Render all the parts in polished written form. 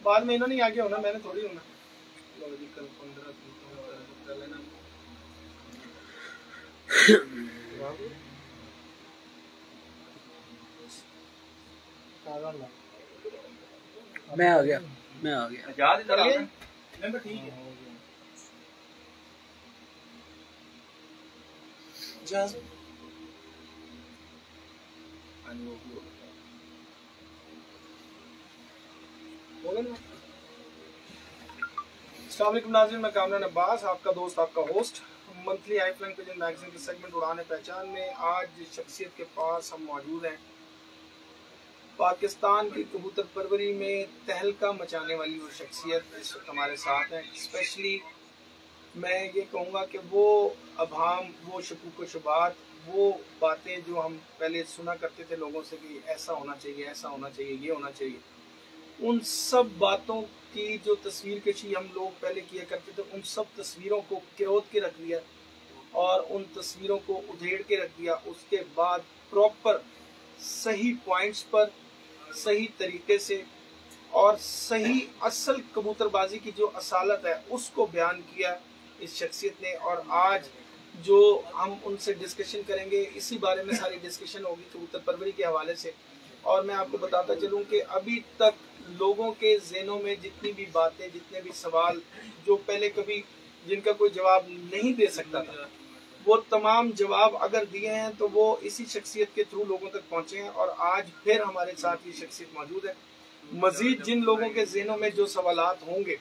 बाद में इन्होंने आगे होना, मैंने थोड़ी होना। कल 15 लेना। मैं आ गया आजाद इधर आ गया नंबर ठीक है। अस्सलाम वालेकुम नाज़रीन, मैं कामरान अब्बास, आपका दोस्त, आपका होस्ट। मंथली आई फ्लाइंग पिजन मैगजीन के सेगमेंट उड़ाने पहचान में आज शख्सियत के पास हम मौजूद हैं। पाकिस्तान की कबूतर परवरी में तहलका मचाने वाली वो शख्सियत इस वक्त हमारे साथ हैं। स्पेशली मैं ये कहूँगा कि वो अभाम, वो शकूक शुबात, वो बातें जो हम पहले सुना करते थे लोगों से कि ऐसा होना चाहिए, ऐसा होना चाहिए, ये होना चाहिए, उन सब बातों की जो तस्वीर कशी हम लोग पहले किया करते थे, उन सब तस्वीरों को किरोत के रख दिया और उन तस्वीरों को उधेड़ के रख दिया। उसके बाद प्रॉपर सही पॉइंट्स पर सही तरीके से और सही असल कबूतरबाजी की जो असालत है उसको बयान किया इस शख्सियत ने। और आज जो हम उनसे डिस्कशन करेंगे, इसी बारे में सारी डिस्कशन होगी कबूतर परवरी के हवाले से। और मैं आपको बताता चलूं कि अभी तक लोगों के ज़हनों में जितनी भी बातें, जितने भी सवाल जो पहले कभी जिनका कोई जवाब नहीं दे सकता था, वो तमाम जवाब अगर दिए हैं तो वो इसी शख्सियत के थ्रू लोगों तक पहुंचे हैं। और आज फिर हमारे साथ ये शख्सियत मौजूद है। मजीद जिन लोगों के ज़हनों में जो सवालात होंगे,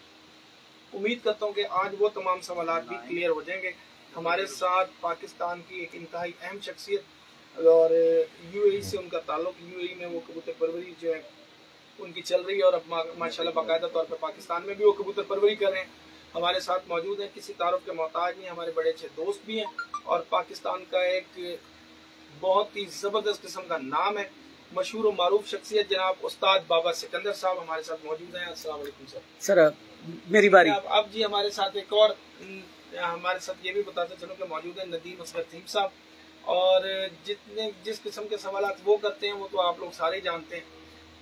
उम्मीद करता हूँ कि आज वो तमाम सवालात भी क्लियर हो जाएंगे। हमारे साथ पाकिस्तान की एक इंतहाई अहम शख्सियत और यूएई से उनका ताल्लुक, यूएई में वो कबूतर परवरी जो है उनकी चल रही है और अब माशाल्लाह बाकायदा तौर पर पाकिस्तान में भी वो कबूतर परवरी कर रहे हैं। हमारे साथ मौजूद हैं, किसी तारुफ के मोहताज नहीं, हमारे बड़े अच्छे दोस्त भी हैं और पाकिस्तान का एक बहुत ही ज़बरदस्त किस्म का नाम है, मशहूर और मारूफ शख्सियत जनाब उस्ताद बाबा सिकंदर साहब हमारे साथ मौजूद हैं। अस्सलाम वालेकुम सर। मेरी बारी। अब जी हमारे साथ एक और हमारे साथ ये भी बताते चलो कि मौजूद है नदीम असगर थीम साहब। और जिस किस्म के सवालात वो करते हैं वो तो आप लोग सारे जानते हैं।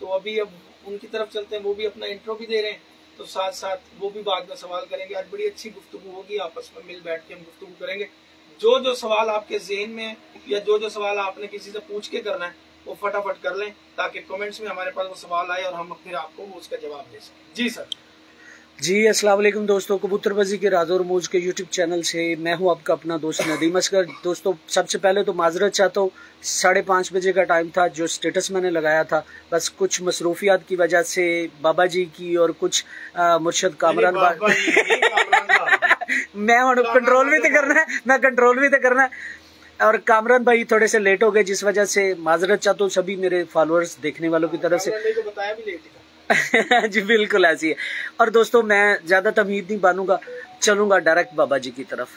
तो अभी अब उनकी तरफ चलते हैं, वो भी अपना इंट्रो भी दे रहे हैं, तो साथ साथ वो भी बाद में सवाल करेंगे। आज बड़ी अच्छी गुफ्तगू होगी, आपस में मिल बैठ के हम गुफ्तगू करेंगे। जो सवाल आपके ज़हन में या जो सवाल आपने किसी से पूछ के करना है वो फटाफट कर लें ताकि कमेंट्स में हमारे पास वो सवाल आए और हम फिर आपको उसका जवाब दे सकें। जी सर। जी अस्सलाम वालेकुम दोस्तों, कबूतरबाजी के राज और मौज के यूट्यूब चैनल से मैं हूं आपका अपना दोस्त नदीम असगर। दोस्तों सबसे पहले तो माजरत चाहता हूं, 5:30 बजे का टाइम था जो स्टेटस मैंने लगाया था, बस कुछ मसरूफियात की वजह से बाबा जी की और कुछ मुर्शद कामरान मैं कंट्रोल भी तो करना है, मैं कंट्रोल भी तो करना है। और कामरान भाई थोड़े से लेट हो गए जिस वजह से माजरत चाहता हूँ सभी मेरे फॉलोअर्स देखने वालों की तरफ से। बताया भी लेट जी बिल्कुल ऐसी है। और दोस्तों मैं ज्यादा तमीद नहीं बानूंगा, चलूंगा डायरेक्ट बाबा जी की तरफ।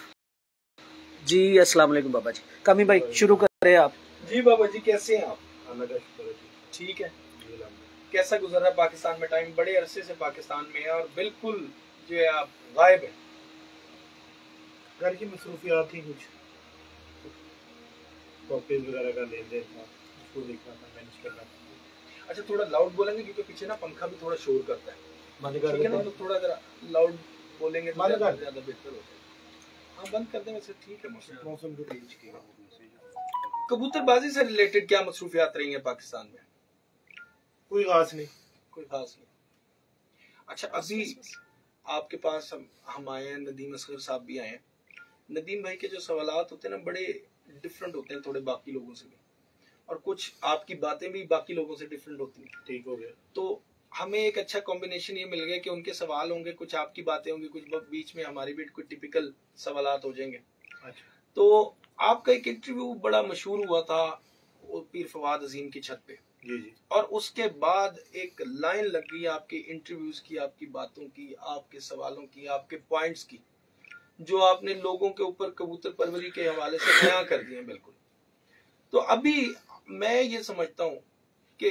जी अस्सलाम वालेकुम बाबा जी। कामी भाई शुरू करें आप। जी बाबा जी कैसे हैं आप? ठीक है। कैसा गुजर रहा है पाकिस्तान में टाइम? बड़े अरसे से पाकिस्तान में है और बिल्कुल जो है आप गायब है। घर की मसरूफियात थी, कुछ कॉपीज वगैरह का लेन देन था, उसको देखना था, मैनेज करना था। अच्छा थोड़ा लाउड बोलेंगे क्योंकि पीछे ना पंखा भी थोड़ा शोर करता है। बंद कर दें तो थोड़ा जरा लाउड बोलेंगे तो ज्यादा बेहतर होता है। हाँ बंद कर दें, वैसे ठीक है। मौसम को चेंज किया। कबूतरबाजी से रिलेटेड क्या मसरूफियात रही है पाकिस्तान में? कोई खास नहीं, कोई खास नहीं। अच्छा अभी आपके पास हम आए हैं, नदीम असगर साहब भी आए हैं। नदीम भाई के जो सवालात होते हैं ना बड़े डिफरेंट होते हैं थोड़े बाकी लोगों से भी, और कुछ आपकी बातें भी बाकी लोगों से डिफरेंट होती हैं। ठीक हो गया। तो हमें एक अच्छा कॉम्बिनेशन ये मिल गया कि उनके सवाल होंगे, कुछ आपकी बातें होंगी, कुछ बीच में हमारी भी कुछ टिपिकल सवालात हो जाएंगे। अच्छा। तो आपका एक इंटरव्यू बड़ा मशहूर हुआ था वो पीर फवाद अजीम की छत पे। जी जी। और उसके बाद एक लाइन लग गई आपके इंटरव्यूज की, आपकी बातों की, आपके सवालों की, आपके पॉइंट्स की, जो आपने लोगों के ऊपर कबूतर परवरी के हवाले से बयां कर दिए बिल्कुल। तो अभी मैं ये समझता हूँ कि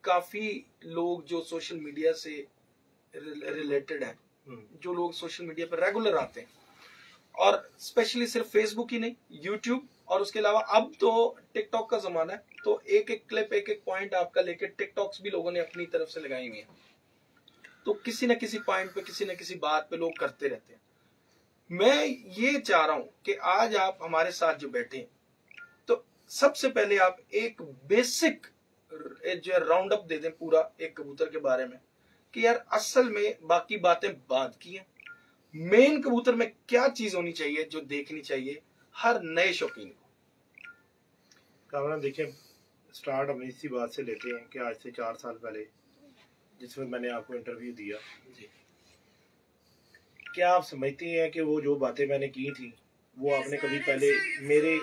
काफी लोग जो सोशल मीडिया से रिलेटेड हैं, जो लोग सोशल मीडिया पर रेगुलर आते हैं, और स्पेशली सिर्फ फेसबुक ही नहीं, यूट्यूब और उसके अलावा अब तो टिकटॉक का जमाना है, तो एक एक क्लिप, एक एक पॉइंट आपका लेके टिकटॉक्स भी लोगों ने अपनी तरफ से लगाई हुई है। तो किसी न किसी पॉइंट पे, किसी न किसी बात पे लोग करते रहते हैं। मैं ये चाह रहा हूं कि आज आप हमारे साथ जो बैठे हैं, तो सबसे पहले आप एक बेसिक जो राउंड अप दे दें पूरा एक कबूतर के बारे में, कि यार असल में बाकी बातें बाद की हैं, मेन कबूतर में क्या चीज होनी चाहिए जो देखनी चाहिए हर नए शौकीन को। कामरान देखिए, स्टार्ट हम इसी बात से लेते हैं कि आज से 4 साल पहले जिसमें मैंने आपको इंटरव्यू दिया जी। क्या आप समझते हैं कि वो जो बातें मैंने की थी वो आपने कभी पहले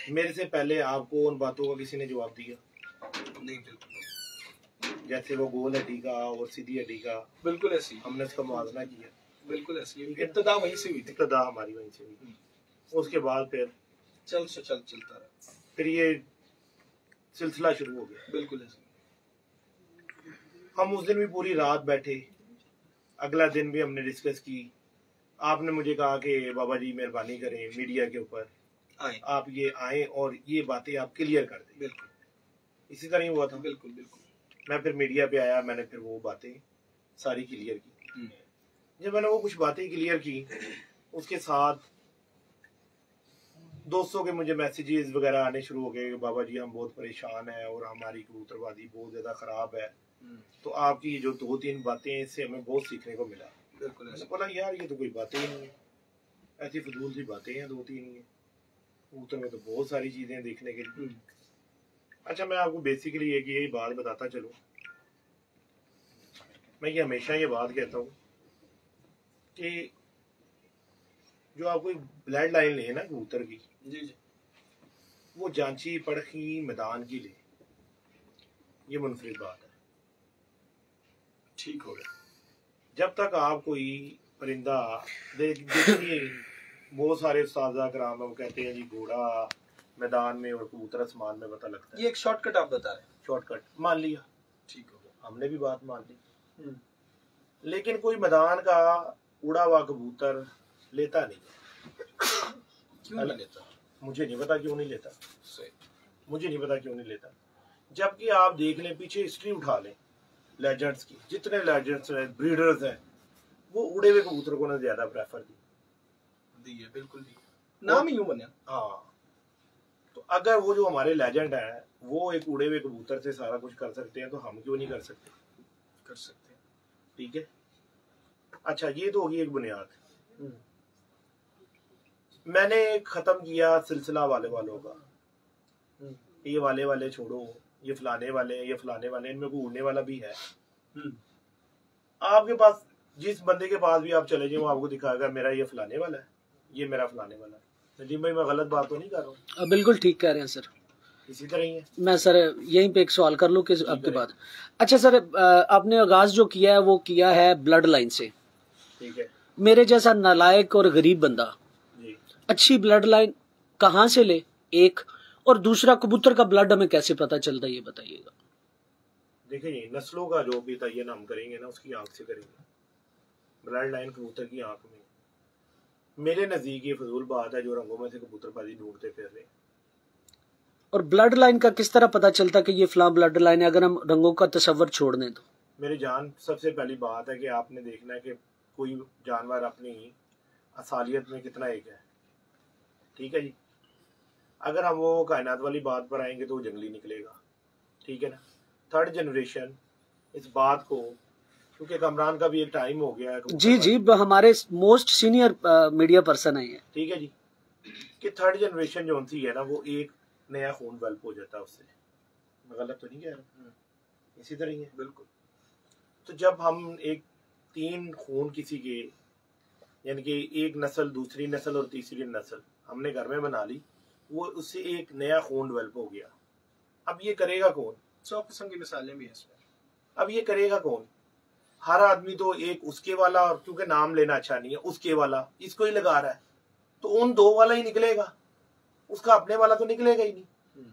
मेरे से पहले आपको उन बातों का किसी ने जवाब दिया? नहीं, बिल्कुल। जैसे वो गोल हड्डी का और सीधी हड्डी का, बिल्कुल ऐसी हमने उसका मुआवजा किया। बिल्कुल ऐसी इब्तिदा वहीं से हुई थी। इब्तिदा हमारी वहीं से हुई। उसके बाद फिर चलता रहा, फिर ये सिलसिला शुरू हो गया। बिल्कुल ऐसी। हम उस दिन भी पूरी रात बैठे, अगला दिन भी हमने डिस्कस की। आपने मुझे कहा कि बाबा जी मेहरबानी करें, मीडिया के ऊपर आप ये आए और ये बातें आप क्लियर कर दें। बिल्कुल इसी तरह ही हुआ था। बिल्कुल बिल्कुल। मैं फिर मीडिया पे आया, मैंने फिर वो बातें सारी क्लियर की। जब मैंने वो कुछ बातें क्लियर की, उसके साथ दोस्तों के मुझे मैसेजेस वगैरह आने शुरू हो गए, बाबा जी हम बहुत परेशान हैं और हमारी कबूतरबाजी बहुत ज्यादा खराब है, तो आपकी ये जो 2-3 बातें हैं इससे हमें बहुत सीखने को मिला। बिल्कुल। मैंने बोला यार ये तो कोई बातें ही नहीं है, ऐसी फजूल सी बातें हैं 2-3 ही। कबूतर में तो बहुत सारी चीजें देखने के लिए। अच्छा, मैं आपको बेसिकली एक यही बात बताता चलूं, मैं ये हमेशा ये बात कहता हूँ कि जो आप कोई ब्लड लाइन ले ना कबूतर की, जी जी, वो जांची परखी मैदान की ले, ये मुनफरिद बात है। ठीक हो गया। जब तक आप कोई परिंदा देखिए, बहुत सारे उस्ताद कराम वो कहते हैं जी घोड़ा मैदान में और कबूतर आसमान में पता लगता है। ये एक शॉर्टकट आप बता रहे हैं। शॉर्टकट मान लिया, ठीक हो गया, हमने भी बात मान ली। लेकिन कोई मैदान का उड़ा हुआ कबूतर लेता नहीं। क्यों नहीं लेता? मुझे नहीं पता क्यों नहीं लेता। सही। मुझे नहीं पता क्यों नहीं लेता। जबकि आप देख लें, पीछे हिस्ट्री उठा लें लेजेंड्स की, जितने लेजेंड्स हैं, ब्रीडर्स हैं, वो उड़े हुए कबूतर को ना ज्यादा प्रेफर दिए। बिल्कुल दिए, नाम ही यूं बना। हाँ, तो अगर वो जो हमारे लेजेंड है वो एक उड़े हुए कबूतर से सारा कुछ कर सकते हैं, तो हम क्यों नहीं कर सकते? कर सकते हैं। ठीक है। अच्छा, ये तो होगी एक बुनियाद। मैंने खत्म किया सिलसिला वालों का, ये वाले छोड़ो, ये फलाने वाले, ये फलाने वाले, इनमें कोई उड़ने वाला भी है। आपके पास जिस बंदे के पास भी आप चले जाए, वो आपको दिखाएगा मेरा ये फलाने वाला है, ये मेरा फलाने वाला है। नजीम भाई, मैं गलत बात तो नहीं कर रहा हूँ? बिल्कुल ठीक कह रहे हैं सर। इसी तरह ही है। मैं सर यहीं पे एक सवाल कर लूं कि आपके बाद। अच्छा सर, आपने आगाज जो किया है वो किया है ब्लड लाइन से। ठीक है। मेरे जैसा नालायक और गरीब बंदा जी, अच्छी ब्लड लाइन कहाँ से ले, एक, और दूसरा कबूतर का ब्लड हमें कैसे पता चलता है, ये बताइएगा। देखिए, नस्लों का जो भी तयन हम करेंगे ना, उसकी आंख से करेंगे। ब्लड लाइन कबूतर की आंख में, मेरे नजदीक ये फजूल बात है जो रंगों में से कबूतरबाजी ढूंढते फिर रहे। और ब्लड लाइन का किस तरह पता चलता कि ये फलां ब्लड लाइन है, अगर हम रंगों का तस्वर छोड़ दें तो? मेरी जान, सबसे पहली बात है कि आपने देखना है कि कोई जानवर अपनी असालियत में कितना एक है। ठीक है जी। अगर हम वो कायनात वाली बात पर आएंगे तो वो जंगली निकलेगा। ठीक है ना। 3rd जनरेशन इस बात को, क्योंकि कमरान का भी एक टाइम हो गया है। जी जी, हमारे मोस्ट सीनियर मीडिया पर्सन है। ठीक है जी, कि 3rd जनरेशन जो सी है ना, वो एक नया खून डेवलप हो जाता है उससे। मैं गलत तो नहीं कह रहा? इसी तरह ही है। बिल्कुल। तो जब हम एक 3 खून किसी के, यानी कि एक नस्ल, दूसरी नस्ल और तीसरी नस्ल हमने घर में बना ली, वो उससे एक नया खून डेवलप हो गया। अब ये करेगा कौन? 100 किस्म की मिसालें भी हैं इसमें। अब ये करेगा कौन? हर आदमी तो एक उसके वाला, और क्योंकि नाम लेना अच्छा नहीं है, उसके वाला इसको ही लगा रहा है, तो उन 2 वाला ही निकलेगा, उसका अपने वाला तो निकलेगा ही नहीं।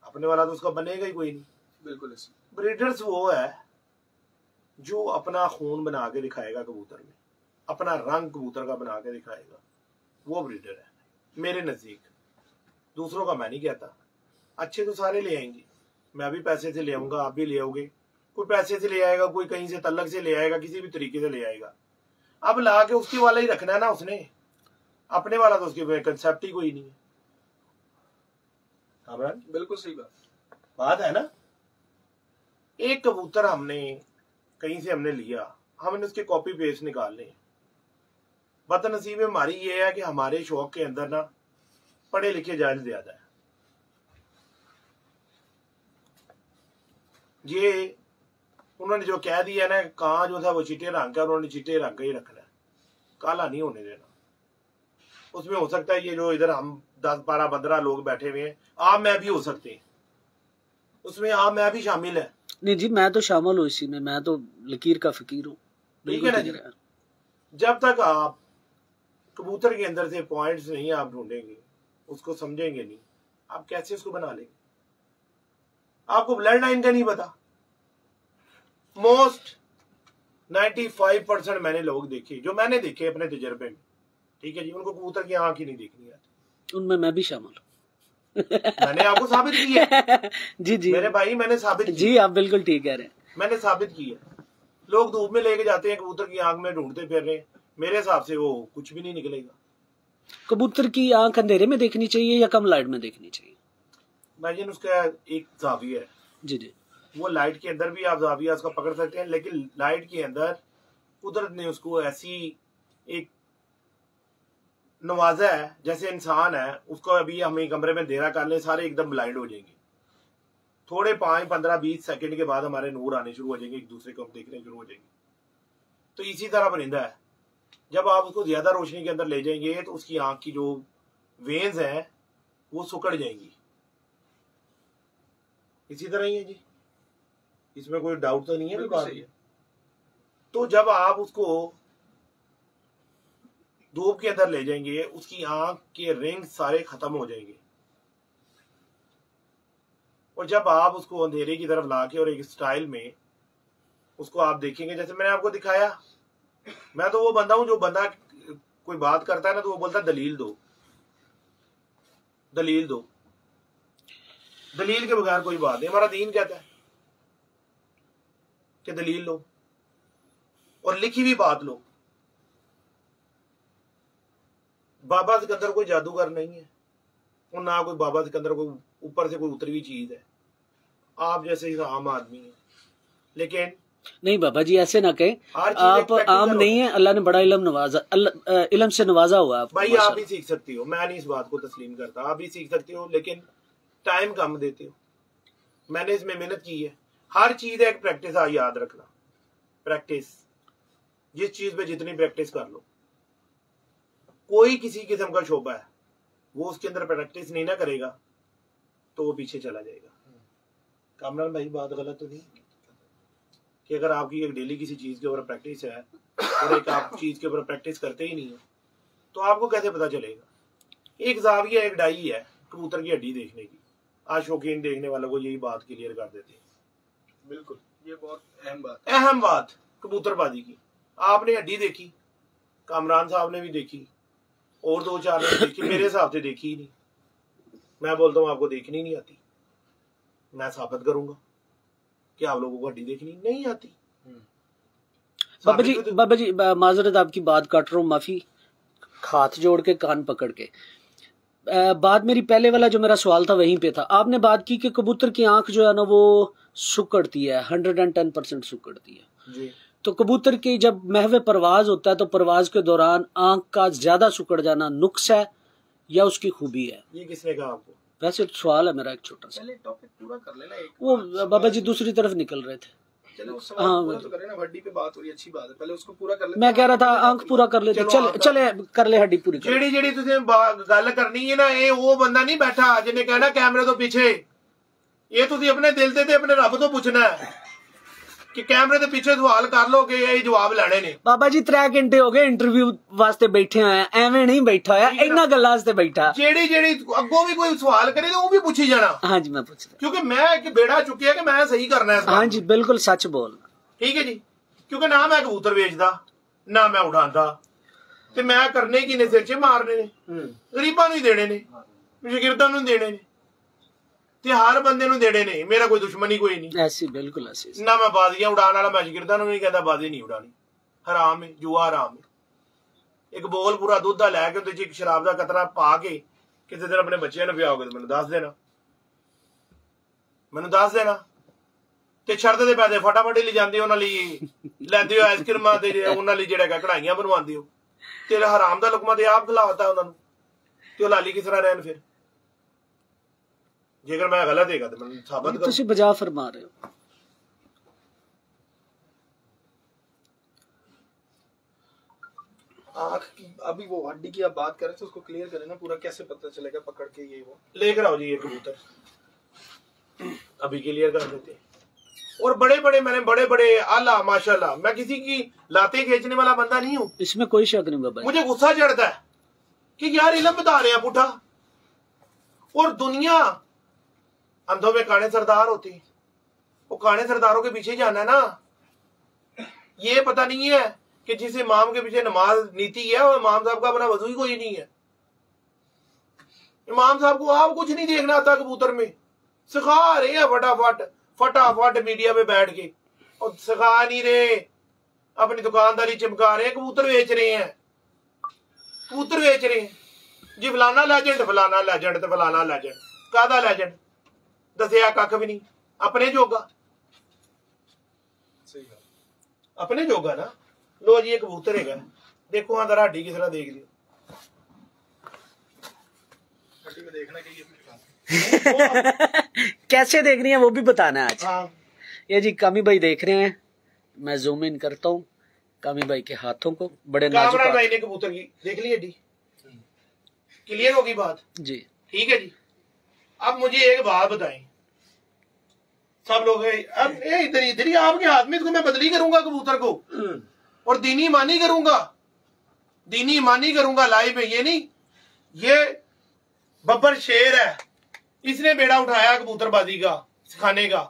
अपने वाला तो उसका बनेगा ही कोई नहीं। बिल्कुल। ब्रीडर्स वो है जो अपना खून बना के दिखाएगा कबूतर में, अपना रंग कबूतर का बना के दिखाएगा, वो ब्रीडर है मेरे नजदीक। दूसरों का मैं नहीं कहता। अच्छे तो सारे ले आएंगे, मैं भी पैसे से ले आऊंगा, आप भी ले आओगे, कोई पैसे से ले आएगा, कोई कहीं से तल्लक से ले आएगा, किसी भी तरीके से ले आएगा। अब ला के उसके वाला ही रखना है ना उसने, अपने वाला तो उसके कंसेप्ट ही कोई नहीं है। बिल्कुल सही बात है ना। एक कबूतर हमने कहीं से हमने लिया, हमने उसके कॉपी पेस्ट निकालने। बदनसीब हमारी ये है कि हमारे शौक के अंदर ना पढ़े लिखे जाहिल ज्यादा है। ये उन्होंने जो कह दिया ना, कहाँ जो था वो चिट्टे रंग का, उन्होंने चिट्टे रंग का ही रखना है, काला नहीं होने देना। उसमें हो सकता है ये जो इधर हम 10-12-15 लोग बैठे हुए हैं, आप मैं भी हो सकते हैं, उसमें आप मैं भी शामिल है। नहीं जी, मैं तो शामिल हूँ इसी में, मैं तो लकीर का फकीर हूँ। ठीक है ना जी। जब तक आप कबूतर के अंदर से पॉइंट्स नहीं आप ढूंढेंगे, उसको समझेंगे नहीं, आप कैसे उसको बना लेंगे? आपको ब्लड लाइन का नहीं पता। मोस्ट 95% मैंने लोग देखे, जो मैंने देखे अपने तजर्बे में, ठीक है जी, उनको कबूतर की आंख ही नहीं देखनी आती। उनमें मैं भी शामिल हूँ। मैंने आपको साबित किया है। जी जी मेरे भाई, मैंने साबित किया। जी, आप बिल्कुल ठीक कह रहे हैं। मैंने साबित किया। लोग धूप में लेके जाते हैं, कबूतर की आंख में ढूंढते फिर रहे, मेरे हिसाब से वो कुछ भी नहीं निकलेगा। कबूतर की आंख अंधेरे में देखनी चाहिए या कम लाइट में देखनी चाहिए? भाईजान, उसका एक जाविया है। जी जी। वो लाइट के अंदर भी आप जाविया उसका पकड़ सकते हैं, लेकिन लाइट के अंदर कुदरत ने उसको ऐसी एक नवाजा है, जैसे इंसान है, उसको अभी हम एक कमरे में देरा कर ले, सारे एकदम ब्लाइंड हो जाएंगे। थोड़े 5, 15, 20 सेकंड के बाद हमारे नूर आने शुरू हो जाएंगे, एक दूसरे को हम देखने शुरू हो जाएंगे। तो इसी तरह परिंदा है, जब आप उसको ज्यादा रोशनी के अंदर ले जाएंगे तो उसकी आंख की जो वेन्स हैं वो सुकड़ जाएंगी। इसी तरह ही है जी, इसमें कोई डाउट तो नहीं है। बात है। तो जब आप उसको धूप के अंदर ले जाएंगे, उसकी आंख के रिंग सारे खत्म हो जाएंगे, और जब आप उसको अंधेरे की तरफ लाके और एक स्टाइल में उसको आप देखेंगे, जैसे मैंने आपको दिखाया। मैं तो वो बंदा हूं, जो बंदा कोई बात करता है ना तो वो बोलता है दलील दो, दलील दो। दलील के बगैर कोई बात नहीं। हमारा दीन कहता है कि दलील लो और लिखी हुई बात लो। बाबा सिकंदर कोई जादूगर नहीं है, और ना कोई बाबा सिकंदर कोई ऊपर से कोई उतरी हुई चीज है। आप जैसे ही आम आदमी है। लेकिन नहीं बाबा जी, ऐसे ना कहें, आप आम नहीं है, अल्लाह ने बड़ा इल्म नवाजा, इल्म से नवाजा हुआ आपको। भाई आप भी सीख सकती हो, मैं नहीं इस बात को तस्लीम करता, आप भी सीख सकती हो, लेकिन टाइम कम देते हो। मैंने इसमें मेहनत की है। हर चीज एक प्रैक्टिस है, याद रखना। प्रैक्टिस, जिस चीज पे जितनी प्रैक्टिस कर लो, कोई किसी किस्म का शोबा है, वो उसके अंदर प्रैक्टिस नहीं ना करेगा तो वो पीछे चला जाएगा। कामरान भाई, बात गलत तो नहीं कि अगर आपकी एक डेली किसी चीज के ऊपर प्रैक्टिस है और एक आप चीज के ऊपर प्रैक्टिस करते ही नहीं हो तो आपको कैसे पता चलेगा? एक जाविया, एक डाई है कबूतर की हड्डी देखने की। आज शौकीन देखने वालों को यही बात क्लियर कर देते हैं। बिल्कुल, ये बहुत अहम बात कबूतरबाजी की। आपने हड्डी देखी, कामरान साहब ने भी देखी, और 2-4 ने देखी, मेरे हिसाब से देखी ही नहीं। मैं बोलता हूँ आपको देखनी नहीं आती। मैं साबित करूंगा कि आप लोगों को हड्डी देखनी नहीं आती। बाबा जी माजरत आपकी बात काट रहा हूँ, माफी, हाथ जोड़ के कान पकड़ के। बात मेरी पहले वाला जो मेरा सवाल था वहीं पे था। आपने बात की कि कबूतर की आंख जो है ना वो सुकड़ती है, 110% सुकड़ती है जी। तो कबूतर की जब महवे परवाज होता है तो परवाज के दौरान आंख का ज्यादा सुकड़ जाना नुक्स है या उसकी खूबी है? ये किसने कहा आपको? वैसे सवाल है मेरा एक छोटा सा। पहले टॉपिक पूरा कर लेना। वो बाबा जी दूसरी तरफ निकल रहे थे। चलो सवाल पूरा तो करें ना, हड्डी पे बात हो रही, अच्छी बात है, पहले उसको पूरा कर लेते। मैं कह रहा था आंख पूरा कर लेते। चले कर ले हड्डी पूरी। जेड़ी तुझे गल करनी है ना, ये वो बंदा नहीं बैठा जिन्हें कहना कैमरे तो पीछे। ये तुझे अपने दिल से अपने रब तो पूछना है कि कैमरे के पीछे सवाल कर लो कि ये जवाब लेने ने। बाबा जी 3 घंटे हो गए इंटरव्यू वास्ते बैठे हैं, एवं नहीं बैठा है, इन्ना गल्लां वास्ते बैठा। जेड़ी अगों भी कोई सवाल करे तो वो भी पूछी जाना। हाँ जी, मैं पूछ रहा, क्योंकि मैं एक बेड़ा चुकिया कि मैं सही करना है। हाँ जी, बिल्कुल सच बोलना। ठीक है जी, क्योंकि ना मैं कबूतर बेचदा ना मैं उड़ांदा, ते मैं करने की ने सिर च मारने ने, गरीबां नूं ही देने ने, शागिर्दां नूं देने ने। ते हर बंदे नूं देने ने, मेरा कोई दुश्मन ही कोई नहीं। ऐसी बिल्कुल ऐसी ना मैं बाजियां उड़ाने वाला, मैं शागिर्दां नूं नहीं कहता बाजी नहीं उड़ानी, हराम है, जुआ हराम है। एक बोल पूरा दुद्ध लैके उहदे च एक शराब का कतरा पा के किसी दिन अपने बच्चों ने पियाओगे तो मैनूं दस देना, मैनूं दस देना। ते शरत दे पैसे फटाफट ही ले जांदे हो, उहनां लई लैंदे हो आइसक्रीमां ते उहनां लई जिहड़ा कढ़ाइयां बनवांदे हो, तेरे हराम दा लुकमा ते आप खिलाता उहनां नूं, ते ओह लाली किस तरह रहन फिर? जेकर मैं गलत हैगा तो मैं साबित करूं। तुसीं बजा फरमा रहे हो। आँख की अभी वो हड्डी की आप बात करें तो उसको क्लियर करें ना पूरा, कैसे पता चलेगा पकड़ के ये वो? लेकर आओ जी ये कबूतर, अभी क्लियर कर देते हैं। और बड़े बड़े मैंने बड़े बड़े आला माशाल्लाह, मैं किसी की लाते खींचने वाला बंदा नहीं हूँ, इसमें कोई शक नहीं बाबा। मुझे गुस्सा चढ़ता है कि यार इल्म बता रहे हैं पुठा, और दुनिया अंधों में काने सरदार होती, वो काने सरदारों के पीछे जाना है ना। ये पता नहीं है कि जिस इमाम के पीछे नमाज नीति है वो इमाम साहब का अपना वजू ही कोई नहीं है। इमाम साहब को आप कुछ नहीं देखना आता कबूतर में, सिखा रहे हैं फटाफट फटाफट मीडिया पे बैठ के, और सिखा नहीं रहे, अपनी दुकानदारी चमका रहे हैं, कबूतर बेच रहे हैं, कबूतर बेच रहे हैं जी। फलाना लेजेंड फलाना लेजेंड ते फलाना लेजेंड, कादा लेजेंड दसिया कख भी नहीं, अपने जोगा, अपने जोगा ना। लो जी ये कबूतर है, देखो अंदर हड्डी किस तरह देख लियो, हड्डी में देखना कि ये कैसे देखनी है वो भी बताना है आज। हाँ। ये जी कामी भाई देख रहे हैं, मैं जूम इन करता हूँ कामी भाई के हाथों को, बड़े नाजुक कामरान भाई ने कबूतर की देख ली हड्डी, क्लियर होगी बात जी, ठीक है जी। अब मुझे एक बात बताएं, सब लोग अब इधर इधर ही आपके हाथ में, इसको मैं बदली करूंगा कबूतर को और दीनी मानी करूंगा, दीनी मानी करूंगा लाइव में। ये नहीं, ये बब्बर शेर है, इसने बेड़ा उठाया कबूतरबाजी का सिखाने का,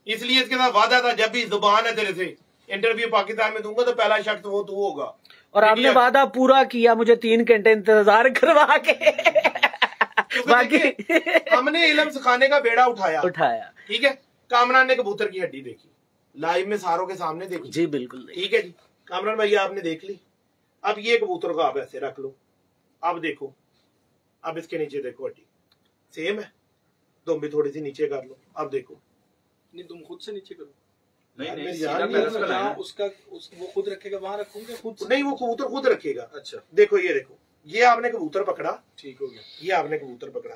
इसलिए इसके साथ वादा था जब भी जुबान है तेरे से इंटरव्यू पाकिस्तान में दूंगा तो पहला शख्स वो तू होगा। और आपने वादा पूरा किया, मुझे 3 घंटे इंतजार करवा के बाकी हमने इल्म सिखाने का बेड़ा उठाया, ठीक है। कामरान ने कबूतर की हड्डी देखी लाइव में, सारों के सामने देखी जी, बिल्कुल ठीक है जी। कामरान भाई आपने देख ली, अब ये कबूतर को आप ऐसे रख लो, अब देखो, अब इसके नीचे देखो हड्डी सेम है, तुम भी थोड़ी सी नीचे कर लो, अब देखो। नहीं तुम खुद से नीचे करो, नहीं उसका वो खुद रखेगा, वहां रखूंगे खुद नहीं, वो कबूतर खुद रखेगा। अच्छा देखो ये देखो, ये आपने कबूतर पकड़ा, ठीक हो गया, ये आपने कबूतर पकड़ा,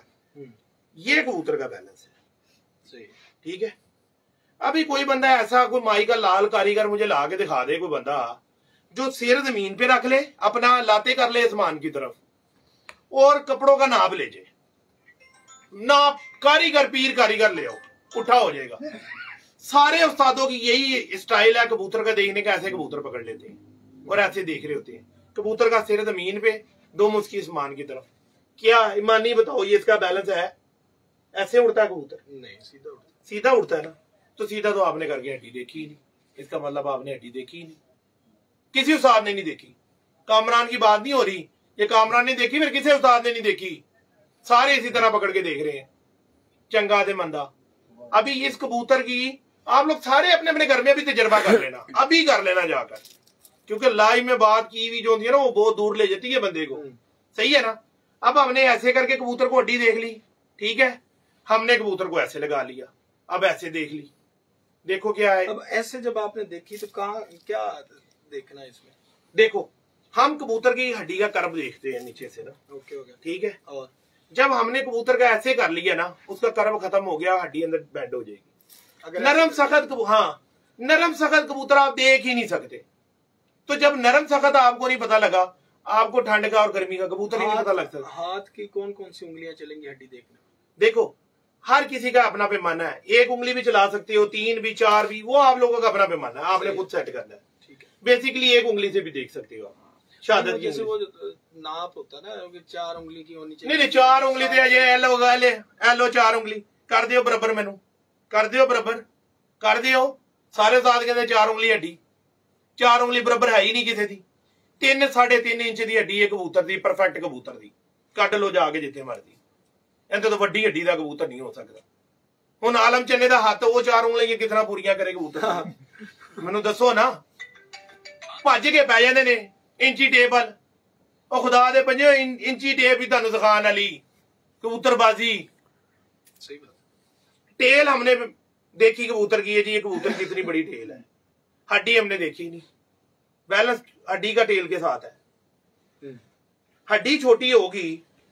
ये कबूतर का बैलेंस है, सही ठीक है। अभी कोई बंदा ऐसा, कोई माई का लाल कारीगर मुझे ला के दिखा दे, कोई बंदा जो सिर जमीन पे रख ले, अपना लाते कर ले आसमान की तरफ और कपड़ों का नाप ले जाए, नाप कारीगर पीर कारीगर ले आओ, उठा हो जाएगा। सारे उस्तादों की यही स्टाइल है कबूतर का देखने का, ऐसे कबूतर पकड़ लेते हैं और ऐसे देख रहे होते हैं, कबूतर का सिर जमीन पे, दो मुस्की आसमान की तरफ। क्या ईमानी बताओ ये इसका बैलेंस है? ऐसे उड़ता है कबूतर? नहीं, सीधा उड़ता, सीधा उड़ता है ना। तो सीधा तो आपने करके हड्डी देखी ही नहीं, इसका मतलब आपने हड्डी देखी ही नहीं, किसी उस्ताद ने नहीं देखी। कामरान की बात नहीं हो रही, ये कामरान ने देखी, फिर किसी उस्ताद ने नहीं देखी, सारे इसी तरह पकड़ के देख रहे हैं, चंगा दे मंदा। अभी इस कबूतर की आप लोग सारे अपने अपने घर में अभी तजर्बा कर लेना, अभी कर लेना जाकर, क्योंकि लाइव में बात की हुई जो होती है ना वो बहुत दूर ले जाती है बंदे को, सही है ना। अब हमने ऐसे करके कबूतर को हड्डी देख ली, ठीक है, हमने कबूतर को ऐसे लगा लिया, अब ऐसे देख ली, देखो क्या है। अब ऐसे जब आपने देखी तो कहाँ क्या देखना है इसमें? देखो हम कबूतर की हड्डी का कर्व देखते हैं नीचे से ना, ओके ओके ठीक है। और जब हमने कबूतर का ऐसे कर लिया ना, उसका कर्व खत्म हो गया, हड्डी अंदर बेंड हो जाएगी। नरम सख्त, हाँ नरम सख्त कबूतर आप देख ही नहीं सकते। तो जब नरम सख्त आपको नहीं पता लगा, आपको ठंड का और गर्मी का कबूतर ही नहीं पता लग सकता। हाथ की कौन कौन सी उंगलियां चलेंगी हड्डी देखने? देखो हर किसी का अपना पैमाना है, एक उंगली भी चला सकते हो, 3 भी 4 भी, वो आप लोगों का अपना पैमाना है, आपने खुद सेट करना है, ठीक है। बेसिकली एक उंगली से भी देख सकते हो आप, शहादत की जैसे वो नाप होता है ना, 4 उंगली की होनी चाहिए। नहीं 4 उंगली तो एलो 4 उंगली कर दियो बराबर, मैनू कर दियो बराबर, कर दियो। सारे साथ कहते 4 उंगली हड्डी, 4 उंगली बराबर है ही नहीं किसी की। 3 साढ़े 3 इंच की हड्डी है कबूतर की, परफेक्ट कबूतर की, कट लो जाके जिथे मर्जी, इनते तो वड्डी हड्डी का कबूतर नहीं हो सकता। हुण आलम चन्ने दा हत्थ वो 4 उंगलियां कितना पूरियां करे कबूतर मैनू दसो ना भज के पै जांदे ने इंची टेप वाल ओ खुदा दे 5 इंची टेप ही तुहानू सिखाण वाली कबूतरबाजी सही बात टेल हमने देखी कबूतर की है जी ये कबूतर की इतनी बड़ी टेल है हड्डी हमने देखी नहीं बैलेंस हड्डी का टेल के साथ है हड्डी छोटी होगी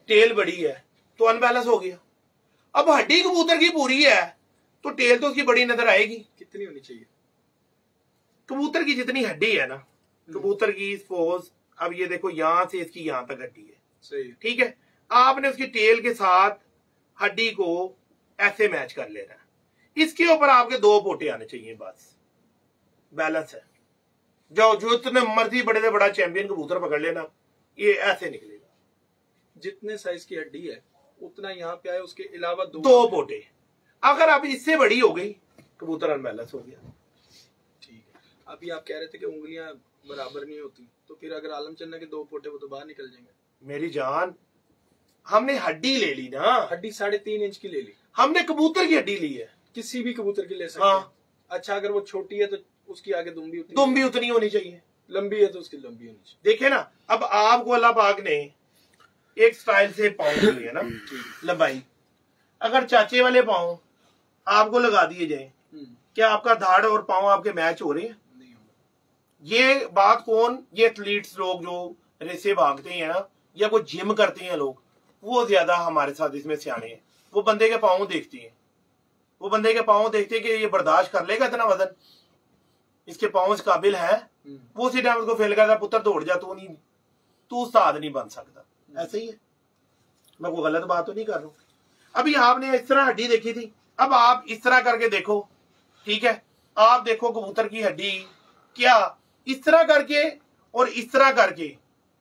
टेल बड़ी है तो अनबैलेंस हो गया अब हड्डी कबूतर की पूरी है तो टेल तो उसकी बड़ी नजर आएगी कितनी होनी चाहिए कबूतर की जितनी हड्डी है ना कबूतर की सपोज अब ये देखो यहां से इसकी यहां तक हड्डी है सही ठीक है आपने उसकी टेल के साथ हड्डी को ऐसे मैच कर लेना है इसके ऊपर आपके 2 पोटे आने चाहिए बस बैलेंस है जो इतने मर्जी बड़े से बड़ा चैंपियन कबूतर पकड़ लेना ये ऐसे निकलेगा जितने साइज की हड्डी है उतना यहाँ पे आए उसके अलावा 2 पोटे अगर अब इससे बड़ी हो गई कबूतर अनबैलेंस हो गया ठीक है अभी आप कह रहे थे कि उंगलियां बराबर नहीं होती तो फिर अगर आलम चन्ना के 2 पोटे वो तो बाहर निकल जाएंगे मेरी जान हमने हड्डी ले ली ना हड्डी 3.5 इंच की ले ली हमने कबूतर की हड्डी ली है किसी भी कबूतर की ले सकते हाँ। हैं अच्छा अगर वो छोटी है तो उसकी आगे दुम भी उतनी होनी चाहिए लंबी है तो उसकी लंबी होनी चाहिए देखे ना अब आपको अल्लाह पाक ने एक स्टाइल से पाँव दी है ना लंबाई अगर चाचे वाले पाँव आपको लगा दिए जाए क्या आपका धाड़ और पाँव आपके मैच हो रहे हैं नहीं होगा ये बात कौन ये एथलीट्स लोग जो रेसे भागते हैं ना या कोई जिम करते हैं लोग वो ज्यादा हमारे साथ इसमें सियाने हैं वो बंदे के पाँव देखते हैं वो बंदे के पाँव देखते हैं कि ये बर्दाश्त कर लेगा इतना वजन इसके पाँव इस काबिल है वो उसी टाइम उसको फेल करता पुत्र दौड़ जा तू उस्ताद नहीं बन सकता ऐसे ही है मैं कोई गलत बात तो नहीं कर रहा हूँ अभी आपने इस तरह हड्डी देखी थी अब आप इस तरह करके देखो ठीक है आप देखो कबूतर की हड्डी क्या इस तरह करके और इस तरह करके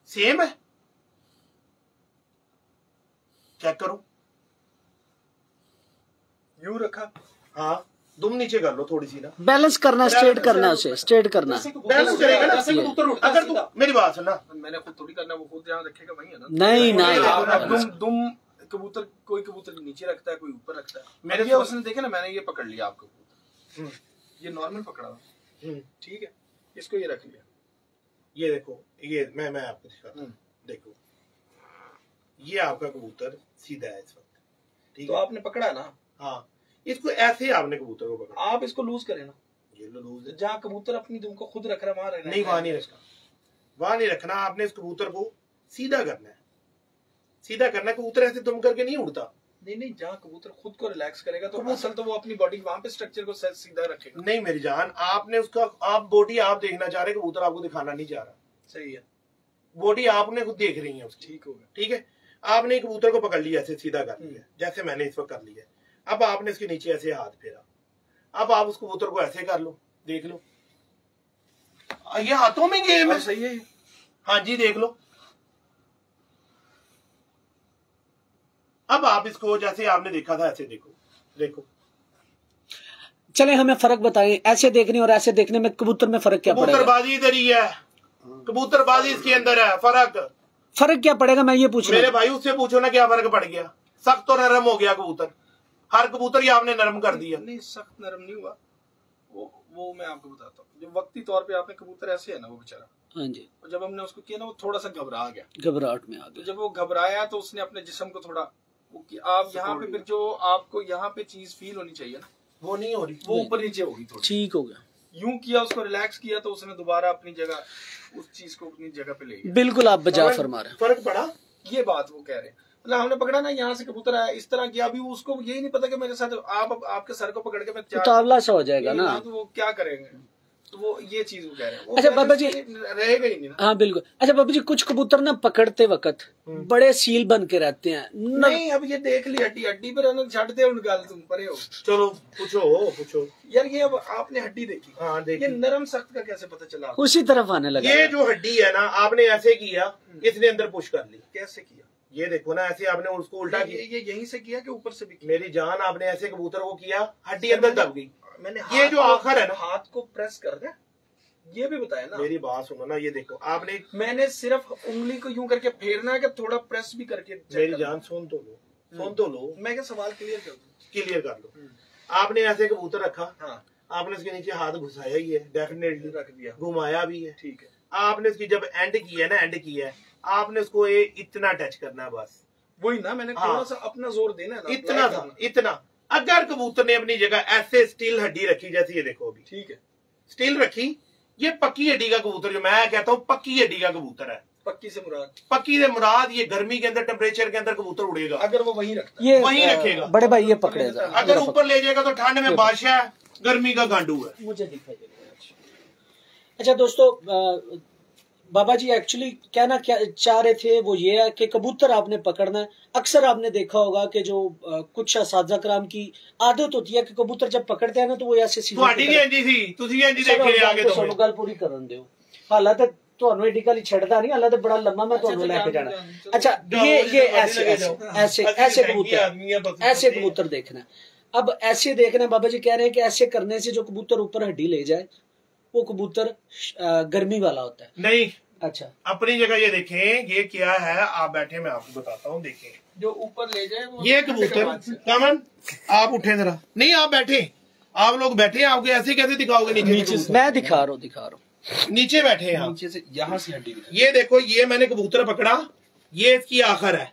सेम है चेक करो यूं रखा हाँ दुम नीचे कर लो थोड़ी सी ना बैलेंस करना स्ट्रेट करना है उसे स्ट्रेट करना है बैलेंस करेगा ना कबूतर उड़ता अगर तू मेरी बात सुन ना मैंने खुद थोड़ी करना वो खुद जहाँ रखेगा वही है ना नहीं नहीं दुम कबूतर कोई कबूतर नीचे रखता है कोई ऊपर रखता है मैंने ये उसने देखे ना मैंने ये पकड़ लिया आपको कबूतर ये नॉर्मल पकड़ा हुआ ठीक है इसको ये रख लिया ये देखो ये मैं आपको दिखाता हूँ देखो ये आपका कबूतर सीधा है इस वक्त ठीक तो है आपने पकड़ा ना हाँ इसको ऐसे आपने कबूतर को पकड़ा आप इसको लूज करें ना ये लो लूज है जहाँ कबूतर अपनी दुम को खुद रख रहा है वहां रहना नहीं वहां नहीं रखना वहां नहीं रखना आपने इस कबूतर को सीधा करना है सीधा करना कबूतर ऐसे दुम करके नहीं उड़ता नहीं जहाँ कबूतर खुद को रिलैक्स करेगा तो असल तो वो अपनी बॉडी वहां पे स्ट्रक्चर को सीधा रखेगा नहीं मेरी जान आपने उसका आप बॉडी आप देखना चाह रहे कबूतर आपको दिखाना नहीं चाह रहा सही है बॉडी आपने खुद देख रही है उसकी ठीक हो गया ठीक है आपने कबूतर को पकड़ लिया ऐसे सीधा कर लिया जैसे मैंने इस वक्त कर लिया अब आपने इसके नीचे ऐसे हाथ फेरा अब आप उस कबूतर को ऐसे कर लो देख लो ये हाथों में गेम है सही है हाँ जी देख लो अब आप इसको जैसे आपने देखा था ऐसे देखो देखो चले हमें फर्क बताएं ऐसे देखने और ऐसे देखने में कबूतर में फर्क क्या पड़ेगा कबूतरबाजी इधर ही है कबूतरबाजी इसके अंदर है फर्क क्या पड़ेगा मैं ये पूछ रहा हूं मेरे भाई उससे पूछो ना क्या फर्क पड़ गया सख्त और नरम हो गया कबूतर हर कबूतर ही आपने नरम कर दिया नहीं सख्त नरम नहीं हुआ वो मैं आपको बताता हूँ जो वक्ती तौर पे आपने कबूतर ऐसे है ना वो बेचारा हाँ जी और जब हमने उसको किया ना वो थोड़ा सा घबरा गया घबराहट में आ तो गया जब वो घबराया तो उसने अपने जिस्म को थोड़ा आप यहाँ पे फिर जो आपको यहाँ पे चीज फील होनी चाहिए ना वो नहीं हो रही वो ऊपर नीचे होगी थोड़ी ठीक हो गया यूं किया उसको रिलैक्स किया तो उसने दोबारा अपनी जगह उस चीज को अपनी जगह पे ले गया बिल्कुल आप बजा फरमा रहे हैं फर्क पड़ा ये बात वो कह रहे हैं मतलब हमने पकड़ा ना यहाँ से कबूतर आया इस तरह किया अभी उसको यही नहीं पता कि मेरे साथ आप आपके सर को पकड़ के मैं उतावला सा हो जाएगा ना तो वो क्या करेंगे तो वो ये चीज वो कह रहे हैं अच्छा बाबा जी रहेगा ही नहीं ना हाँ बिल्कुल अच्छा बाबा जी कुछ कबूतर ना पकड़ते वक्त बड़े सील बन के रहते हैं नहीं अब ये देख ली हड्डी हड्डी पे रहना छट दे उन गल तुम परे हो चलो पूछो यार ये अब आपने हड्डी देखी हाँ देखी ये नरम सख्त का कैसे पता चला उसी तरफ आने लगा ये जो हड्डी है ना आपने ऐसे किया इसने अंदर पुश कर ली कैसे किया ये देखो ना ऐसे आपने उसको उल्टा किया ये यहीं से किया कि ऊपर से भी किया? मेरी जान आपने ऐसे कबूतर को किया हड्डी अंदर दब गई मैंने ये जो आखिर है ना हाथ को प्रेस कर दे ये भी बताया ना मेरी बात सुनो ना ये देखो आपने मैंने सिर्फ उंगली को यूं करके फेरना है कि थोड़ा प्रेस भी करके मेरी जान सुन तो लो मैं क्या सवाल क्लियर कर लो आपने ऐसे कबूतर रखा, हाँ, आपने इसके नीचे हाथ घुसाया ही है, डेफिनेटली रख दिया, घुमाया भी है, ठीक है। आपने इसकी जब एंड किया है ना, एंड किया है, आपने उसको ये इतना टच करना है बस, वही ना, मैंने थोड़ा सा अपना जोर देना है ना, इतना था, इतना। अगर कबूतर ने अपनी जगह ऐसे स्टील हड्डी रखी, जैसे ये देखो अभी, ठीक है, स्टील रखी, ये पक्की हड्डी का कबूतर, जो मैं कहता हूँ पक्की हड्डी का कबूतर है। पक्की से मुराद, पक्की से मुराद ये गर्मी के अंदर, टेम्परेचर के अंदर कबूतर उड़ेगा, अगर वो वहीं रखता ये वहीं रखेगा। बड़े भाई ये पकड़ेगा, अगर ऊपर ले जाएगा तो ठंड में बादशाह है, गर्मी का गांडू है। मुझे दिखाई दे रहा है। अच्छा दोस्तों, बाबा जी एक्चुअली क्या चाह रहे थे वो ये है कि कबूतर आपने पकड़ना है। अक्सर आपने देखा होगा कि जो कुछ असातिज़ा कराम की आदत होती है कि कबूतर जब पकड़ते हैं ना तो वो ऐसे सीधे गल पूरी करन दो। हालांकि ਤੁਹਾਨੂੰ ਏਡੀ ਗੱਲ ਛੱਡਦਾ ਨਹੀਂ, ਹਾਲਾਂ ਤੇ ਬੜਾ ਲੰਮਾ ਮੈਂ ਤੁਹਾਨੂੰ ਲੈ ਕੇ ਜਾਣਾ। अच्छा ये ऐसे कबूतर देखना है। अब ऐसे देखना है, बाबा जी कह रहे हैं कि ऐसे करने से जो कबूतर ऊपर हड्डी ले जाए वो कबूतर गर्मी वाला होता है। नहीं, अच्छा अपनी जगह ये देखें, ये क्या है, आप बैठे, मैं आपको बताता हूँ। देखें, जो ऊपर ले जाए वो ये कबूतर, कमन आप उठे जरा, नहीं आप बैठे, आप लोग बैठे, आपको ऐसे कैसे दिखाओगे नीचे? मैं दिखा रहा हूँ, नीचे बैठे हैं, नीचे से यहाँ से हड्डी। ये देखो, ये मैंने कबूतर पकड़ा, ये इसकी आखिर है,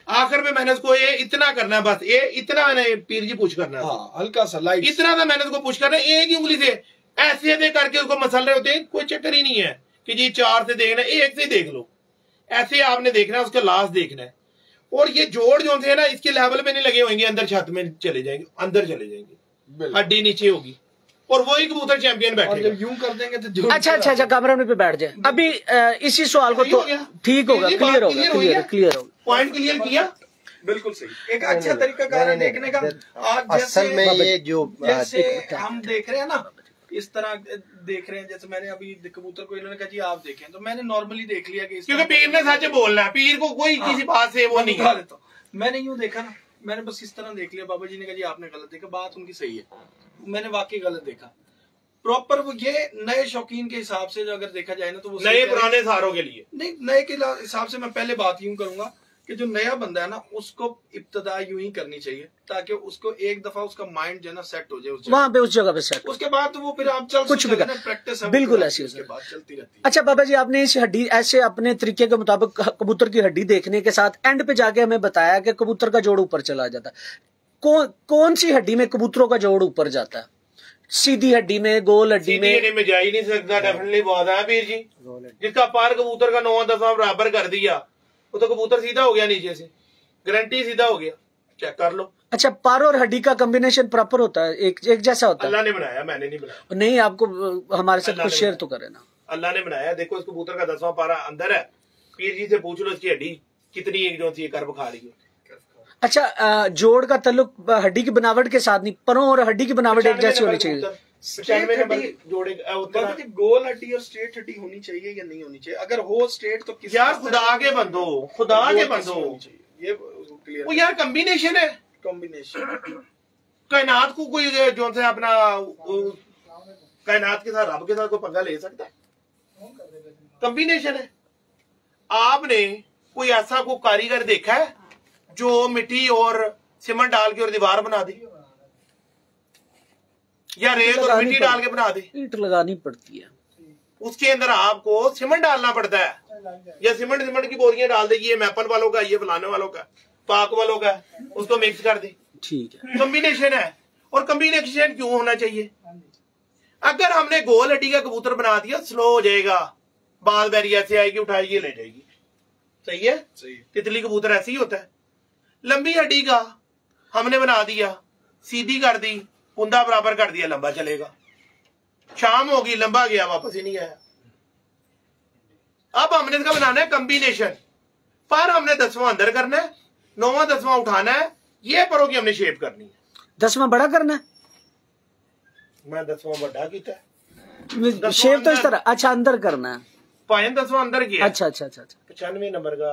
आखिर में मैंने उसको ये इतना करना है, बस ये इतना मैंने पीर जी पुश करना है, हल्का सा लाइट, इतना सा मैंने उसको पुश करना है, एक ही उंगली से ऐसे ऐसे करके उसको मसल रहे होते हैं। कोई चक्कर ही नहीं है कि जी 4 से देखना है, एक से देख लो, ऐसे आपने देखना है, उसका लास्ट देखना है। और ये जोड़ जो है ना, इसके लेवल पे नहीं लगे होंगे, अंदर छत में चले जाएंगे, अंदर चले जाएंगे, हड्डी नीचे होगी, और वही कबूतर चैंपियन बैठेगा। जब यूं कर देंगे तो अच्छा कमरे में पे बैठ जाए। अभी इसी सवाल को तो ठीक होगा, क्लियर होगा। पॉइंट क्लियर किया, बिल्कुल सही। एक अच्छा तरीका है देखने का। आज असल में ये जो जैसे हम देख रहे हैं ना, इस तरह देख रहे हैं, जैसे मैंने अभी कबूतर को इन्होंने कहा जी आप देखें, तो मैंने नॉर्मली देख लिया कि क्योंकि पीर ने सच बोलना है, पीर को कोई किसी बात से वो नहीं है। मैंने यूं देखा ना, मैंने बस इस तरह देख लिया, बाबा जी ने कहा जी आपने गलत देखा, बात उनकी सही है, मैंने वाकई गलत देखा। प्रॉपर वो ये नए शौकीन के हिसाब से जो अगर देखा जाए ना, तो वो नए पुराने सारों के लिए नहीं, नए के हिसाब से मैं पहले बात यूं करूंगा कि जो नया बंदा है ना, उसको इब्तदा यूं ही करनी चाहिए, ताकि उसको एक दफा उसका माइंड जो है ना सेट हो जाए वहां पे, उस जगह पे सेट। उसके बाद तो वो फिर आप चल कुछ भी प्रैक्टिस बिल्कुल ऐसी उसके बाद चलती रहती है। अच्छा बाबा जी, आपने इस हड्डी ऐसे अपने तरीके के मुताबिक कबूतर की हड्डी देखने के साथ एंड पे जाके हमें बताया कि कबूतर का जोड़ ऊपर चला जाता है। कौन सी हड्डी में कबूतरों का जोड़ ऊपर जाता है? सीधी हड्डी में, गोल हड्डी में जा ही नहीं सकता। डेफिनेटली बहुत है पीर जी, जिसका पार कबूतर का 9-10 बराबर कर दिया, वो तो कबूतर सीधा हो गया, नीचे से गारंटी सीधा हो गया, चेक कर लो। अच्छा, पार और हड्डी का कॉम्बिनेशन प्रॉपर होता है, एक जैसा होता है? अल्लाह ने बनाया, मैंने नहीं बनाया। नहीं, आपको हमारे साथ कुछ शेयर तो करे ना। अल्लाह ने बनाया। देखो, इस कबूतर का 10वां पारा अंदर है, पीर जी से पूछ लो इसकी हड्डी कितनी एक जो सी कर्व खा रही है। अच्छा, जोड़ का ताल्लुक हड्डी की बनावट के साथ नहीं, परों और हड्डी की बनावट एक जैसी होनी चाहिए। 95 नंबर जोड़े गोल हड्डी और स्ट्रेट हड्डी होनी चाहिए या नहीं होनी चाहिए? अगर हो स्ट्रेट तो यार खुदा के बंदो, खुदा के बंदो, ये वो यार कॉम्बिनेशन है, कॉम्बिनेशन। कायनात को कोई जो से अपना कायनात के साथ, रब के साथ कोई पंगा ले सकता है? कॉम्बिनेशन है। आपने कोई ऐसा कोई कारीगर देखा है जो मिट्टी और सीमेंट डाल के और दीवार बना दे, या रेत और मिट्टी डाल के बना दे? ईंट लगानी पड़ती है, उसके अंदर आपको सीमेंट डालना पड़ता है, या सीमेंट की बोरियां डाल दे, ये मैपल वालों का, ये फलाने वालों का, पाक वालों का, उसको मिक्स कर दे। ठीक है, कॉम्बिनेशन है। और कॉम्बिनेशन क्यों होना चाहिए? अगर हमने गोल हड्डी का कबूतर बना दिया, स्लो हो जाएगा, बाल बैरी ऐसे आएगी, उठाएगी, ले जाएगी। सही है, सही। तितली कबूतर ऐसे ही होता है। लंबी हड्डी का हमने बना दिया, सीधी कर दी, कुंदा बराबर कर दिया, लंबा चलेगा, शाम होगी, लंबा गया, वापस ही नहीं आया। अब हमने इसका बनाना है कॉम्बिनेशन, पर हमने 10वां अंदर करना है, 9वां 10वां उठाना है, ये परों की हमने शेप करनी है। 10वां बड़ा करना है, मैं 10वां बड़ा किया, शेप तो इस तरह। अच्छा, अंदर करना है, पायन 10वां अंदर किया। अच्छा। 95 नंबर का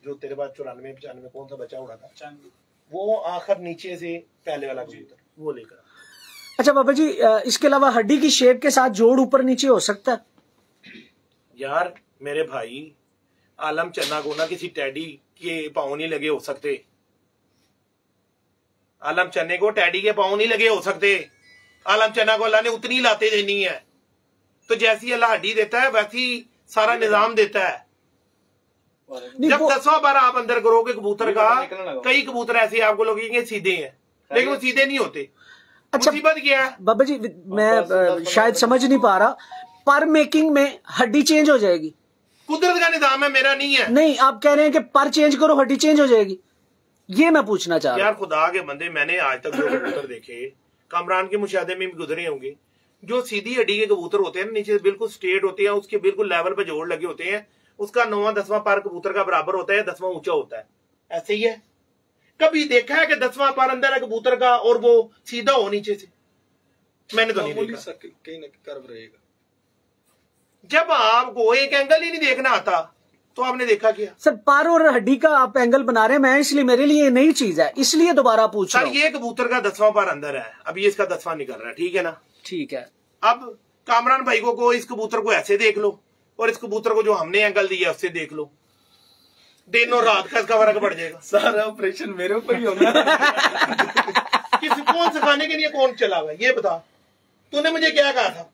जो तेरे पास 94-95 कौन सा बच्चा उड़ा था, वो आखिर नीचे से पहले वाला कबूतर वो लेकर। अच्छा बाबा जी, इसके अलावा हड्डी की शेप के साथ जोड़ ऊपर नीचे हो सकता है? यार मेरे भाई, आलम चन्ना को ना किसी टैडी के पाँव नहीं लगे हो सकते। आलम चन्ने को टैडी के पाँव नहीं लगे हो सकते। आलम चन्ना को अल्लाह ने उतनी लाते देनी है। तो जैसी अल्लाह हड्डी देता है वैसी सारा निजाम देता है। जब 10वां बार आप अंदर करोगे कबूतर का, कई कबूतर ऐसे आपको लगेंगे सीधे हैं, लेकिन वो सीधे नहीं होते। अच्छा मुसीबत क्या है बाबा जी, मैं शायद समझ नहीं पा रहा, पर मेकिंग में हड्डी चेंज हो जाएगी? कुदरत का निजाम है, मेरा नहीं है। नहीं, आप कह रहे हैं कि पर चेंज करो हड्डी चेंज हो जाएगी, ये मैं पूछना चाह रहा हूं। यार खुदा के बंदे, मैंने आज तक जो कबूतर देखे, कामरान के मुशाहदे में भी गुजरे होंगे, जो सीधी हड्डी के कबूतर होते हैं, नीचे बिल्कुल स्ट्रेट होते हैं, उसके बिल्कुल लेवल पे जोड़ लगे होते हैं, उसका 9वां 10वां पर कबूतर का बराबर होता है, 10वां ऊंचा होता है। ऐसे ही है। कभी देखा है कि 10वां पर अंदर है कबूतर का और वो सीधा हो नीचे से? मैंने तो नहीं देखा। कहीं ना कर्व रहेगा। जब आपको एक एंगल ही नहीं देखना आता तो आपने देखा क्या? सर पर और हड्डी का आप एंगल बना रहे हैं, मैं इसलिए मेरे लिए ये नई चीज है, इसलिए दोबारा पूछ रहा हूं। सर ये कबूतर का 10वां पर अंदर है, अभी इसका 10वां निकल रहा है, ठीक है ना? ठीक है। अब कामरान भाई को इस कबूतर को ऐसे देख लो और इस कबूतर को जो हमने एंगल दिया उससे देख लो, दिन और रात का इसका फर्क पड़ जाएगा। सारा ऑपरेशन मेरे ऊपर ही होगा। किसी कौन सिखाने के लिए कौन चला हुआ ये बता, तूने मुझे क्या कहा था?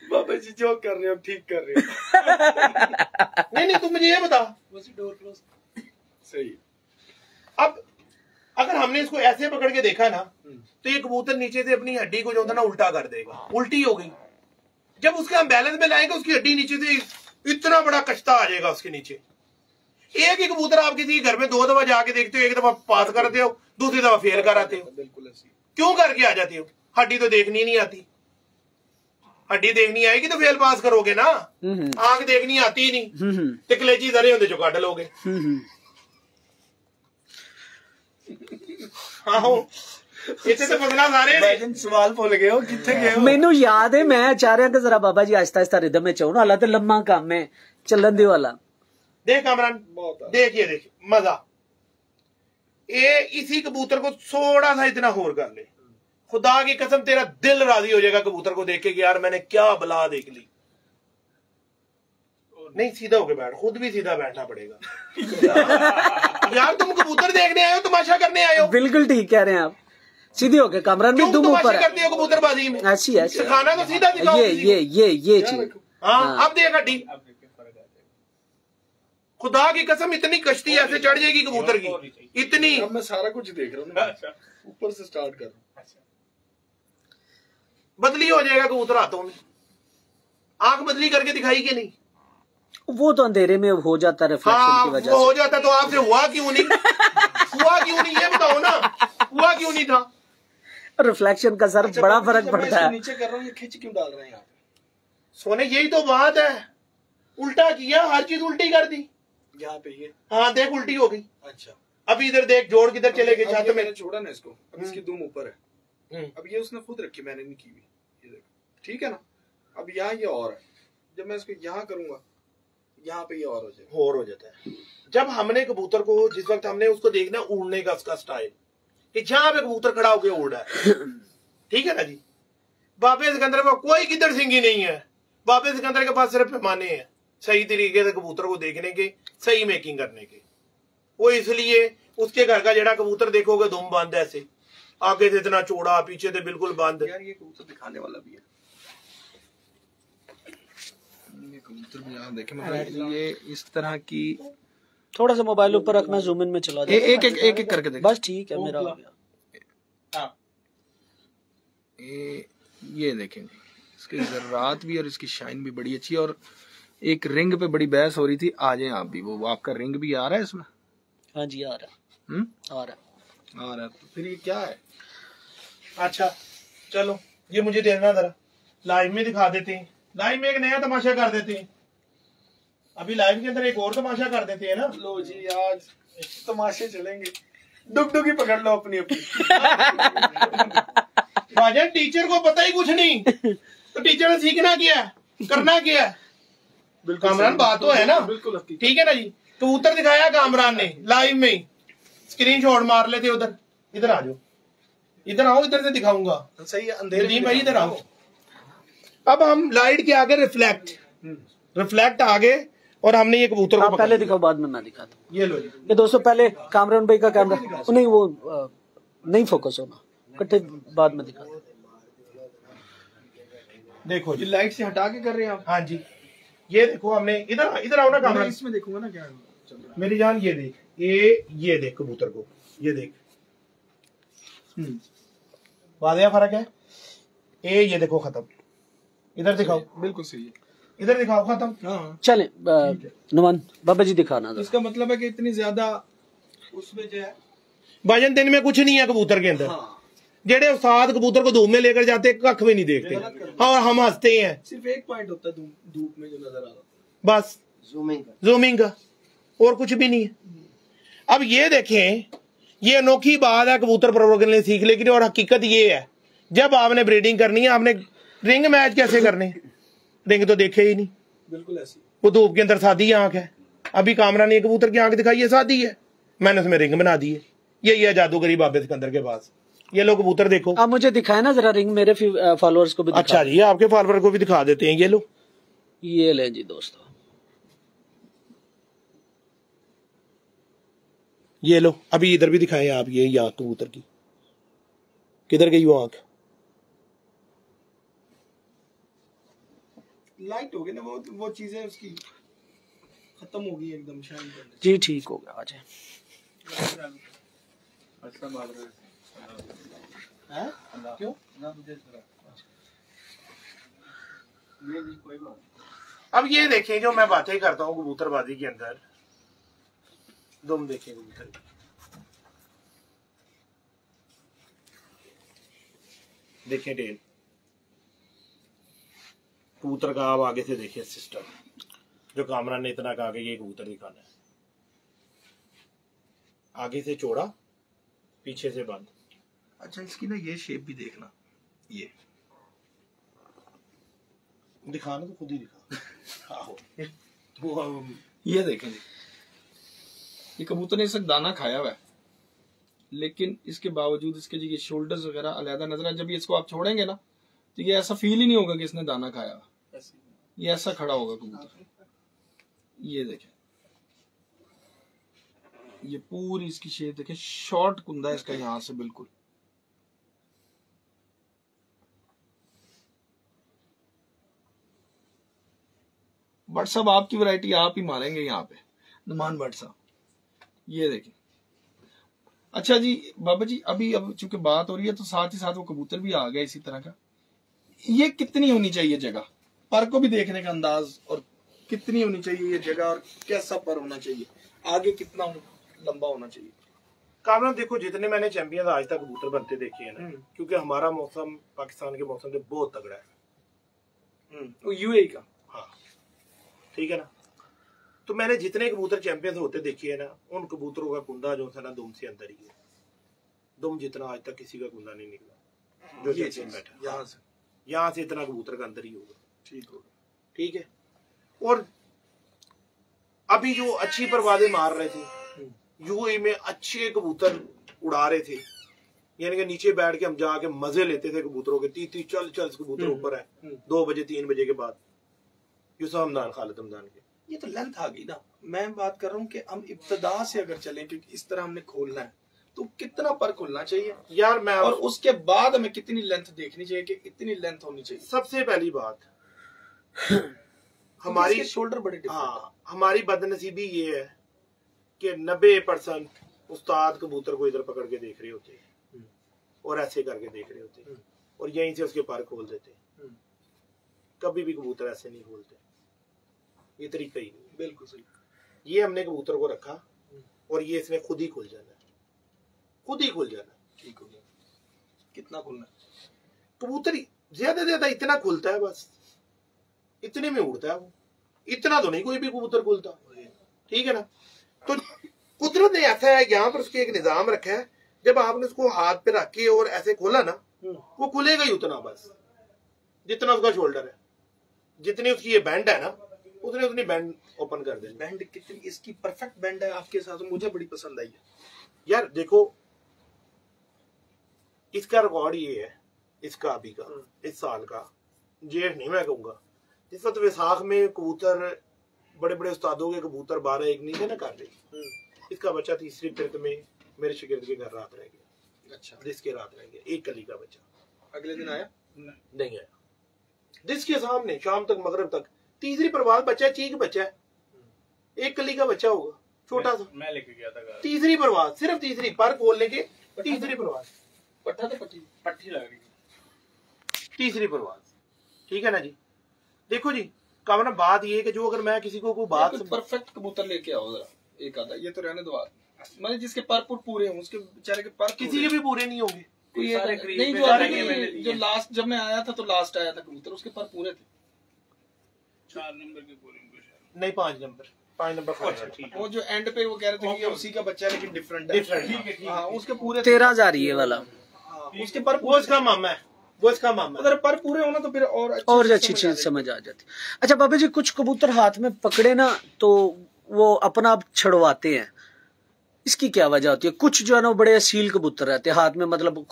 बाबा जी जो कर रहे हो ठीक कर रहे हो। नहीं तू मुझे ये बता। डोर क्लोज सही। अब अगर हमने इसको ऐसे पकड़ के देखा ना तो ये कबूतर नीचे से अपनी हड्डी को जो होता ना उल्टा कर देगा, उल्टी हो गई। जब उसके हम बैलेंस में लाएंगे उसकी हड्डी नीचे से इतना बड़ा कश्ता आ जाएगा उसके नीचे। एक ही कबूतर आप किसी घर में 2 दफा जाके देखते हो, एक दफा पास करते हो, दूसरी दफा फेल कर आते हो। बिल्कुल ऐसी। क्यों करके आ जाते हो? हड्डी तो देखनी नहीं आती। हड्डी देखनी आएगी तो फेल पास करोगे ना। आंख देखनी आती नहीं तो कलेजी जरे होंगे जो काट लोगे। इतने तो बदला सारे सवाल भूल गए हो, कितने गए हो? मैनू याद है, मैं चाह रहा कि जरा बाबा जी आहिस्ता आहिस्ता रिदम में चाहो ना, हालात लम्मा काम है चलन दे वाला। देख कामरान, देखिए देख मजा। ये इसी कबूतर को थोड़ा सा इतना होर कर ले, खुदा की कसम तेरा दिल राजी हो जाएगा कबूतर को देख के कि यार मैंने क्या बला देख ली। नहीं सीधा होके बैठ, खुद भी सीधा बैठना पड़ेगा। यार तुम कबूतर देखने आए हो, तमाशा करने आए हो? बिल्कुल ठीक कह रहे हैं आप। सीधे होके कामरान भी दुम ऊपर करते हो कबूतरबाजी में? ऐसी ऐसी सिखाना तो सीधा दिखाओ। ये चीज। हाँ अब देख हड्डी, खुदा की कसम इतनी कश्ती ऐसे चढ़ जाएगी कबूतर की, इतनी। अब मैं सारा कुछ देख रहा हूँ, ऊपर से स्टार्ट कर रहा हूँ। बदली हो जाएगा कबूतर हाथों में। आंख बदली करके दिखाई कि नहीं? वो तो अंधेरे में हो जाता है रिफ्लेक्शन की वजह से। हो जाता तो आपसे हुआ क्यों नहीं? हुआ क्यों नहीं ये बताओ ना, हुआ क्यों नहीं था? रिफ्लेक्शन का सर बड़ा फर्क पड़ता है। नीचे कर रहा हूँ, ये खींच क्यों डाल रहे हैं यहाँ पे? सोने यही तो बात है, उल्टा किया, हर चीज उल्टी कर दी। यहाँ पे ये हाँ देख उल्टी हो गई। अच्छा अभी इधर देख जोड़ किधर चले गए छत में। मैंने छोड़ा ना इसको, अब इसकी दुम ऊपर है। अब ये उसने खुद रखी, मैंने नहीं की हुई, ये देखो ठीक है ना। अब यहाँ ये और है, जब मैं इसको यहाँ करूंगा यहाँ पे ये और हो जाएगा, और हो जाता है। जब हमने कबूतर को, जिस वक्त हमने उसको देखना उड़ने का उसका स्टाइल कि जहां पे कबूतर खड़ा होकर उड़ रहा है, ठीक है ना जी। बाबे सिकंदर को कोई किधर सिंगी नहीं है, बाबे सिकंदर के पास सिर्फ पैमाने हैं सही तरीके से कबूतर को देखने के, सही मेकिंग करने के। वो इसलिए उसके घर का जड़ा कबूतर देखोगे दुम बंद ऐसे, आगे से इतना चौड़ा, पीछे से बिल्कुल बंद। यार ये कबूतर दिखाने वाला भी है, ये कबूतर भी यहाँ देखे, मतलब ये इस तरह की। थोड़ा सा मोबाइल ऊपर रखना, जूम इन में चला जाए। एक करके देख, बस ठीक है, मेरा हो गया। ये देखेंगे इसकी जर्रात भी और इसकी शाइन भी बड़ी अच्छी है। और एक रिंग पे बड़ी बहस हो रही थी, आ जाए आप भी, वो आपका रिंग भी आ रहा है इसमें? हाँ जी आ रहा है, आ रहा है। तो फिर ये क्या है? अच्छा चलो ये मुझे देना जरा, लाइव में दिखा देते हैं। लाइव में एक नया तमाशा कर देते हैं, अभी लाइव के अंदर एक और तमाशा कर देते हैं ना। लो जी आज तमाशे चलेंगे, डुगडुगी पकड़ लो अपनी अपनी। भाजन टीचर को पता ही कुछ नहीं, तो टीचर ने सीखना क्या है, करना क्या है? कामरान बात तो है ना, बिल्कुल ठीक है ना जी। कबूतर दिखाया कामरान ने लाइव में, स्क्रीनशॉट मार लेते उधर। इधर आ जाओ, इधर आओ, इधर से दिखाऊंगा। सही है, अंधेरे भाई इधर आओ। अब हम लाइट के आगे रिफ्लेक्ट आगे, और हमने ये कबूतर को पहले दिखाओ बाद में मैं दिखाता हूँ। ये लो जी। ये दोस्तों पहले कामरान भाई का कैमरा नहीं, वो नहीं फोकस होना, कट्टे बाद में दिखा। देखो ये लाइट से हटा के कर रहे हैं आप? हाँ जी, ये देखो हमने इधर इधर आओ ना कैमरा, इसमें देखूंगा ना क्या मेरी जान। ये देख, ये देख कबूतर को, ये देख, वादिया फर्क है। ये देखो खत्म, इधर दिखाओ, बिल्कुल सही है, इधर दिखाओ खत्म। हाँ चले नुमान बाबा जी दिखाना। इसका मतलब है कि इतनी ज्यादा उसमें जो है भाईजान दिन में कुछ नहीं है कबूतर के अंदर। हाँ। जेडे उस्ताद कबूतर को धूप में लेकर जाते कख भी नहीं देखते, और हम हंसते हैं। सिर्फ एक पॉइंट होता है धूप में जो नजर आ रहा, बस जूमिंग का, और कुछ भी नहीं है। अब ये देखें, ये अनोखी बात है कबूतर परवर करने सीख, लेकिन और हकीकत ये है, जब आपने ब्रीडिंग करनी है, आपने रिंग मैच कैसे करने, रिंग तो देखे ही नहीं, बिल्कुल ऐसी। वो धूप के अंदर सादी आंख है। अभी कामरा ने कबूतर की आंख दिखाई है, सादी है, मैंने उसमें रिंग बना दी है। यही है जादूगरी बाबे सिकंदर के पास। ये लो कबूतर देखो, आप मुझे दिखाए ना जरा रिंग, मेरे फॉलोअर्स को भी दिखा। अच्छा जी, आपके फॉलोअर को भी दिखा देते हैं। ये लो, ये ले जी दोस्तों, ये लो। अभी इधर भी दिखाएं आप, ये आंख कबूतर की, किधर गई वो आंख? लाइट हो गई ना, वो चीजें उसकी खत्म हो गई एकदम शाइन करने जी ठीक हो गया। आ जाए क्यों? अब ये देखें, जो मैं बातें करता हूँ कबूतरबाजी के अंदर, दुम देखें कबूतर, देखें टेल कबूतर का। आप आगे से देखिए सिस्टम, जो कामरा ने इतना कहा कि ये कबूतर दिखाना है, आगे से चौड़ा, पीछे से बंद। अच्छा, इसकी ना ये शेप भी देखना, ये दिखाना तो खुद ही दिखा। आहो, तो ये देखें, ये कबूतर ने इस वक्त दाना खाया हुआ है, लेकिन इसके बावजूद इसके जो ये शोल्डर्स वगैरह अलग नजर आए। जब ये इसको आप छोड़ेंगे ना, तो ये ऐसा फील ही नहीं होगा कि इसने दाना खाया हुआ, ये ऐसा खड़ा होगा कबूतर। ये देखें, ये पूरी इसकी शेप देखें, शॉर्ट कुंदा है इसका यहां से बिल्कुल। बट साहब आपकी वैरायटी आप ही मारेंगे यहाँ पे, नुमान भट्ट साहब। ये देखें। अच्छा जी बाबा जी, अभी अब चूंकि बात हो रही है तो साथ ही साथ वो कबूतर भी आ गया इसी तरह का। ये कितनी होनी चाहिए जगह, पर को भी देखने का अंदाज, और कितनी होनी चाहिए ये जगह, और कैसा पर होना चाहिए, आगे कितना लंबा होना चाहिए? कामरा देखो, जितने मैंने चैंपियन आज तक कबूतर बनते देखे हैं ना, क्योंकि हमारा मौसम पाकिस्तान के मौसम से बहुत तगड़ा है, वो यूएई का। हाँ ठीक है ना। तो मैंने जितने कबूतर चैंपियन होते देखे है ना, उन कबूतरों का कुंदा जो था ना दुम से अंदर ही है। दुम जितना आज तक किसी का कुंदा नहीं निकला जो चैंपियन बैठा, यहाँ से इतना कबूतर का अंदर ही होगा। ठीक होगा, ठीक है। और अभी जो अच्छी परवादें मार रहे थे यूएई में, अच्छे कबूतर उड़ा रहे थे, यानी कि नीचे बैठ के हम जाके मजे लेते थे कबूतरों के। 30 चल कबूतर ऊपर है 2 बजे 3 बजे के बाद, यूसुफ हमदान, खालिद हमदान के। ये तो लेंथ आ गई ना। मैं बात कर रहा हूँ कि हम इब्तदा से अगर चलें, क्योंकि इस तरह हमने खोलना है, तो कितना पर खुलना चाहिए यार मैं, और उसके बाद हमें कितनी लेंथ देखनी चाहिए कि इतनी लेंथ होनी चाहिए? सबसे पहली बात हमारी शोल्डर बड़े डिफरेंट। हाँ, हमारी बदनसीबी ये है कि 90% उस्ताद कबूतर को इधर पकड़ के देख रहे होते हैं और ऐसे करके देख रहे होते हैं और यहीं से उसके पर खोल देते हैं। कभी भी कबूतर ऐसे नहीं खोलते, ये तरीका ही नहीं। बिल्कुल सही। ये हमने कबूतर को रखा और ये इसमें खुद ही खुल जाना है, खुद ही खुल जाना है। ठीक हो गया। कितना खुलना है? कबूतर ज्यादा ज्यादा इतना खुलता है, बस इतने में उड़ता है वो, इतना तो नहीं कोई भी कबूतर खुलता। ठीक है ना। तो कुदरत ने ऐसा है, यहाँ पर उसके एक निजाम रखा है, जब आपने उसको हाथ पे रख के और ऐसे खोला ना, वो खुलेगा ही उतना, बस जितना उसका शोल्डर है, जितनी उसकी ये बैंड है ना, उतनी बैंड ओपन कर दे। बैंड कितनी इसकी परफेक्ट बैंड है आपके साथ, मुझे बड़ी पसंद आई है। यार देखो, इसका रिकॉर्ड ये है, इसका अभी का, इस साल का, जेठ नहीं मैं कहूंगा, जिस वक्त वैसाख में कबूतर बड़े बड़े उस्तादों के कबूतर 12-1 नहीं थे ना कर रहे, इसका बच्चा तीसरी फिरत में मेरे शिगिर्द के घर रात रह गया। अच्छा, डिस्क के रात रहेंगे, एक कली का बच्चा। अगले दिन आया नहीं आया, डिस्क के सामने शाम तक मगरिब तक। तीसरी परवाज बच्चा, चीक बच्चा है, एक कली का बच्चा होगा छोटा सा। मैं लेके गया था तीसरी परवाज, सिर्फ तीसरी पर खोलने के, तीसरी परवाज, पट्टा तो पट्टी लग रही, तीसरी परवाज। ठीक है ना जी। देखो जी कामना, बात ये है कि जो अगर मैं किसी को कोई बात परफेक्ट कबूतर लेके आओ जरा, एक आधा, ये तो रहने दो, मतलब जिसके पर पूरे हों, उसके बेचारे के पर किसी के भी पूरे नहीं होंगे। नहीं, जो लास्ट जब मैं आया था तो लास्ट आया था कबूतर, उसके पर पूरे थे। 4 नंबर के पूरे नहीं, 5 नंबर, 5 नंबर। वो जो एंड पे वो कह रहे थे कि ये उसी का बच्चा है लेकिन डिफरेंट है। हाँ, उसके पूरे 13,000 ये वाला, उसके पर वो इसका मामा है, वो इसका मामा। अगर पर पूरे होना तो फिर और अच्छी चीज समझ आ जाती। अच्छा बाबा जी, कुछ कबूतर हाथ में पकड़े ना तो वो अपना आप छुड़वाते हैं, इसकी क्या वजह होती है? कुछ जो है ना बड़े असील कबूतर रहते हैं हाथ में, मतलब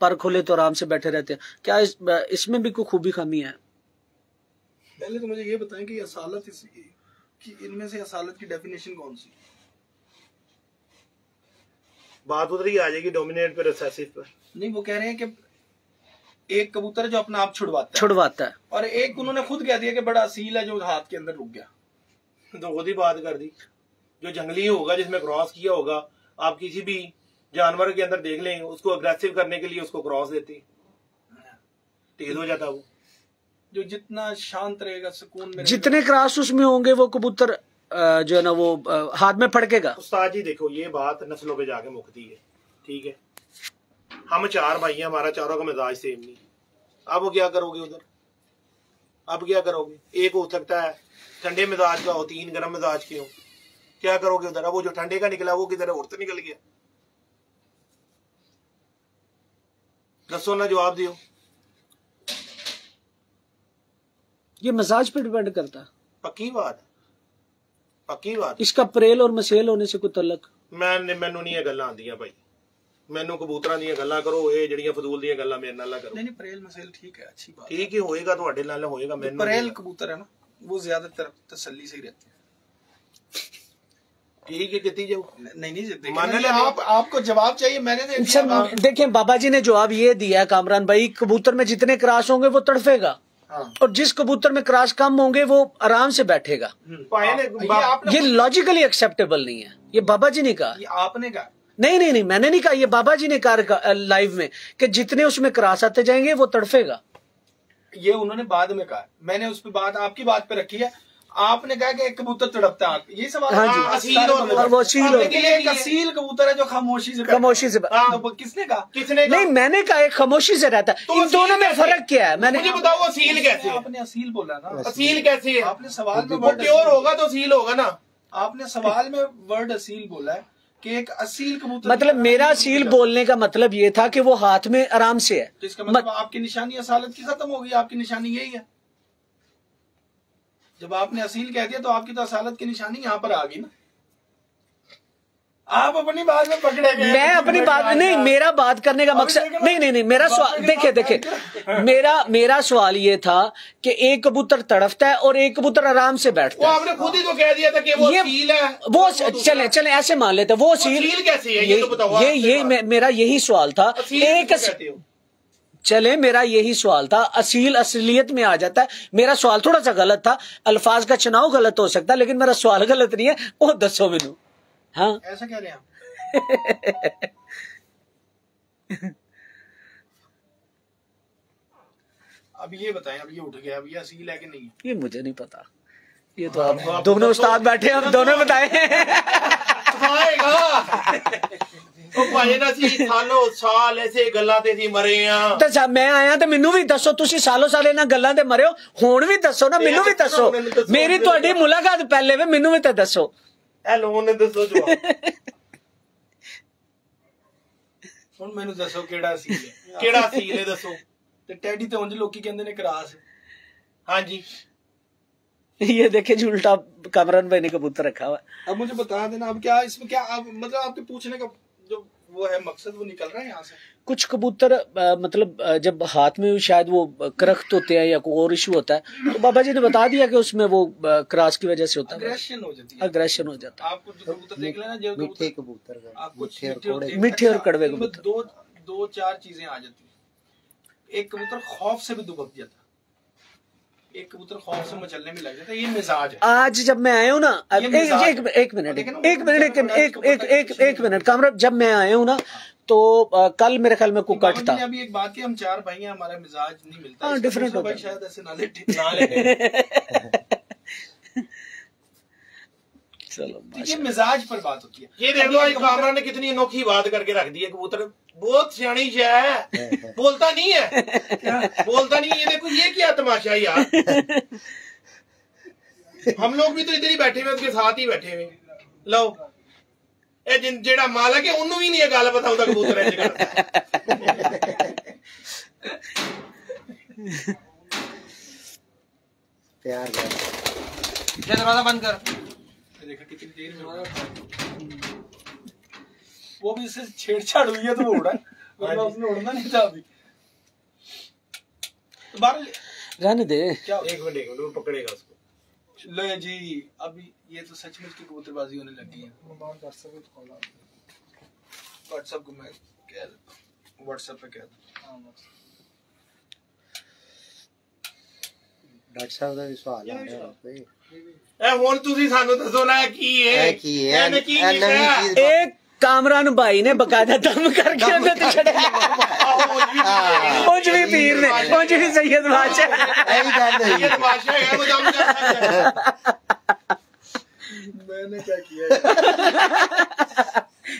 पर खोले तो आराम से बैठे रहते हैं, क्या इसमें भी कोई खूबी खामी है? पहले तो मुझे ये बताएं कि असालत कि इनमें से असालत की डेफिनेशन कौन सी? बात उधर ही आ जाएगी, डोमिनेट पे, रिसेसिव पे। नहीं, वो कह रहे हैं कि एक कबूतर जो अपना आप छुड़वाता है, और एक उन्होंने खुद कह दिया कि बड़ा असील है जो हाथ के अंदर रुक गया। तो खुद ही बात कर दी। जो जंगली होगा, जिसमें क्रॉस किया होगा, आप किसी भी जानवर के अंदर देख लें, उसको अग्रेसिव करने के लिए उसको क्रॉस देते, तेज हो जाता वो। जो जितना शांत रहेगा, सुकून में, जितने क्रॉस उसमें होंगे वो कबूतर जो है ना वो हाथ में फड़केगा। उस्ताद जी देखो, ये बात नस्लों पे जाके मुकती है। ठीक है, हम 4 भाई हैं, हमारा चारों का मिजाज सेम नहीं। अब वो क्या करोगे उधर? अब क्या करोगे? एक हो सकता है ठंडे मिजाज का हो, 3 गर्म मिजाज के हो, क्या करोगे उधर? अब वो जो ठंडे का निकला वो किधर उड़ते निकल गया? दसो ना, जवाब दियो। ये मिजाज पे डिपेंड करता है। पक्की बात, पक्की बात। इसका प्रेल और मसेल होने से कोई तल्लक? मैनू नहीं ये गल्लां आंदियां भाई, मैनू कबूतरां दीयां गल्लां करो, ये जड़ियां फजूल दीयां गल्लां मेरे नाल ना करो। नहीं, प्रेल मसेल ठीक है, अच्छी बात, ठीक ही होएगा, तुहाडे नाल होएगा। मैनू प्रेल कबूतर है ना, वो ज्यादातर तसल्ली से ही रहते हैं। ठीक है, कितनी जाओ। नहीं, मान ले आपको जवाब चाहिए, मैंने दे दिया। देखें बाबा जी ने जवाब ये दिया कामरान भाई, कबूतर में जितने क्रॉस होंगे वो तड़फेगा, और जिस कबूतर में क्रॉस कम होंगे वो आराम से बैठेगा। ये लॉजिकली एक्सेप्टेबल नहीं है, ये बाबा जी ने कहा। ये आपने कहा? नहीं, मैंने नहीं कहा, ये बाबा जी ने कहा लाइव में कि जितने उसमें क्रॉस आते जाएंगे वो तड़फेगा। ये उन्होंने बाद में कहा, मैंने उस पर बात आपकी बात पे रखी है। आपने कहा कि एक कबूतर तड़पता है, ये सवाल। हाँ जी, असील और वो असील एक असील कबूतर है जो खामोशी से तो किसने कहा? नहीं, मैंने कहा एक खामोशी से रहता है। इन दोनों में फर्क क्या है? मैंने मुझे बताओ, असील कैसे? आपने असील बोला ना, असील कैसे है? आपने सवाल में प्योर होगा तो असील होगा ना। आपने सवाल में वर्ड असील बोला है कि एक असील कबूतर, मतलब मेरा असील बोलने का मतलब ये था कि वो हाथ में आराम से है। तो इसका मतलब आपकी निशानी असालत की खत्म होगी, आपकी निशानी यही है। जब आपने असील कह दिया तो आपकी तो असालत की निशानी यहाँ पर आ गई ना। आप अपनी बात में पकड़े गए। मैं अपनी बात नहीं, मेरा बात करने का मकसद नहीं, मेरा सवाल देखे मेरा सवाल ये था कि एक कबूतर तड़फता है और एक कबूतर आराम से बैठता है। आपने खुद ही तो कह दिया था कि वो असील है। वो चले ऐसे मान लेते, वो असील कैसे है? ये तो बताओ। ये मेरा यही सवाल था। चले मेरा यही सवाल था, असील असलियत में आ जाता है। मेरा सवाल थोड़ा सा गलत था, अल्फाज का चुनाव गलत हो सकता है, लेकिन मेरा सवाल गलत नहीं है। वो दसो मैनू। हाँ, ऐसा कह रहे हैं आप? अब ये बताएं, अब ये उठ गया, अब ये असील है कि नहीं है? ये मुझे नहीं पता, ये तो आप दोनों उस्ताद बैठे हैं, हम दोनों बताए। साल ऐसे गल्लां ते सी मरे आ। तो मैं आया तो मैनू भी दसो, तुसी सालों साल इन्हां गल्लां ते मरे हो, हुण भी दसो ना, मैनू भी दसो। मेरी तुहाडी मुलाकात पहले वे, मैनू भी तो दसो। ने दसो जवाब। हुण मैनू दसो केड़ा असील है? केड़ा असील है दसो। ते टैडी ते उंज लोकी कहंदे ने क्रास। हाँ जी, ये देखे जी, उल्टा कामरान भाई ने कबूतर रखा हुआ। अब मुझे बता देना, अब क्या इसमें क्या, अब मतलब आपके पूछने का जो वो है मकसद, वो निकल रहा है यहाँ से। कुछ कबूतर मतलब जब हाथ में शायद वो करख्त होते हैं या कोई और इशू होता है, तो बाबा जी ने बता दिया कि उसमें वो क्रॉस की वजह से होता है, अग्रेशन हो जाती है, अग्रेशन हो जाता है। आपको जो कबूतर देख लेना, जो मीठे कबूतर मीठे और कड़वे कबूतर, दो चार चीजें आ जाती है। एक कबूतर खौफ से भी दुबक जाता है, एक कबूतर खौफ से मचलने में लग जाता है, ये मिजाज है। आज जब मैं आया हूँ ना, एक मिनट कामराब, जब मैं आया हूँ ना तो कल मेरे ख्याल में कुकट था। अभी एक बात की, हम चार भाई हैं, हमारा मिजाज नहीं मिलता। हाँ, डिफरेंट होता है, शायद ऐसे ना ले चलो ये मिजाज पर बात होती है। ये देख लो आज कामरान ने कितनी अनोखी बात करके रख दी है। कबूतर बहुत सियाणी है, बोलता नहीं है, बोलता नहीं। ये देखो ये क्या तमाशा यार। हम लोग भी तो इधर ही बैठे हुए, उसके साथ ही बैठे हुए। लो जेड़ा मालक है उन्होंने भी नहीं गल पता होता कबूतर इंज करता है। प्यार कर, दरवाजा बंद कर। देखा कितनी देर में वो भी इससे छेड़छाड़ हुई है तो वो उड़ा, वरना उसने उड़ना नहीं था अभी। तो बाहर रहने दे, क्या एक मिनट वो पकड़ेगा उसको। लो जी, अभी ये तो सचमुच की कबूतरबाजी होने लगी है। व्हाट्सएप को मैं कह देता, व्हाट्सएप पे कह देता। डॉक्टर साहब का भी सवाल आ रहा है। ਹੁਣ ਤੁਸੀਂ ਸਾਨੂੰ ਦੱਸੋ ਨਾ ਕੀ ਹੈ, ਇਹਨੇ ਕੀ ਕੀਤਾ। एक कामरान भाई ने बकायदा दम करके अंदर तो छड़े, भी पीर ने, भी सैयद बादशाह, सैयद बादशाह है, वो दम कर सकता है। मैंने क्या किया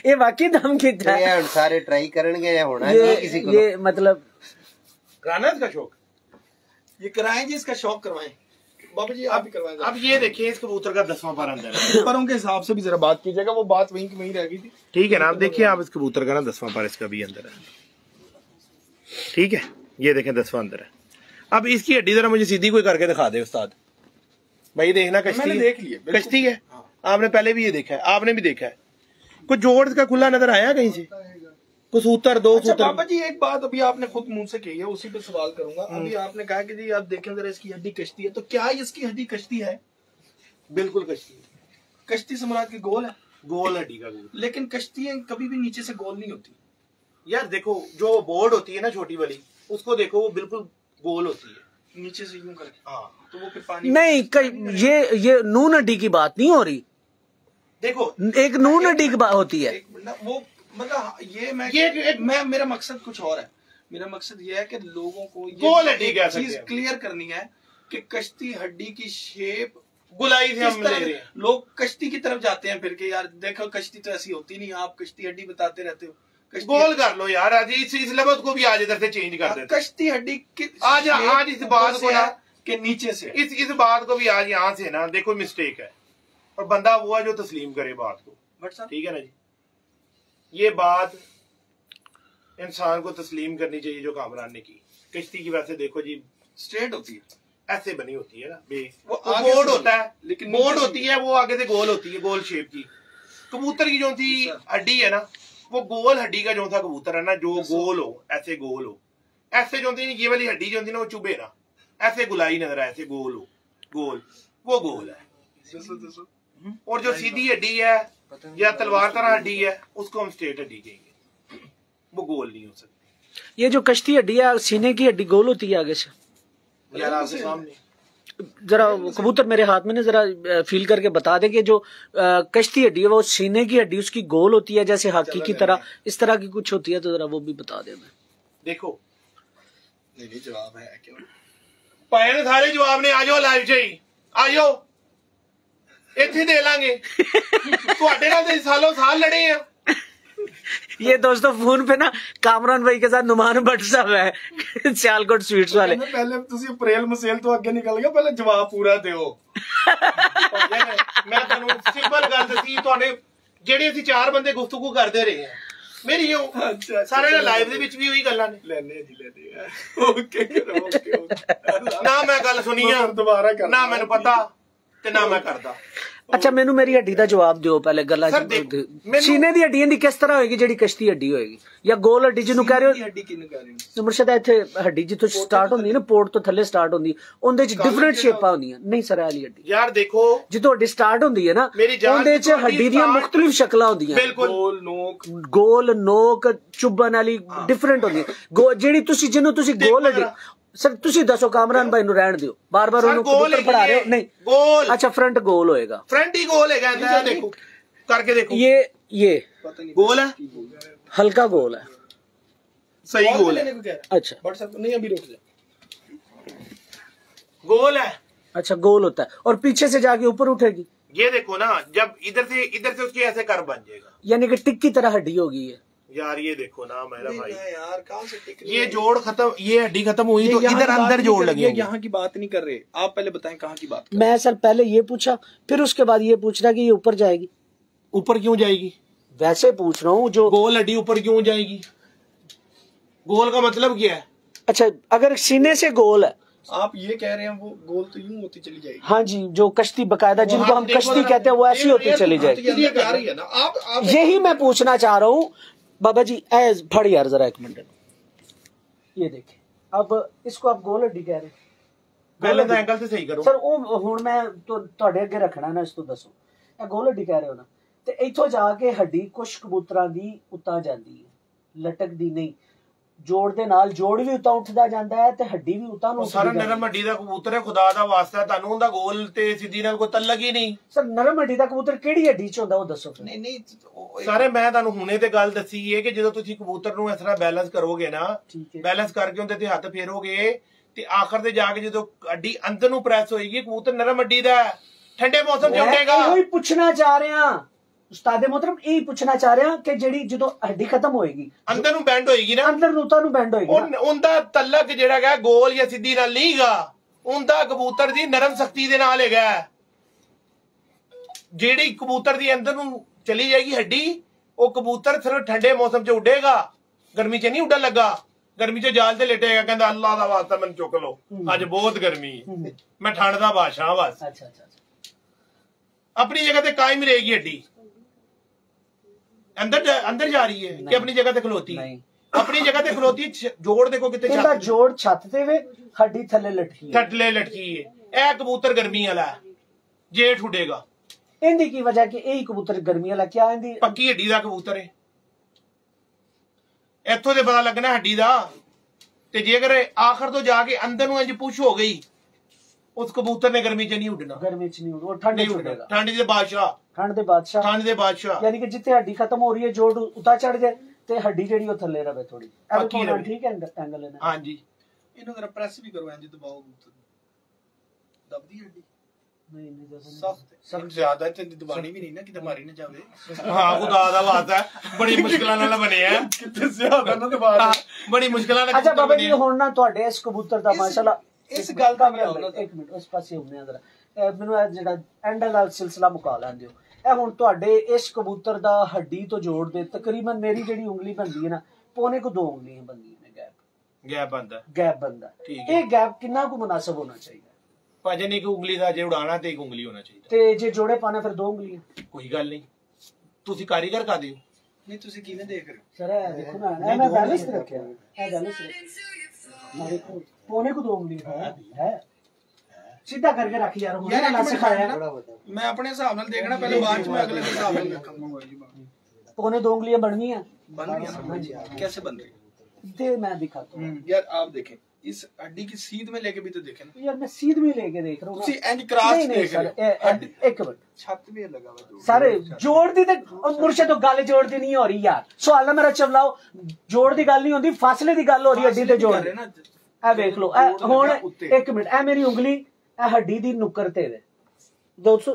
ये वाकई दम किया है। ये सारे ट्राई करेंगे, होना नहीं किसी को। ये मतलब कराना इसका शौक, ये कराएं जी, इसका शौक करवाएं बाबा जी, आप भी करवाएं। अब ये देखिए इस कबूतर का 10वां पर अंदर है। परों के हिसाब से भी जरा बात कीजिएगा, वो बात वहीं की वहीं रह गई थी। ठीक है ना, आप देखिए आप इस कबूतर का ना 10वां पर इसका भी अंदर है। ठीक है, ये देखें 10वां अंदर है। अब इसकी हड्डी जरा मुझे सीधी कोई करके दिखा दे उस्ताद भाई। देखना कश्ती देख लिया, कश्ती है। आपने पहले भी ये देखा है, आपने भी देखा है। कुछ जोड़ का खुला नजर आया कहीं से? कुछ सूतर दो सूतर। बाबा जी एक बात अभी आपने खुद मुंह से कही है, उसी पे सवाल करूंगा। अभी आपने कहा कि जी आप देखें जरा इसकी हड्डी कश्ती है, तो क्या इसकी हड्डी कश्ती है? बिल्कुल कश्ती है। कश्ती से मुराद की गोल है, गोल हड्डी का गोल। लेकिन कश्तियां कभी भी नीचे से गोल नहीं होती यार। देखो जो बोर्ड होती है ना छोटी वाली, उसको देखो वो बिल्कुल गोल होती है नीचे से यूं करके। हाँ, तो वो फिर पानी नहीं, ये नून हड्डी की बात नहीं हो रही। देखो एक नून हड्डी की बात होती है, वो मतलब ये मेरा मकसद कुछ और है। मेरा मकसद ये है कि लोगों को ये चीज क्लियर करनी है कि कश्ती हड्डी की शेप गुलाई से हम ले रहे हैं। लोग कश्ती की तरफ जाते हैं फिर के, यार देखो कश्ती तो ऐसी होती नहीं, आप कश्ती हड्डी बताते रहते हो। गोल कर लो यार, आज इस लफ्ज को भी आज इधर से चेंज कर देते। कश्ती हड्डी की आज इस बात को ना कि नीचे से इस बात को भी आज यहाँ से ना देखो मिस्टेक है, और बंदा वो है जो तस्लीम करे बात को। ठीक है ना जी, ये बात इंसान को तस्लीम करनी चाहिए जो कामरान ने की। कश्ती की वैसे देखो जी स्ट्रेट होती है, ऐसे बनी होती है ना, वो बोर्ड होता है, लेकिन बोर्ड होती है वो आगे से गोल होती है, गोल शेप की। कबूतर की जो थी हड्डी है ना, वो गोल हड्डी का जो था कबूतर है ना, जो गोल हो, ऐसे गोल हो, ऐसे जो थी ये वाली हड्डी जो थी ना वो चुभे ना, ऐसे गुलाई नजर आए, ऐसे गोल हो, गोल वो गोल है। और जो सीधी हड्डी है या तलवार तरह हड्डी है, उसको हम स्ट्रेट हड्डी कहेंगे, वो गोल नहीं हो सकती। ये जो कश्ती हड्डी है, सीने की हड्डी गोल होती है आगे से। यार आपके सामने जरा कबूतर मेरे हाथ में ना जरा फील करके बता दे कि जो कश्ती हड्डी है वो सीने की हड्डी उसकी गोल होती है जैसे हाकी की तरह, इस तरह की कुछ होती है, तो जरा वो भी बता दे। मैं देखो नहीं जवाब है क्यों पाए ने सारे जवाब ने, आ जाओ लाइव चाहिए, आ जाओ इतने दे लांगे। ਤੁਹਾਡੇ ਨਾਲ ਤੇ ਸਾਲੋਂ ਸਾਲ लड़े हैं। ये दोस्तों फोन पे ना कामरान भाई के साथ नुमान भट्ट साहब है, सियालकोट स्वीट्स वाले। पहले ਤੁਸੀਂ ਅਪ੍ਰੈਲ ਮਸੇਲ ਤੋਂ ਅੱਗੇ ਨਿਕਲ ਗਏ, ਪਹਿਲੇ ਜਵਾਬ ਪੂਰਾ ਦਿਓ। ਮੈਂ ਤੁਹਾਨੂੰ ਸਿੰਪਲ ਗੱਲ ਦੱਸੀ, ਤੁਹਾਡੇ ਜਿਹੜੇ ਅਸੀਂ 4 ਬੰਦੇ ਗੁਫ਼ਤਗੂ ਕਰਦੇ ਰਹੇ ਹਾਂ, ਮੇਰੀ ਉਹ ਸਾਰੇ ਨੇ ਲਾਈਵ ਦੇ ਵਿੱਚ ਵੀ ਉਹੀ ਗੱਲਾਂ ਨੇ। ਲੈਣੇ ਜੀ ਲੈਣੇ ਓਕੇ ਕਰੋ ਓਕੇ ਨਾ ਮੈਂ ਗੱਲ ਸੁਣੀ ਆ, ਦੁਬਾਰਾ ਕਰ ਨਾ ਮੈਨੂੰ ਪਤਾ ਤੇ ਨਾ ਮੈਂ ਕਰਦਾ। अच्छा मैनू मेरी हड्डी का जवाब दिओ पहले गल्ला सीने दी हड्डी दी किस तरह होएगी जेडी कश्ती हड्डी होएगी या गोल हड्डी जिन्नू कह रहे हो हड्डी किन्नू कह रहे हो मुर्शद इत्थे हड्डी जित्थों स्टार्ट होंदी है ना पोर्ट तो थल्ले स्टार्ट होंदी ओंदे च डिफरेंट शेपां होंदियां नहीं सर वाली हड्डी यार देखो जित्थों हड्डी स्टार्ट होंदी है ना ओंदे च हड्डी दी मुख्तलिफ शक्लां होंदियां गोल नोक चुभन वाली डिफरेंट होंदी जेडी तुसी जिन्नू तुसी गोल हड्डी सर तुसी दसो कामरान भाई नु रहन दियो बार-बार उन्हें कबूतर पढ़ा रहे हो नहीं गोल अच्छा फ्रंट गोल होएगा फ्रंट ही गोल है देखो करके देखो ये गोल है हल्का गोल है सही गोल है अच्छा व्हाट्सएप नहीं अभी रुक जा गोल है अच्छा गोल होता है और पीछे से जाके ऊपर उठेगी ये देखो ना जब इधर से उसकी ऐसे कर बन जाएगा यानी कि टिक की तरह हड्डी होगी ये यार ये देखो ना मेरा भाई यार कहाँ से टिक ये जोड़ खत्म ये हड्डी खत्म हुई तो इधर अंदर जोड़ लगे यहाँ की बात नहीं कर रहे आप पहले बताएं कहाँ की बात मैं सर पहले ये पूछा फिर उसके बाद ये पूछ रहा कि ये ऊपर जाएगी ऊपर क्यों जाएगी वैसे पूछ रहा हूँ जो गोल हड्डी ऊपर क्यों जाएगी गोल का मतलब क्या है अच्छा अगर सीने से गोल है आप ये कह रहे हैं वो गोल तो यूं होती चली जाएगी हाँ जी जो कश्ती बकायदा जिनको हम कश्ती कहते हैं वो ऐसी होती चली जाएगी यही मैं पूछना चाह रहा हूँ बाबा जी एज फड़ यार जरा एक मिनट ये देखे अब इसको आप गोल हड्डी कह रहे पहले तो एंगल से सही करो सर वो हुण मैं तो ਤੁਹਾਡੇ ਅੱਗੇ ਰੱਖਣਾ ਨਾ ਇਸ ਤੋਂ ਦੱਸੋ ਇਹ ਗੋਲ ਹੱਡੀ ਕਹਿ ਰਹੇ ਹੋ ਨਾ ਤੇ ਇੱਥੋਂ ਜਾ ਕੇ ਹੱਡੀ ਕੁਝ ਕਬੂਤਰਾਂ ਦੀ ਉੱਤਾ ਜਾਂਦੀ ਹੈ ਲਟਕਦੀ ਨਹੀਂ ਜੋੜ ਦੇ ਨਾਲ ਜੋੜ ਵੀ ਉੱਤਾ ਉੱਠਦਾ ਜਾਂਦਾ ਹੈ ਤੇ ਹੱਡੀ ਵੀ ਉੱਤਾ ਨੂੰ ਸਾਰਾ ਨਰਮ ਹੱਡੀ ਦਾ ਕਬੂਤਰ ਹੈ ਖੁਦਾ ਦਾ ਵਾਸਤਾ ਤੁਹਾਨੂੰ ਉਹਦਾ ਗੋਲ ਤੇ ਸਿੱਧੀ ਨਾਲ ਕੋਈ ਤਲਕ ਹੀ ਨਹੀਂ ਸਰ ਨਰਮ ਹੱਡੀ ਦਾ ਕਬੂਤਰ ਕਿਹੜੀ ਹੱਡੀ ਚ ਹੁੰਦਾ ਉਹ ਦੱਸੋ ਨਹੀਂ ਨਹੀਂ ਸਾਰੇ ਮੈਂ ਤੁਹਾਨੂੰ ਹੁਣੇ ਤੇ ਗੱਲ ਦੱਸੀ ਹੈ ਕਿ ਜਦੋਂ ਤੁਸੀਂ ਕਬੂਤਰ ਨੂੰ ਇਸ ਤਰ੍ਹਾਂ ਬੈਲੈਂਸ ਕਰੋਗੇ ਨਾ ਬੈਲੈਂਸ ਕਰਕੇ ਉਹਦੇ ਤੇ ਹੱਥ ਫੇਰੋਗੇ ਤੇ ਆਖਰ ਤੇ ਜਾ ਕੇ ਜਦੋਂ ਹੱਡੀ ਅੰਦਰ ਨੂੰ ਪ੍ਰੈਸ ਹੋਏਗੀ ਕਬੂਤਰ ਨਰਮ ਹੱਡੀ ਦਾ ਠੰਡੇ ਮੌਸਮ 'ਚ ਉੱਡੇਗਾ ਉਹੀ ਪੁੱਛਣਾ ਚਾਹ ਰਿਹਾ ਉਸਤਾਦੇ मोहतरम यही पूछना चाह रहा कि जेडी जो हड्डी खत्म होएगी अंदर नु बैंड होएगी ना अंदर नूता नु बैंड होएगी उनदा तलक जेड़ा है गोल या सीधी नाल नहींगा उनदा कबूतर दी नरम सख्ती दे नाल हैगा जेड़ी कबूतर दी अंदर नु चली जाएगी हड्डी वो कबूतर सिर्फ ठंडे मौसम च उड़ेगा गर्मी च नहीं उड़न लगा गर्मी च जाल ते लेटेगा कहंदा अल्लाह दा वास्ता मैनू चुक लो अज बहुत गर्मी मैं ठंड दा बादशाह बस अच्छा अपनी जगह ते कायम रहेगी हड्डी अंदर जा रही है कि अपनी जगह ते खलोती अपनी जगह ते खलोती जोड़ देखो कितने ਇਹਦਾ ਜੋੜ ਛੱਤ ਤੇ ਵੇ ਹੱਡੀ ਥੱਲੇ ਲਟਕੀ ਹੈ थटले लटकी है ए कबूतर गर्मी वाला है जेठ उड़ेगा ਇਹਦੀ ਕੀ ਵਜ੍ਹਾ ਕਿ ਇਹੀ ਕਬੂਤਰ ਗਰਮੀ ਵਾਲਾ ਕਿਆ ਇਹਦੀ पक्की हड्डी दा कबूतर है इत्थों ते पता लगना हड्डी दा ते जेकर आखिर तो जाके अंदर नु इंज पुश हो गई उस कबूतर ने गर्मी च नहीं उड़ना ਗਰਮੀ ਚ ਨਹੀਂ ਉਹ ਠੰਡ ਚ ਉਡੇਗਾ ठंड दे बादशाह ਠੰਡ ਦੇ ਬਾਦਸ਼ਾਹ ठंड दे बादशाह यानी कि जिथे हड्डी खत्म हो रही है जोड़ उता चढ़ जाए ते हड्डी जेडी ओ थल्ले रवे थोड़ी पक्की रवे ठीक है एंगल है हां जी ਇਹਨੂੰ ਜਰਾ ਪ੍ਰੈਸ ਵੀ ਕਰੋ ਇੰਜ ਦਬਾਓ ਦਬਦੀ ਹੱਡੀ नहीं नहीं ਸਖਤ ਜ਼ਿਆਦਾ ਤੇ ਦਬਾਣੀ ਵੀ ਨਹੀਂ ਨਾ ਕਿ ਮਾਰੀ ਨਾ ਜਾਵੇ हां खुदा दा वास्ता बड़ी मुश्किलां नाल बने है ਕਿਤੇ ਜ਼ਿਆਦਾ ਨਾ ਦਬਾ बड़ी मुश्किलां नाल अच्छा बाबा जी हुन ना ਤੁਹਾਡੇ ਇਸ ਕਬੂਤਰ ਦਾ ਮਾਸ਼ਾਅੱਲਾ ਇਸ ਗੱਲ ਦਾ ਮੈਂ ਇੱਕ ਮਿੰਟ ਉਸ ਪਾਸੇ ਹੁੰਨੇ ਆ ਜਰਾ ਮੈਨੂੰ ਇਹ ਜਿਹੜਾ ਐਂਡ ਵਾਲਾ ਸਿਲਸਿਲਾ ਮੁਕਾ ਲੈਂਦੇ ਹੋ ਇਹ ਹੁਣ ਤੁਹਾਡੇ ਇਸ ਕਬੂਤਰ ਦਾ ਹੱਡੀ ਤੋਂ ਜੋੜ ਦੇ ਤਕਰੀਬਨ ਮੇਰੀ ਜਿਹੜੀ ਉਂਗਲੀ ਬਣਦੀ ਹੈ ਨਾ ਪੌਣੇ ਕੋ 2 ਉਂਗਲੀਆਂ ਬਣਦੀਆਂ ਨੇ ਗੈਪ ਬੰਦਾ ਇਹ ਗੈਪ ਕਿੰਨਾ ਕੁ ਮੁਨਾਸਬ ਹੋਣਾ ਚਾਹੀਦਾ ਭਾਜਨ ਇੱਕ ਉਂਗਲੀ ਦਾ ਜੇ ਉਡਾਣਾ ਤੇ ਇੱਕ ਉਂਗਲੀ ਹੋਣਾ ਚਾਹੀਦਾ ਤੇ ਜੇ ਜੋੜੇ ਪਾਣਾ ਫਿਰ 2 ਉਂਗਲੀਆਂ ਕੋਈ ਗੱਲ ਨਹੀਂ ਤੁਸੀਂ ਕਾਰੀਗਰ ਕਾ ਦਿਓ ਨਹੀਂ ਤੁਸੀਂ ਕਿਵੇਂ ਦੇਖ ਰਹੇ ਹੋ ਸਰ ਇਹ ਦੇਖੋ ਨਾ ਮੈਂ ਬੈਲੈਂਸ ਰੱਖਿਆ ਇਹ ਬੈਲੈਂਸ ਦੇਖੋ पौने को 2 उंगली है सीधा करके रख यार यार ना सिखाया ना मैं अपने हिसाब नाल देखना पहले बाद में अगले के हिसाब नाल देखूंगा पौने 2 उंगलियां बननी है कैसे बन रही दे मैं दिखाता हूं यार आप देखें इस हड्डी की सीध में लेके भी तो देखें ना यार मैं सीध में लेके देख रहा हूं ਤੁਸੀਂ इंज क्रॉस देख रहे हो एक मिनट छत में लगा हुआ सारे जोड़ दी ते मुर्शद तो गल जोड़ दी नहीं हो रही यार सवाल ना मेरा चवलाओ जोड़ दी गल नहीं होंदी फासले दी गल हो रही हड्डी ते जोड़ ना ਇਹ ਵੇਖ ਲਓ ਹੁਣ ਇੱਕ ਮਿੰਟ ਇਹ ਮੇਰੀ ਉਂਗਲੀ ਇਹ ਹੱਡੀ ਦੀ ਨੁੱਕਰ ਤੇ है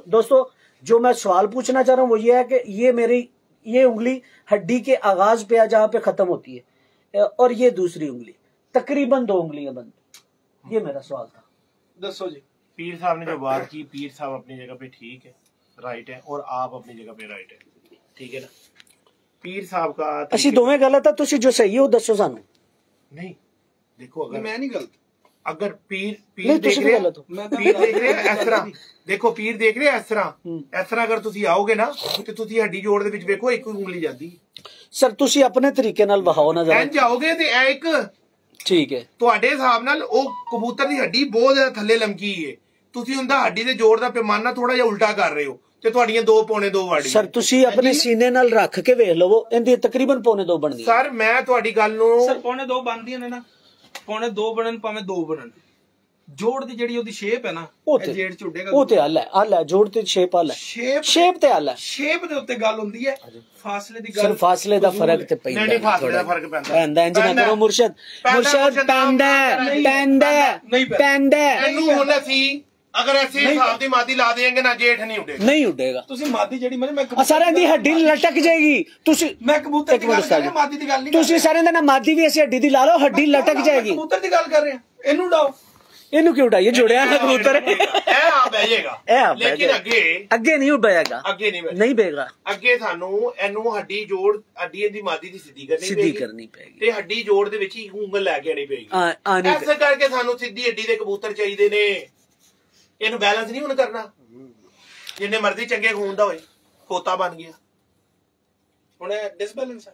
दोस्तों जो मैं सवाल पूछना चाह रहा हूँ वो ये है कि ये उंगली हड्डी के आगाज पे जहाँ पे खत्म होती है और ये दूसरी उंगली तकरीबन 2 उंगलियां बंद ये मेरा सवाल था दसो जी पीर साहब ने जो बात की पीर साहब अपनी जगह पे ठीक है राइट है और आप अपनी जगह पे राइट है ठीक है ना पीर साहब का ਅਸੀਂ ਦੋਵੇਂ ਗਲਤ ਆ ਤੁਸੀਂ ਜੋ ਸਹੀ ਹੋ ਦੱਸੋ ਸਾਨੂੰ नहीं देखो अगर मैं नहीं गलत अगर पीर देख रहे हो, पीर देख रहे हो इस तरह, देखो पीर देख रहे हो इस तरह अगर तुसी आओगे ना ਤੇ ਤੁਸੀਂ ਹੱਡੀ ਜੋੜ ਦੇ ਵਿੱਚ ਵੇਖੋ ਇੱਕ ਉਂਗਲੀ ਜਾਂਦੀ। ਸਰ ਤੁਸੀਂ ਆਪਣੇ ਤਰੀਕੇ ਨਾਲ ਵਹਾਓ ਨਾ ਜਰਾ। ਐਂ ਜਾਓਗੇ ਤੇ ਇਹ ਇੱਕ ਠੀਕ ਹੈ ਤੁਹਾਡੇ ਹਿਸਾਬ ਨਾਲ ਉਹ ਕਬੂਤਰ ਦੀ ਹੱਡੀ ਬਹੁਤ ਜ਼ਿਆਦਾ ਥੱਲੇ ਲਮਕੀ ਹੈ, ਤੁਸੀਂ ਉਹਦਾ ਹੱਡੀ ਦੇ ਜੋੜ ਦਾ ਪੈਮਾਨਾ ਥੋੜਾ ਜਿਹਾ ਉਲਟਾ ਕਰ ਰਹੇ ਹੋ ਤੇ ਤੁਹਾਡੀਆਂ 2 ਪੌਣੇ 2 ਵਾੜੀ। ਸਰ ਤੁਸੀਂ ਆਪਣੇ ਸੀਨੇ ਨਾਲ ਰੱਖ ਕੇ ਵੇਖ ਲਵੋ, ਇਹਦੀ ਤਕਰੀਬਨ ਪੌਣੇ 2 ਬਣਦੀ। ਸਰ ਮੈਂ ਤੁਹਾਡੀ ਗੱਲ ਨੂੰ ਸਰ ਪੌਣੇ 2 ਬਣਦੀਆਂ ਨੇ ਨਾ, ਪੌਣੇ 2 ਬਣਨ ਭਾਵੇਂ 2 ਬਣਨ, ਜੋੜ ਦੀ ਜਿਹੜੀ ਉਹਦੀ ਸ਼ੇਪ ਹੈ ਨਾ ਇਹ ਜੇੜ ਚ ਉੱਡੇਗਾ। ਉਹ ਤੇ ਹੱਲ ਹੈ ਜੋੜ ਤੇ ਸ਼ੇਪ ਹੱਲ ਹੈ, ਸ਼ੇਪ ਤੇ ਹੱਲ ਹੈ। ਸ਼ੇਪ ਦੇ ਉੱਤੇ ਗੱਲ ਹੁੰਦੀ ਹੈ, ਫਾਸਲੇ ਦੀ ਗੱਲ। ਸਰ ਫਾਸਲੇ ਦਾ ਫਰਕ ਤੇ ਪੈਂਦਾ। ਨਹੀਂ ਫਾਸਲੇ ਦਾ ਫਰਕ ਪੈਂਦਾ ਇੰਜ ਨਾ ਕਰੋ ਮੁਰਸ਼ਦ, ਪੈਂਦਾ ਇਹਨੂੰ ਹੁਣ ਅਸੀਂ ਅਗਰ ਐਸੇ ਹਿਸਾਬ ਦੀ ਮਾਦੀ ਲਾ ਦੇਂਗੇ ਨਾ ਜੇਠ ਨਹੀਂ ਉੱਡੇਗਾ। ਨਹੀਂ ਉੱਡੇਗਾ। ਤੁਸੀਂ ਮਾਦੀ ਜਿਹੜੀ ਮੈਂ ਸਾਰਿਆਂ ਦੀ ਹੱਡੀ ਲਟਕ ਜਾਏਗੀ। ਤੁਸੀਂ ਮੈਂ ਕਬੂਤਰ ਦੀ ਗੱਲ ਕਰ ਰਿਹਾ, ਮਾਦੀ ਦੀ ਗੱਲ ਨਹੀਂ। ਤੁਸੀਂ ਸਾਰਿਆਂ ਦਾ ਨਾ ਮਾਦੀ ਵੀ ਅਸੀਂ ਹੱਡੀ ਦੀ ਲਾ ਲਓ, ਹੱਡੀ ਲਟਕ ਜਾਏਗੀ। ਕਬੂਤਰ ਦੀ ਗੱਲ ਕਰ ਰਹੇ ਹਾਂ, ਇਹਨੂੰ ਉਡਾਓ। ਇਹਨੂੰ ਕਿਉਂ ਉਡਾਈਏ, ਜੁੜਿਆ ਨਾ ਕਬੂਤਰ। ਇਹ ਆ ਬਹਿ ਜਾਏਗਾ ਲੇਕਿਨ ਅੱਗੇ ਨਹੀਂ ਉੱਡੇਗਾ, ਅੱਗੇ ਨਹੀਂ ਬੇਗਾ। ਅੱਗੇ ਸਾਨੂੰ ਇਹਨੂੰ ਹੱਡੀ ਜੋੜ ਹੱਡੀ ਦੀ ਮਾਦੀ ਦੀ ਸਿੱਧੀ ਕਰਨੀ ਪਏਗੀ ਤੇ ਹੱਡੀ ਜੋੜ ਦੇ ਵਿੱਚ ਹੀ ਉਂਗਲ ਲੈ ਕੇ ਆਣੀ ਪਏਗੀ। ਐਸੇ ਕਰਕੇ ਸਾਨੂੰ ਸਿੱਧੀ ਹੱਡੀ ਦੇ ਕਬੂਤਰ ਚਾਹੀਦੇ ਨੇ। ਇਹਨੂੰ बैलेंस नहीं करना, जिन्ने मर्जी चंगे खून दा होए खोता बन गया। हुण डिसबैलेंस है,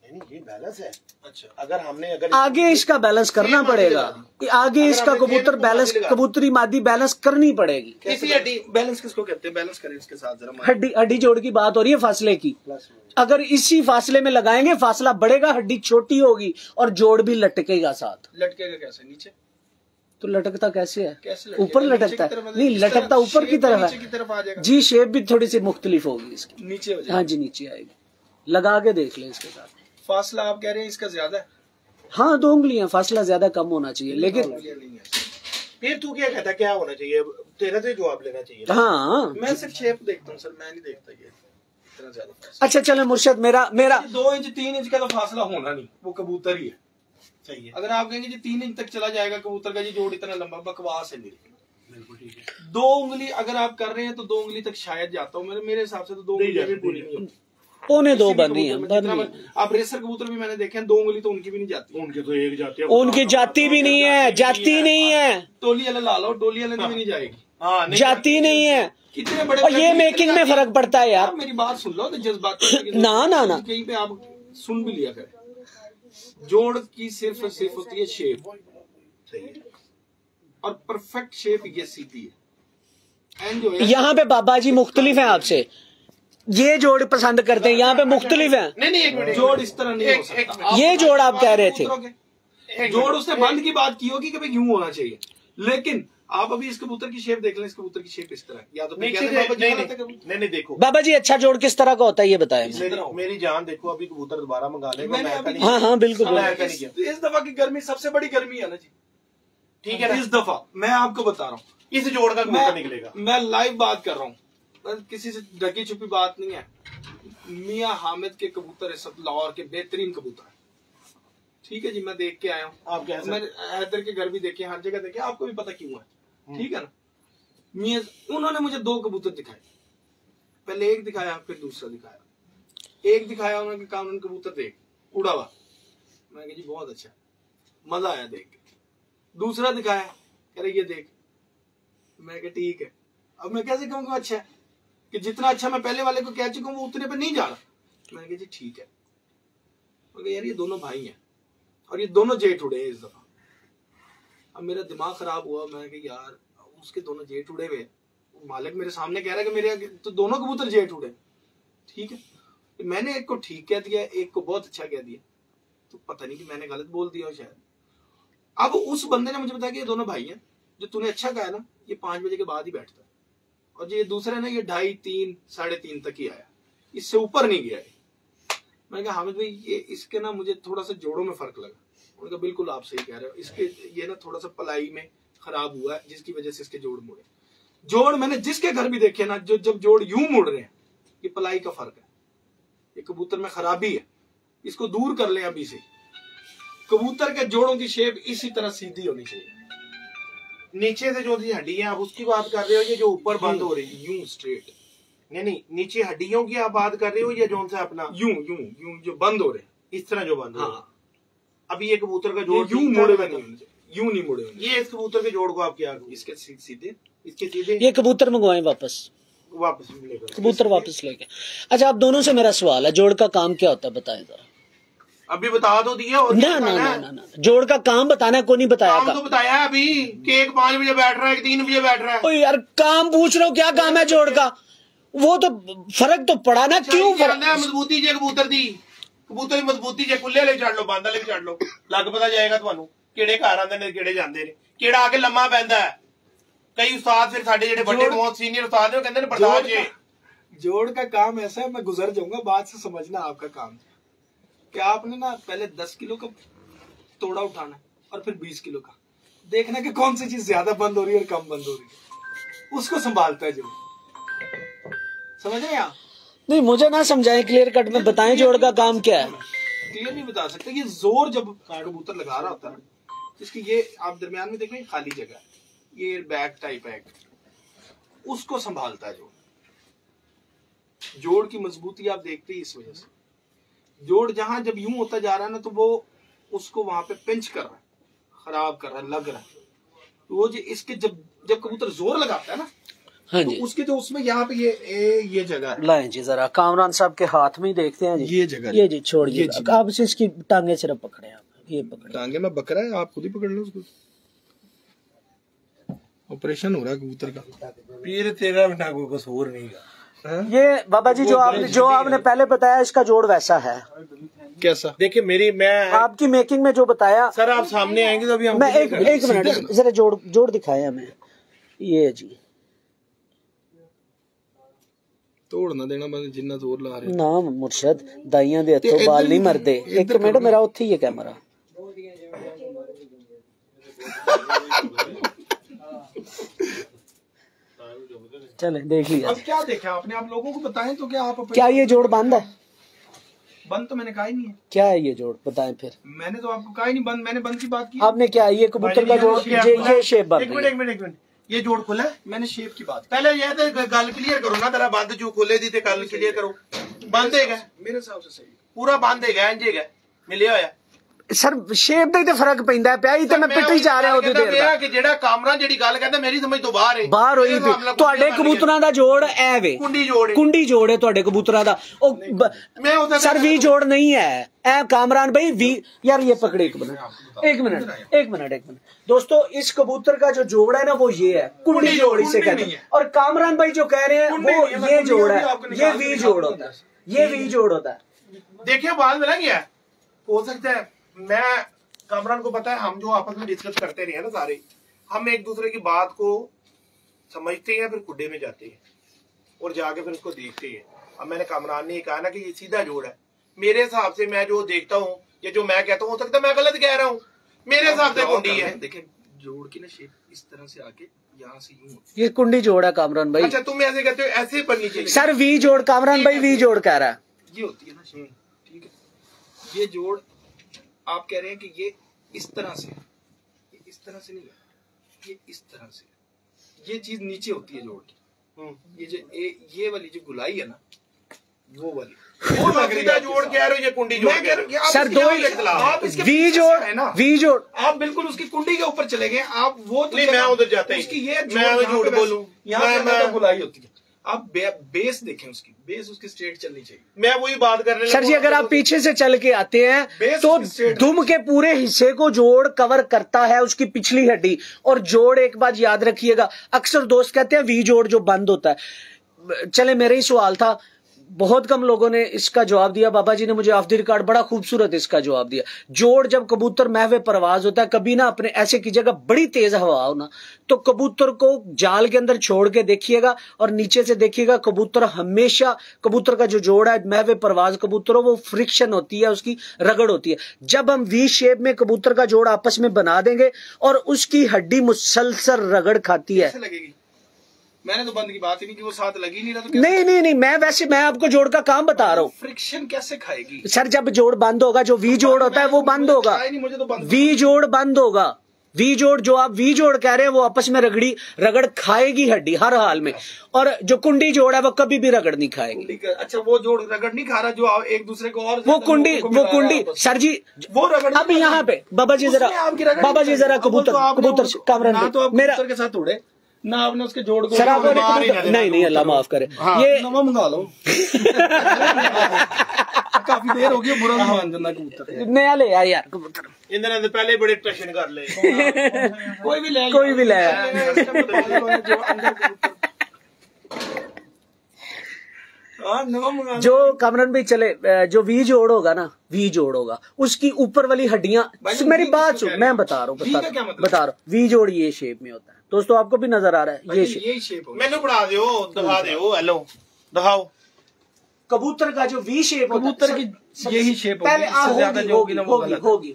नहीं ये बैलेंस है। अच्छा अगर हमने अगर आगे इसका बैलेंस करना पड़ेगा, आगे इसका कबूतर बैलेंस, कबूतरी मादी बैलेंस करनी पड़ेगी। इसी हड्डी बैलेंस किसको कहते हैं? बैलेंस करें इसके साथ जरा। हड्डी जोड़ की बात हो रही है फासले की। अगर इसी फासले में लगाएंगे फासला बढ़ेगा, हड्डी छोटी होगी और जोड़ भी लटकेगा साथ। लटकेगा कैसे? नीचे तो लटकता कैसे है? ऊपर लटकता है, नहीं लटकता ऊपर की तरफ है जी। शेप भी थोड़ी सी मुख्तलिफ होगी इसकी, नीचे हो जाएगी। हाँ जी नीचे आएगी। लगा के देख लें इसके साथ। फासला आप कह रहे हैं इसका ज्यादा है? हाँ 2 उंगलियां, फासला ज्यादा कम होना चाहिए। लेकिन फिर तू क्या कहता, क्या होना चाहिए? तेरा तो जवाब लेना चाहिए। हाँ मैं सिर्फ शेप देखता हूँ सर, मैं नहीं देखता ये इतना ज्यादा। अच्छा चले मुर्शद, मेरा 2 इंच 3 इंच का तो फासला होना नहीं, वो कबूतर ही है। सही है। अगर आप कहेंगे जी 3 इंच तक चला जाएगा कबूतर का जी जोड़, इतना लंबा, बकवास है मेरी। बिल्कुल ठीक है। 2 उंगली अगर आप कर रहे हैं तो 2 उंगली तक शायद जाता हूँ मेरे हिसाब से, तो 2 उंगली भी पूरी नहीं होती। पौने 2 बन रही है। आप रेसर कबूतर भी मैंने देखे हैं, 2 उंगली तो उनकी भी नहीं जाती। उनकी तो एक जाती है, उनकी जाती भी नहीं है, जाती नहीं है। टोली वाला ला लो, टोली वाले भी नहीं जाएगी, जाती नहीं है। कितने बड़े, और ये मेकिंग में फर्क पड़ता है यार। मेरी बात सुन लो तो जज्बात ना कहीं पे आप सुन भी लिया करें। जोड़ की सिर्फ होती है शेप, और परफेक्ट शेप ये सीधी है। यहाँ पे बाबा जी मुख्तलिफ हैं आपसे, ये जोड़ पसंद करते हैं, यहाँ पे मुख्तलिफ है। नहीं एक मिनट, जोड़ इस तरह नहीं हो सकता। ये जोड़ आप कह रहे थे, जोड़ उसने बंद की बात की होगी कि भाई यूं होना चाहिए, लेकिन आप अभी इस कबूतर की शेप देख लें, इस कबूतर की शेप इस तरह, या तो नहीं देखो बाबा जी अच्छा जोड़ किस तरह का होता है ये बताएं। मेरी जान देखो, अभी कबूतर दोबारा मंगा लेंगे। हाँ बिल्कुल। इस दफा की गर्मी सबसे बड़ी गर्मी है ना जी, ठीक है। इस दफा मैं आपको बता रहा हूँ, इस जोड़ का कबूतर निकलेगा। मैं लाइव बात कर रहा हूँ, किसी से ढकी छुपी बात नहीं है। मियाँ हामिद के कबूतर है, सब लाहौर के बेहतरीन कबूतर है, ठीक है जी। मैं देख के आया हूँ, आप मैंने हैदर के घर भी देखे, हर जगह देखे, आपको भी पता क्यों है, ठीक है ना। मियाँ उन्होंने मुझे 2 कबूतर दिखाए, पहले एक दिखाया फिर दूसरा दिखाया। एक दिखाया उन्होंने कहा उन्होंने कबूतर देख उड़ा हुआ, मैंने कहा जी बहुत अच्छा, मजा आया देख के। दूसरा दिखाया, कह रहे ये देख, मैं कहा ठीक है। अब मैं कैसे कहूँगा अच्छा है, कि जितना अच्छा मैं पहले वाले को कह चुका हूँ वो उतने पे नहीं जा रहा। मैंने कहा जी ठीक है। मैं यार ये दोनों भाई हैं और ये दोनों जेठ उड़े इस दफा। अब मेरा दिमाग खराब हुआ, मैंने कहा यार उसके दोनों जेठ उड़े हुए, मालिक मेरे सामने कह रहा है कि मेरे तो दोनों कबूतर जेठ उड़े, ठीक है। मैंने एक को ठीक कह दिया, एक को बहुत अच्छा कह दिया, तो पता नहीं कि मैंने गलत बोल दिया शायद। अब उस बंदे ने मुझे बताया कि ये दोनों भाई हैं, जो तूने अच्छा कहा ना ये 5 बजे के बाद ही बैठता है, और ये दूसरे ना ये 2:30, 3, 3:30 तक ही आया, इससे ऊपर नहीं गया। मैंने कहा हामिद भाई ये इसके ना मुझे थोड़ा सा जोड़ों में फर्क लगा। उन्होंने कहा बिल्कुल आप सही कह रहे हो, इसके ये ना थोड़ा सा पलाई में खराब हुआ है जिसकी वजह से इसके जोड़ मुड़े। जोड़ मैंने जिसके घर भी देखे ना, जो जब जोड़ यूं मुड़ रहे हैं, ये पलाई का फर्क है, ये कबूतर में खराबी है, इसको दूर कर ले अभी से। कबूतर के जोड़ों की शेप इसी तरह सीधी होनी चाहिए। नीचे से जो हड्डी है आप उसकी बात कर रहे हो, ये जो ऊपर बंद हो रही है यूं स्ट्रेट? नहीं नीचे हड्डियों की आप बात कर रहे हो, या जो सा अपना यूं यूं यूं जो बंद हो रहे हैं, इस तरह जो बंद हो। हाँ। अभी ये कबूतर का जोड़ यूं मोड़े हुए नहीं होने चाहिए, यूं नहीं मुड़े होंगे। ये इस कबूतर के जोड़ को आप क्या इसके सीधे, इसके सीधे ये कबूतर मंगवाएं वापस लेकर कबूतर वापस लेके। अच्छा, आप दोनों से मेरा सवाल है, जोड़ का काम क्या होता है बताएं जरा। अभी बता दो दिया और ना ना ना ना ना, जोड़ का काम बताना है, को नहीं बताया काम तो बताया है अभी कि एक 5 बजे बैठ रहा है, एक 3 बजे बैठ रहा है। ओ यार, काम पूछ रहा हूँ, क्या काम है जोड़ का, वो तो फर्क तो पड़ा ना। क्यों फर्क? मजबूती जे कबूतर दी, कबूतर की मजबूती जे खुले ले छड़ लो, बांधा ले छड़ लो, लग पता जाएगा ਤੁਹਾਨੂੰ ਕਿਹੜੇ ਘਰ ਆਂਦੇ ਨੇ ਕਿਹੜੇ ਜਾਂਦੇ ਨੇ, ਕਿਹੜਾ ਆ ਕੇ ਲੰਮਾ ਪੈਂਦਾ ਹੈ। कई उस्ताद फिर साडे जेडे बड़े बहुत सीनियर उस्ताद ने कहंदे ने बर्दाश्त जे जोड़ का काम ऐसा है, मैं गुजर जाऊंगा, बात से समझना आपका काम कि आपने ना पहले 10 किलो का तोड़ा उठाना और फिर 20 किलो का, देखना कि कौन सी चीज ज्यादा बंद हो रही है और कम बंद हो रही है, उसको संभालता है जोड़। समझ रहे हैं आप? नहीं, मुझे ना समझाएं, क्लियर कट में बताएं जोड़ का काम क्या है। क्लियर नहीं बता सकते। ये जोर जब कबूतर लगा रहा होता है, इसकी ये आप दरमियान में देखें खाली जगह, ये बैग टाइप है, उसको संभालता है जोड़। जोड़ की मजबूती आप देखते ही इस वजह से, जोड़ जहां जब यूं होता जा रहा है ना, तो वो उसको वहां पे पिंच कर रहा है, खराब कर रहा है, लग रहा है। तो वो जो इसके जब कबूतर जोर लगाता है ना, हाँ तो जी, उसके जो उसमें यहाँ पे ये जगह है, लाएं जी जरा, कामरान साहब के हाथ में ही देखते हैं जी। ये जगह, ये जी छोड़िए, आप इसकी टांगे सिर्फ पकड़े, आप ये पकड़े। टांगे में बकरा है, आप खुद ही पकड़ लो उसको। ऑपरेशन हो रहा है कबूतर का। पीर तेरा बिना कोई कसूर नहीं का। ये बाबा जी जो आपने पहले बताया, इसका जोड़ वैसा है। कैसा? देखिए मैं आपकी मेकिंग में जो बताया सर, आप सामने आएंगे तो अभी हम मैं एक मिनट जरा जोड़ दिखाया हमें। ये जी तोड़ ना देना, बस जिन्ना जोर ला रहे ना मुर्शद, दाइयां दे हत्थों बाल नहीं मरदे। एक मिनट, मेरा उत्थे ही है कैमरा। चले देख लिया। अब क्या देखा आपने? आप लोगों को बताएं तो क्या आप क्या ये जोड़ बंद है? बंद तो मैंने कहा ही नहीं है। क्या है ये जोड़, बताएं फिर। मैंने तो आपको कहा ही नहीं बंद, मैंने बंद की बात की। आपने क्या, ये कबूतर का जोड़, ये शेप बंद है। एक मिनट, ये जोड़ खुला है? मैंने शेप की बात पहले ये तो गल क्लियर करो ना, तेरा बंद जो खोले दी ते गल क्लियर करो। बंद है मेरे हिसाब से सही पूरा बंद है, इंज है मिलिया होया। सर शेप ਦਾ ਹੀ ਤੇ ਫਰਕ ਪੈਂਦਾ ਪਿਆ, ਹੀ ਤੇ ਮੈਂ ਪਿੱਟੀ ਜਾ ਰਿਹਾ ਉਹਦੀ ਦੇਰ ਦਾ ਕਿ ਜਿਹੜਾ ਕਾਮਰਾ ਜਿਹੜੀ ਗੱਲ ਕਹਿੰਦਾ ਮੇਰੀ ਸਮਝ ਤੋਂ ਬਾਹਰ ਹੈ, ਬਾਹਰ ਹੋਈ ਤੁਹਾਡੇ ਕਬੂਤਰਾਂ ਦਾ ਜੋੜ ਐ ਵੇ, ਕੁੰਡੀ ਜੋੜ ਹੈ ਤੁਹਾਡੇ ਕਬੂਤਰਾਂ ਦਾ। ਉਹ ਮੈਂ ਸਰ ਵੀ ਜੋੜ ਨਹੀਂ ਹੈ ਐ कामरान भाई वी। यार ये पकड़े, एक मिनट दोस्तों, इस कबूतर का जो जोड़ है ना वो ये है, कुंडी जोड़ इसे कहते हैं। और कामरान भाई जो कह रहे हैं वो ये जोड़ है, ये वी जोड़ होता है, ये वी जोड़ होता है। देखिए बात मिला गया हो सकता है, मैं कामरान को पता है, हम जो आपस में डिस्कस करते रहे ना सारे, हम एक दूसरे की बात को समझते हैं, फिर कुड्डे में जाते हैं और जाके फिर उसको देखते हैं। अब मैंने कामरान ने कहा ना कि ये सीधा जोड़ है, मेरे हिसाब से मैं जो देखता हूँ या जो मैं कहता हूँ, हो सकता है मैं गलत कह रहा हूँ, मेरे हिसाब से कुंडी है। देखिए जोड़ की ना शेप इस तरह से आके यहाँ से यूं, ये कुंडी जोड़ है कामरान भाई। अच्छा तुम ऐसे कहते हो, ऐसे बननी चाहिए सर वी जोड़, कामरान भाई वी जोड़ कह रहा है, ये होती है ना शेप, ठीक है। ये जोड़ आप कह रहे हैं कि ये इस तरह से, ये इस तरह से नहीं है, ये इस तरह से, ये चीज नीचे होती है जोड़ की। ये जो ये वाली जो गुलाई है ना, वो वाली वो लग रही है जोड़ कह रहे हो, ये कुंडी जोड़ कह रहे हो। सर दो आप इसके वी जोड़ है ना, वी जोड़ आप बिल्कुल उसकी कुंडी के ऊपर चले गए आप। वो तो नहीं, मैं उधर जाता ही उसकी ये मैं झूठ बोलूं, यहाँ गुलाई होती है। आप बेस देखें, उसकी बेस उसकी स्ट्रेट चलनी चाहिए। मैं वही बात कर रहा सर जी, अगर आप पीछे से चल के आते हैं तो दुम के पूरे हिस्से को जोड़ कवर करता है, उसकी पिछली हड्डी। और जोड़ एक बात याद रखिएगा, अक्सर दोस्त कहते हैं वी जोड़ जो बंद होता है। चले मेरा ही सवाल था, बहुत कम लोगों ने इसका जवाब दिया। बाबा जी ने मुझे ऑफ द रिकॉर्ड बड़ा खूबसूरत इसका जवाब दिया। जोड़ जब कबूतर महवे परवाज होता है, कभी ना अपने ऐसे कीजिएगा बड़ी तेज हवा हो ना, तो कबूतर को जाल के अंदर छोड़ के देखिएगा और नीचे से देखिएगा, कबूतर हमेशा, कबूतर का जो जोड़ है महवे परवाज कबूतर हो, वो फ्रिक्शन होती है, उसकी रगड़ होती है। जब हम वी शेप में कबूतर का जोड़ आपस में बना देंगे और उसकी हड्डी मुसलसल रगड़ खाती है। लगेगी, मैंने तो बंद की बात ही नहीं की, वो साथ लगी नहीं रहा तो नहीं, मैं आपको जोड़ का काम बता रहा हूँ। फ्रिक्शन कैसे खाएगी सर जब जोड़ बंद होगा, जो वी जोड़ होता है वो बंद होगा, मुझे तो बंद वी जोड़ बंद होगा, वी जोड़ जो आप वी जोड़ कह रहे हैं वो आपस में रगड़ खाएगी हड्डी हर हाल में, और जो कुंडी जोड़ है वो कभी भी रगड़ नहीं खाएगी। अच्छा वो जोड़ रगड़ नहीं खा रहा, जो एक दूसरे को और वो कुंडी सर जी वो रगड़। अब यहाँ पे बाबा जी जरा कबूतर कामरान मेरा के साथ उड़े ना, आपने उसके जोड़ को सर आपने नहीं अल्लाह माफ करे। ये नवा मंगा लो काफी देर हो गई, बुरा नहीं मान देना कबूतर नया ले यार कबूतर इन्होंने तो पहले बड़े टशन कर ले कोई भी ले जो कामरान भाई चले, जो वी जोड़ होगा ना, वी जोड़ होगा उसकी ऊपर वाली हड्डियां, मेरी बात सुन, मैं बता रहा हूँ वी जोड़ ये शेप में होता है दोस्तों, आपको भी नजर आ रहा है ये शेप। मैंने बढ़ा दो, दिखा दो, हेलो दिखाओ कबूतर का जो वी शेप, कबूतर की यही शेप पहले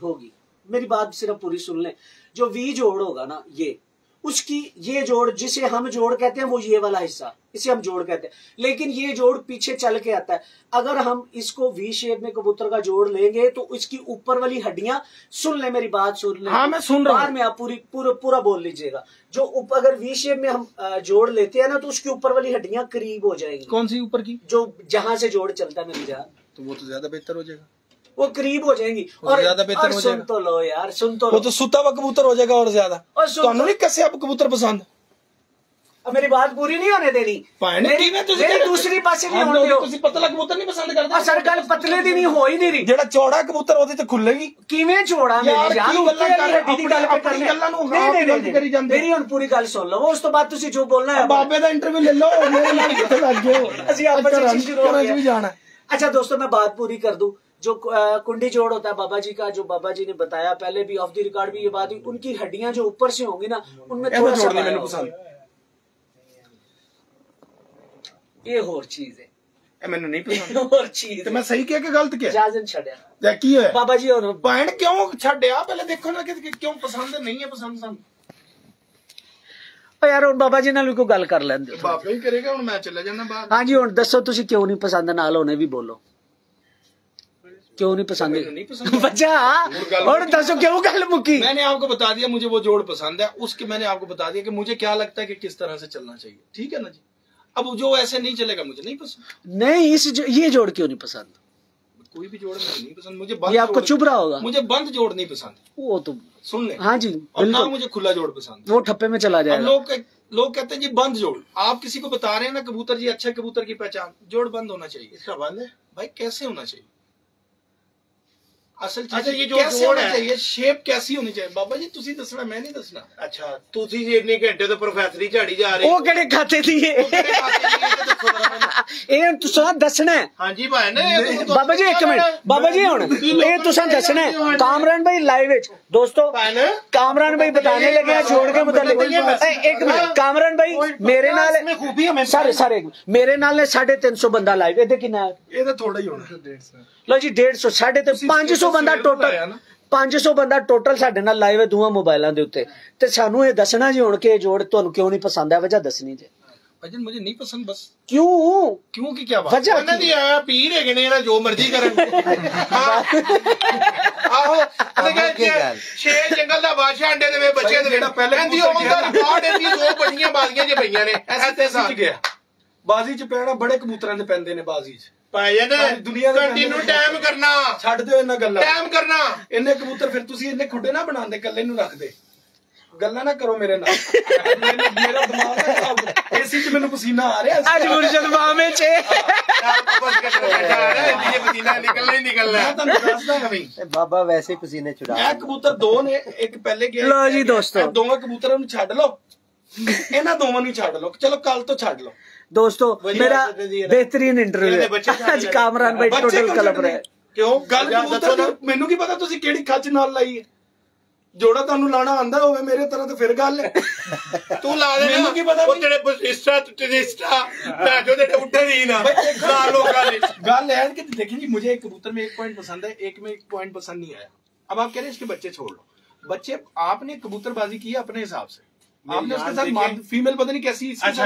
होगी। मेरी बात सिर्फ पूरी सुन लें। जो वी जोड़ होगा ना, ये उसकी ये जोड़ जिसे हम जोड़ कहते हैं वो ये वाला हिस्सा, इसे हम जोड़ कहते हैं, लेकिन ये जोड़ पीछे चल के आता है। अगर हम इसको वी शेप में कबूतर का जोड़ लेंगे तो इसकी ऊपर वाली हड्डियां, सुन ले मेरी बात सुन ले, हाँ मैं सुन रहा हूं, में आप पूरा बोल लीजिएगा। जो अगर वी शेप में हम जोड़ लेते हैं ना तो उसकी ऊपर वाली हड्डियां करीब हो जाएंगी। कौन सी ऊपर की? जो जहां से जोड़ चलता है मेरी जान, तो वो तो ज्यादा बेहतर हो जाएगा, वो करीब हो जाएंगी और ज्यादा बेहतर हो सुन तो लो यार, सुन तो लो, वो तो सुता हुआ कबूतर हो जाएगा और ज्यादा। तो नहीं कैसे आप कबूतर पसंद? अब मेरी बात पूरी नहीं होने देनी, मेरी दूसरी पासे नहीं होने दो। तुसी पतला कबूतर नहीं पसंद करते? सर गल पतले दी नहीं हो ही नहीं रही, जेड़ा चौड़ा कबूतर होती तो खुलेगी किवें चौड़ा मेरी जान, मेरी हुन पूरी गल सुन लो, उस तो बाद तुसी जो बोलना है बाबे दा इंटरव्यू ले लो, मेरे नाल किथे लग गए हो भी जाना। अच्छा दोस्तों मैं बात पूरी कर दूं, जो कुंडी जोड़ होता है बाबा जी का, जो बाबा जी ने बताया पहले भी ऑफ द रिकॉर्ड भी ये बात हुई, उनकी हड्डियां जो ऊपर से होंगी ना उनमें थोड़ा सा मैंने पसंद, ये और चीज है मैंने नहीं पसंद और चीज। तो मैं सही किया कि गलत किया? इजाजत छड़या की है बाबा जी और भैन क्यों छड़या? पहले देखो ना कि क्यों पसंद नहीं है पसंद यार हुन बाबा जी नाल कोई गल कर लैंदे, बाबा ही करेगा, हुन मैं चले जाना बाहर। हाँ जी हुन दसो तुसी क्यों नहीं पसंद, नाल होने भी बोलो क्यों नहीं पसंद बच्चा, और दसो क्यों गल मुकी? मैंने आपको बता दिया मुझे वो जोड़ पसंद है, उसके मैंने आपको बता दिया कि मुझे क्या लगता है कि किस तरह से चलना चाहिए, ठीक है ना जी। अब जो ऐसे नहीं चलेगा मुझे नहीं पसंद। नहीं ये जोड़ क्यों नहीं पसंद? कोई भी जोड़ मुझे नहीं पसंद, मुझे ये आपको चुभ रहा होगा, मुझे बंद जोड़ नहीं पसंद, वो तो सुन ले। हाँ जी और ना मुझे खुला जोड़ पसंद, वो ठप्पे में चला जाएगा। लोग कहते हैं जी बंद जोड़, आप किसी को बता रहे हैं ना कबूतर जी अच्छे कबूतर की पहचान, जोड़ बंद होना चाहिए। इसका बंद है भाई, कैसे होना चाहिए असल चीज? ये जो जोड़ है शेप कैसी होनी चाहिए बाबा जी? तुसी दसना, मैं नहीं दसना। अच्छा तुसी जी इतने घंटे तो प्रोफेसर ही झाड़ी जा रहे हो, केड़े खाते दी ए तुसा दसना है। हां जी भाई ने बाबा जी एक मिनट, बाबा जी हुन ए तुसा दसना है। कामरान भाई लाइव विच दोस्तों, कामरान भाई बताने लगे हैं जोड़ के मुताबिक। एक मिनट कामरान भाई मेरे नाल सर मेरे नाल ने 350 बंदा लाइव, ए कितना है? ये तो थोड़ा ही होना 150। लो जी 150 550 बंदा टोटल, 500 बंदा टोटल साडे नाल लाइव है दोवां मोबाइलां दे उत्ते, ते सानू ये दसना जी हुण के जोड़ तुहानू क्यों नहीं पसंद है, वजह दसनी जे। भाईजान मुझे नहीं पसंद बस। क्यों की क्या बात? वजह ਉਹਨਾਂ ਦੀ ਆ ਪੀਰ ਹੈਗੇ ਨੇ, ਜੋ ਮਰਜ਼ੀ ਕਰਨ। ਆਹੋ ਲਗਾ ਛੇ ਜੰਗਲ ਦਾ ਬਾਦਸ਼ਾਹ ਅੰਡੇ ਦੇ ਬੱਚੇ ਦੇ ਕਹਿੰਦੀ ਉਹਦਾ ਰਿਕਾਰਡ ਇਹਦੀ 2 ਬੜੀਆਂ ਬਾਜ਼ੀਆਂ ਜੇ ਪਈਆਂ ਨੇ ਐਸੇ ਸਾਲ ਗਿਆ। ਬਾਜ਼ੀ ਚ ਪੈਣਾ ਬੜੇ ਕਬੂਤਰਾਂ ਦੇ ਪੈਂਦੇ ਨੇ ਬਾਜ਼ੀ ਚ ਭਾਈਜਾਨ, ਦੁਨੀਆ ਦਾ ਕੰਟੀਨਿਊ ਟਾਈਮ ਕਰਨਾ, ਛੱਡ ਦਿਓ ਇਹਨਾਂ ਗੱਲਾਂ, ਟਾਈਮ ਕਰਨਾ। ਇੰਨੇ ਕਬੂਤਰ ਫਿਰ ਤੁਸੀਂ ਇੰਨੇ ਖੁੱਡੇ ਨਾ ਬਣਾਉਂਦੇ, ਕੱਲੇ ਨੂੰ ਰੱਖਦੇ। ਗੱਲਾਂ ਨਾ ਕਰੋ ਮੇਰੇ ਨਾਲ, ਮੇਰਾ ਦਿਮਾਗ ਨਾ ਖਰਾਬ ਕਰੋ। ਏਸੀ ਚ ਮੈਨੂੰ ਪਸੀਨਾ ਆ ਰਿਹਾ ਅੱਜ ਮੁਰਸ਼ਦ ਮਾਮੇ ਚ ਪਸੀਨਾ ਨਿਕਲਣਾ ਹੀ ਨਿਕਲਣਾ। ਮੈਂ ਤੁਹਾਨੂੰ ਦੱਸਦਾ ਨਹੀਂ ਬਾਬਾ ਵੈਸੇ ਪਸੀਨੇ ਛੁਡਾ। ਇਹ ਕਬੂਤਰ 2 ਨੇ, ਇੱਕ ਪਹਿਲੇ ਗਿਆ। ਲੋ ਜੀ ਦੋਸਤੋ, ਦੋਵਾਂ ਕਬੂਤਰਾਂ ਨੂੰ ਛੱਡ ਲਓ, ਇਹਨਾਂ ਦੋਵਾਂ ਨੂੰ ਛੱਡ ਲਓ, ਚਲੋ ਕੱਲ ਤੋਂ ਛੱਡ ਲਓ। दोस्तों मेरा बेहतरीन इंटरव्यू है आज कामरान भाई टोटल कलप रहे। क्यों गल कबूतर मैनू की पता तुसी केड़ी खच नाल लाई है, जोड़ा ਤੁਹਾਨੂੰ ਲਾਣਾ ਆਂਦਾ ਹੋਵੇ ਮੇਰੇ ਤਰ੍ਹਾਂ ਤੇ ਫਿਰ ਗੱਲ ਹੈ। ਤੂੰ ਲਾ ਦੇ, ਮੈਨੂੰ ਕੀ ਪਤਾ ਉਹ ਤੇਰੇ ਇਸਟਾ ਜੋ ਤੇਰੇ ਉੱਠੇ ਨਹੀਂ ਨਾ ਲਾ ਲੋਕਾਂ ਨੇ। ਗੱਲ है कि देखिए जी, मुझे एक कबूतर में 1 पॉइंट पसंद है, एक में 1 पॉइंट पसंद नहीं आया। अब आप कह रहे हैं इसके बच्चे छोड़ लो, बच्चे आपने कबूतरबाजी की है अपने हिसाब से, आपने उसके साथ फीमेल पता नहीं कैसी। अच्छा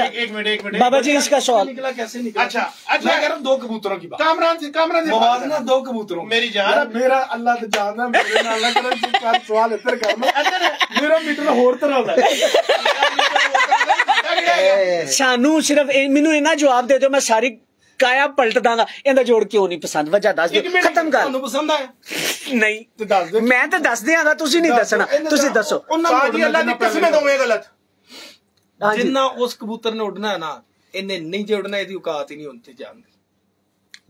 एक मिनट बाबा जी इसका सवाल निकला कैसे निकला? अच्छा मैं कह रहा हूँ 2 कबूतरों की बात। कामरान से मवाजना 2 कबूतरों मेरी जान मेरा अल्लाह तो जानना मेरे नाल ना करो सवाल इधर करना मेरा मीटर होर तरह दा सानू सिर्फ मैनू इना जवाब दे दो मैं सारी काया पलट दांगा। इंदा जोड़ क्यों नहीं पसंद वजह दस दो खत्म कर। ਤੁਹਾਨੂੰ ਪਸੰਦ ਆਇਆ नहीं ਤੇ ਦੱਸ ਦਿਓ। मैं तो दस दियांगा तुसी नहीं दसना तुसी दसो। ਸਾਡੀ ਅੱਲਾ ਦੀ ਕਸਮ ਹੈ ਦੋਵੇਂ ਗਲਤ। ਜਿੰਨਾ ਉਸ ਕਬੂਤਰ ਨੇ ਉੱਡਣਾ ਹੈ ਨਾ ਇਹਨੇ ਨਹੀਂ ਜੇ ਉੱਡਣਾ ਇਹਦੀ ਔਕਾਤ ਹੀ ਨਹੀਂ ਹੁੰਦੀ ਜਾਣ ਦੀ।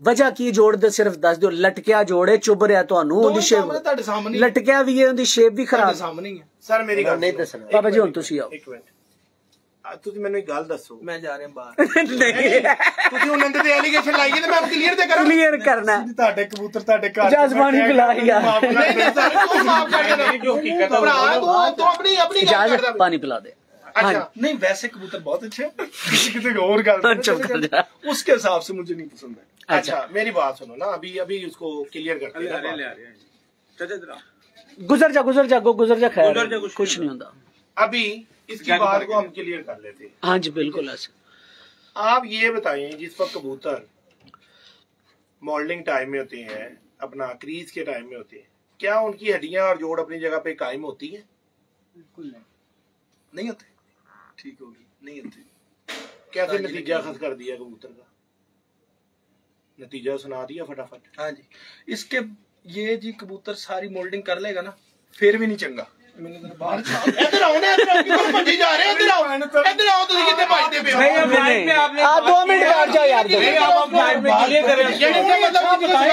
वजह की जोड़ दे सिर्फ दस दो। लटकिया जोड़े चुभ रहा ਤੁਹਾਨੂੰ ਉਹਦੀ ਸ਼ੇਪ ਤੁਹਾਡੇ ਸਾਹਮਣੇ लटकिया भी है ਉਹਦੀ ਸ਼ੇਪ ਵੀ ਤੁਹਾਡੇ खराब। ਸਾਹਮਣੇ ਹੀ ਹੈ। ਸਰ ਮੇਰੀ ਗੱਲ ਨਹੀਂ ਦੱਸਣਾ। बाबा जी ਹੁਣ ਤੁਸੀਂ ਆਓ। ਇੱਕ ਮਿੰਟ ਤੁਸੀਂ ਮੈਨੂੰ ਇੱਕ ਗੱਲ ਦੱਸੋ। ਮੈਂ ਜਾ ਰਿਹਾ ਬਾਹਰ। नहीं ਤੁਸੀਂ ਉਹਨਾਂ ਦੇ ਐਲੀਗੇਸ਼ਨ ਲਾਈਏ ਤੇ ਮੈਂ ਕਲੀਅਰ ਤੇ ਕਰਾਂ। क्लियर करना ਤੁਹਾਡੇ ਕਬੂਤਰ ਤੁਹਾਡੇ ਘਰ जजमानी पिलाएगा। ਨਹੀਂ ਸਰ ਤੂੰ ਮਾਫ ਕਰ ਦੇ ਜੋ ਹਕੀਕਤ ਹੈ ਭਰਾ ਤੂੰ ਆਪਣੀ इजाजत पानी पिला दे। अच्छा नहीं वैसे कबूतर बहुत अच्छे हैं किसी और गल चुप कर जा। उसके हिसाब से मुझे नहीं पसंद है। अच्छा मेरी बात सुनो ना अभी उसको क्लियर करते हैं। गुजर जा गुजर जा खैर कुछ नहीं होता। अभी इसकी बात को हम क्लियर कर लेते हैं। हाँ जी बिल्कुल ऐसे। आप ये बताएं जिस वक्त कबूतर मॉडलिंग टाइम में होते हैं अपना क्रीज के टाइम में होते हैं क्या उनकी हड्डियां और जोड़ अपनी जगह पे कायम होती है? बिल्कुल नहीं होते। ठीक होगी नहीं होती। कैसे नतीजा खस कर दिया कबूतर का? नतीजा सुना दिया फटाफट। हाँ जी इसके ये जी कबूतर सारी मोल्डिंग कर लेगा ना फिर भी नहीं चंगा। इधर आओ ना इधर भजी जा रहे इधर आओ तुम कितने भजते पे हो? आप 2 मिनट बैठ जाओ यार।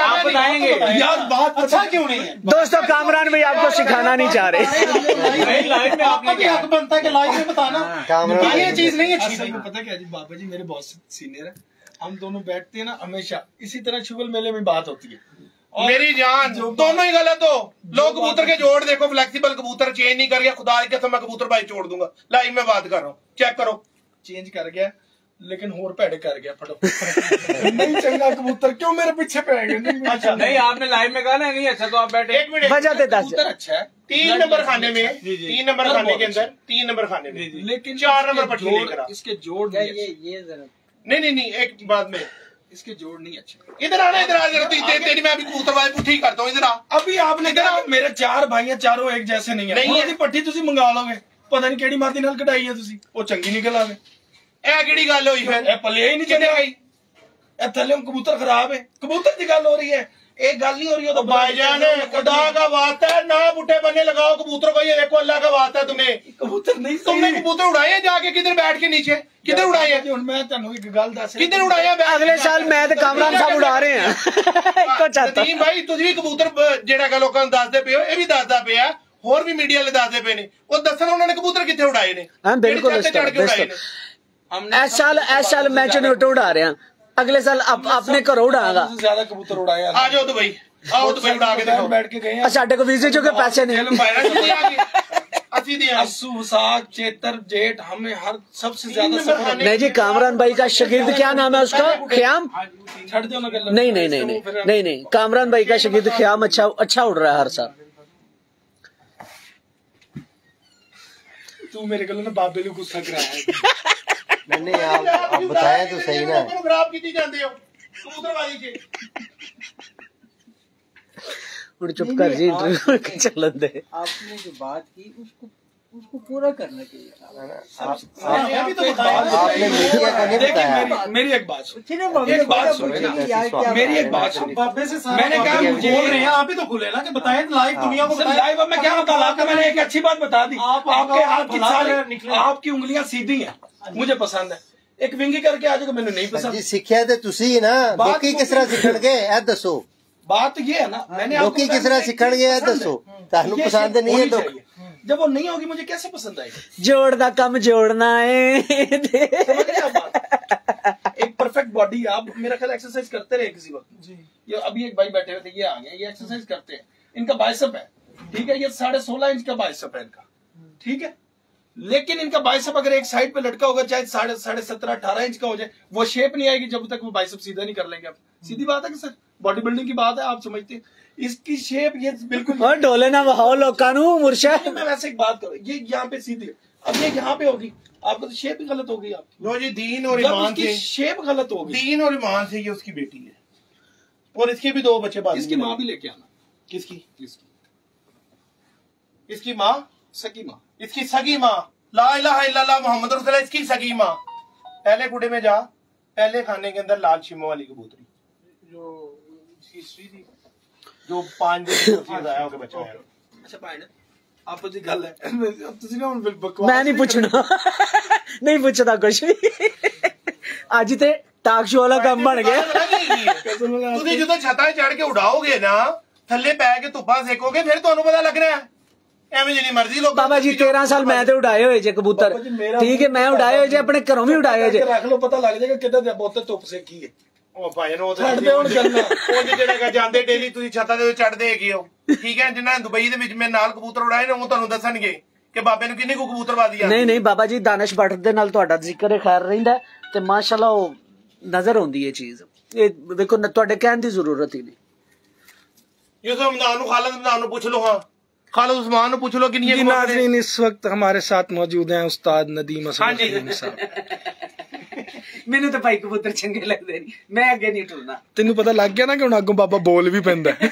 आप बताएंगे यार बात अच्छा क्यों नहीं है? दोस्तों कामरान भाई आपको सिखाना नहीं चाह रहे। लाइव में आपने क्या हक बनता है कि लाइव में बताना ये चीज नहीं है। असल में पता क्या जी बाबा जी मेरे बहुत सीनियर है। हम दोनों बैठते हैं ना हमेशा इसी तरह शुगल मेले में बात होती है। मेरी जान दोनों ही गलत हो। लोग कबूतर के जोड़ देखो फ्लेक्सिबल कबूतर चेंज नहीं कर गया खुदा की कसम मैं कबूतर भाई छोड़ दूंगा। लाइव में बात कर रहा हूँ चेक करो चेंज कर गया लेकिन होर भैड़े कर गया फटो नहीं चंगा कबूतर क्यों मेरे पीछे पे आएगा? अच्छा नहीं आपने लाइव में कहा ना नहीं अच्छा तो आप बैठे। एक मिनट वजह दे दस। कबूतर अच्छा है 3 नंबर खाने में 3 नंबर खाने के अंदर 3 नंबर खाने में लेकिन 4 नंबर पट्टी लेकर आ। इसके जोड़ नहीं एक बात में इसके जोड़ नहीं अच्छे। इधर आना इधर आ तेरी मैं अभी कबूतर वाली पुट्ठी करता हूँ। इधर आ अभी आपने कहा मेरे 4 भाई हैं चारों एक जैसे नहीं है। नहीं है। पट्टी तुसी मंगा लोगे पता नहीं केड़ी माती नाल कढ़ाई है तुसी वो चंगी निकल आवे। ए केड़ी गल होई फिर ए पले ही नहीं चले गई ए थल्ले कबूतर खराब है कबूतर की गल हो रही है एक गल नहीं हो रही हो तो भाईजान खुदा का वास्ता है ना बुढ़े बनने लगाओ कबूतर को। ये देखो अल्लाह का वास्ता है तुम्हें कबूतर नहीं तुमने कबूतर उड़ाए हैं जाके किधर बैठ के नीचे किधर उड़ाए हैं? मैं तेन एक गल दस किधर उड़ाए हैं? अगले साल मैं तो कामरान साहब उड़ा रहे हैं। इको चाहता नदीम भाई तुझे भी कबूतर जेड़ा का लोगों दसदे पे हो ये भी दसदा पिया होर भी मीडिया ले दसदे पे ने वो दसना उन्होंने कबूतर कितने उड़ाए ने। हाँ बिल्कुल इस साल मैं चनोट उड़ा रहे हैं अगले साल अपने घरों उड़ागा। ज्यादा कबूतर उड़ाया आ जाओ तो भाई आओ तो भाई उड़ा के देखो बैठ के गए साडे को वीजे जो के पैसे नहीं अस्सू साग चेतर जेठ हमें हर सबसे ज्यादा सफर नहीं जी कामरान भाई का शागिर्द क्या नाम है उसका ख्याम छड़ दो ना नहीं कामरान भाई का शागिर्द ख्याम अच्छा उड़ रहा है हर साल। तू मेरे गले में बाबे को गुस्सा कराया नहीं आप बताएं तो सही ना। खराब की जाते हो कबूतर वाली के चुप कर जी इंटरव्यू चलन दे। आपने जो बात की उसको पूरा करना चाहिए। आपने मीडिया को नहीं बताया। मेरी एक बात सुनिए मेरी एक बात सुनिए मैंने कहा बोल रहे हैं आप ही तो खुले ना कि बताएं लाइव दुनिया को लाइव। अब मैं क्या बता मैंने एक अच्छी बात बता दी आपके हाथ की सारी आपकी उंगलियां सीधी हैं मुझे पसंद है। एक विंगी करके आ जाएगा मैंने नहीं पसंद। सीखिया तो तुसी ना बाकी किस तरह सीखणगे ए दसो। बात ये है ना मैंने बाकी किस तरह सीखणगे ए दसो तानू पसंद नहीं है तो जब वो नहीं होगी मुझे कैसे पसंद आएगी? जोड़ दा कम जोड़ना है। एक परफेक्ट बॉडी आप मेरा ख्याल एक्सरसाइज करते रहे किसी वक्त जी। ये अभी एक भाई बैठे हुए थे ये आ गया ये एक्सरसाइज करते हैं इनका बाइसेप है ठीक है ये 16.5 इंच का बाइसेप है इनका ठीक है लेकिन इनका बाइसेप अगर एक साइड पे लटका होगा चाहे 17.5 18 इंच का हो जाए वो शेप नहीं आएगी जब तक वो बाइसेप सीधा नहीं कर लेंगे आप। सीधी बात है कि सर बॉडी बिल्डिंग की बात है, आप समझते हैं इसकी शेप ये बिल्कुल और डोले ना बहाओ लोकानू मुर्शद। मैं वैसे एक बात करूँ, ये यहाँ पे सीधी, अब ये यहाँ पे होगी, आपको तो शेप ही गलत हो गई आपकी। लो जी, दीन और ईमान से शेप गलत होगी, दीन और ईमान से ये उसकी बेटी है, और इसके भी 2 बच्चे बाद। इसकी माँ भी लेके आना। किसकी? इसकी इसकी माँ, सगी माँ, इसकी सगी माँ। ला इलाहा इल्लल्लाह मोहम्मद रसूलुल्लाह, इसकी सगी माँ। पहले कुड़े में जा, पहले खाने के अंदर लाल शिमो वाली कबूतरी जो हिस्ट्री थी, जो 5 दिन आया होगा बच्चा है। अच्छा भाई आपस ਦੀ ਗੱਲ ਹੈ, ਤੁਸੀਂ ਨਾ ਹੁਣ ਬਕਵਾਸ मैं नहीं पूछना नहीं पूछता कुछ भी। ਅੱਜ ਤੇ ਟਾਕ ਸ਼ੋ ਵਾਲਾ ਕੰਮ ਬਣ ਗਿਆ। ਤੁਸੀਂ ਜਦੋਂ ਛੱਤਾਂ ਚੜ ਕੇ ਉਡਾਓਗੇ ਨਾ, ਥੱਲੇ ਪੈ ਕੇ ਧੁੱਪਾਂ ਸੇਕੋਗੇ, ਫਿਰ ਤੁਹਾਨੂੰ ਪਤਾ ਲੱਗਣਾ ਹੈ। ਐਵੇਂ ਜਿੰਨੀ ਮਰਜ਼ੀ ਲੋਕ ਬਾਬਾ ਜੀ 13 ਸਾਲ ਮੈਂ ਤੇ ਉਡਾਏ ਹੋਏ ਜੇ ਕਬੂਤਰ, ਠੀਕ ਹੈ, ਮੈਂ ਉਡਾਏ ਹੋਏ ਜੇ, ਆਪਣੇ ਘਰੋਂ ਵੀ ਉਡਾਏ ਹੋਏ ਜੇ। ਰੱਖ ਲਓ, ਪਤਾ ਲੱਗ ਜਾਏਗਾ ਕਿੱਦਾਂ ਦੇ ਬਹੁਤੇ ਧੁੱਪ ਸੇਕੀ ਹੈ। ਉਹ ਭਾਈ ਨੂੰ ਛੱਡ ਦੇ ਹੁਣ ਗੱਲਾਂ। ਉਹ ਜਿਹੜੇ ਜਾਂਦੇ ਡੇਲੀ ਤੁਸੀਂ ਛੱਤਾਂ ਦੇ ਚੜਦੇ ਹੈਗੇ ਹੋ, ਠੀਕ ਹੈ। ਜਿਨ੍ਹਾਂ ਨੇ ਦੁਬਈ ਦੇ ਵਿੱਚ ਮੇਰੇ ਨਾਲ ਕਬੂਤਰ ਉਡਾਏ ਨੇ, ਉਹ ਤੁਹਾਨੂੰ ਦੱਸਣਗੇ ਕਿ ਬਾਬੇ ਨੂੰ ਕਿੰਨੀ ਕੁ ਕਬੂਤਰਬਾਜ਼ੀ ਆ। ਨਹੀਂ ਨਹੀਂ ਬਾਬਾ ਜੀ, ਦਾਨਿਸ਼ ਭੱਟ ਦੇ ਨਾਲ ਤੁਹਾਡਾ ਜ਼ਿਕਰ ਹੈ ਖੈਰ ਰਹਿੰਦਾ, ਤੇ ਮਾਸ਼ਾਅੱਲਾ ਉਹ ਨਜ਼ਰ ਆਉਂਦੀ ਹੈ ਚੀਜ਼। ਇਹ ਦੇਖੋ ਤੁਹਾਡੇ ਕਹਿਣ ਦੀ ਜ਼ਰੂਰਤ ਹੀ ਨਹੀਂ। यूसुफ हमदान ਨੂੰ, खालिद हमदान ਨੂੰ ਪੁੱਛ ਲਓ। ਹਾਂ, खालिद उस्मान ਨੂੰ ਪੁੱਛ ਲਓ ਕਿੰਨੀਆਂ जी नाज़रीन, इस वक्त हमारे साथ मौजूद हैं उस्ताद नदीम हाँ जी। ਮੈਨੂੰ ਤਾਂ ਭਾਈ ਕਬੂਤਰ ਚੰਗੇ ਲੱਗਦੇ ਨਹੀਂ, ਮੈਂ ਅੱਗੇ ਨਹੀਂ ਟੁਰਨਾ। तेनू पता लग गया ना कि हुण अगों बाबा बोल भी पैंदा है।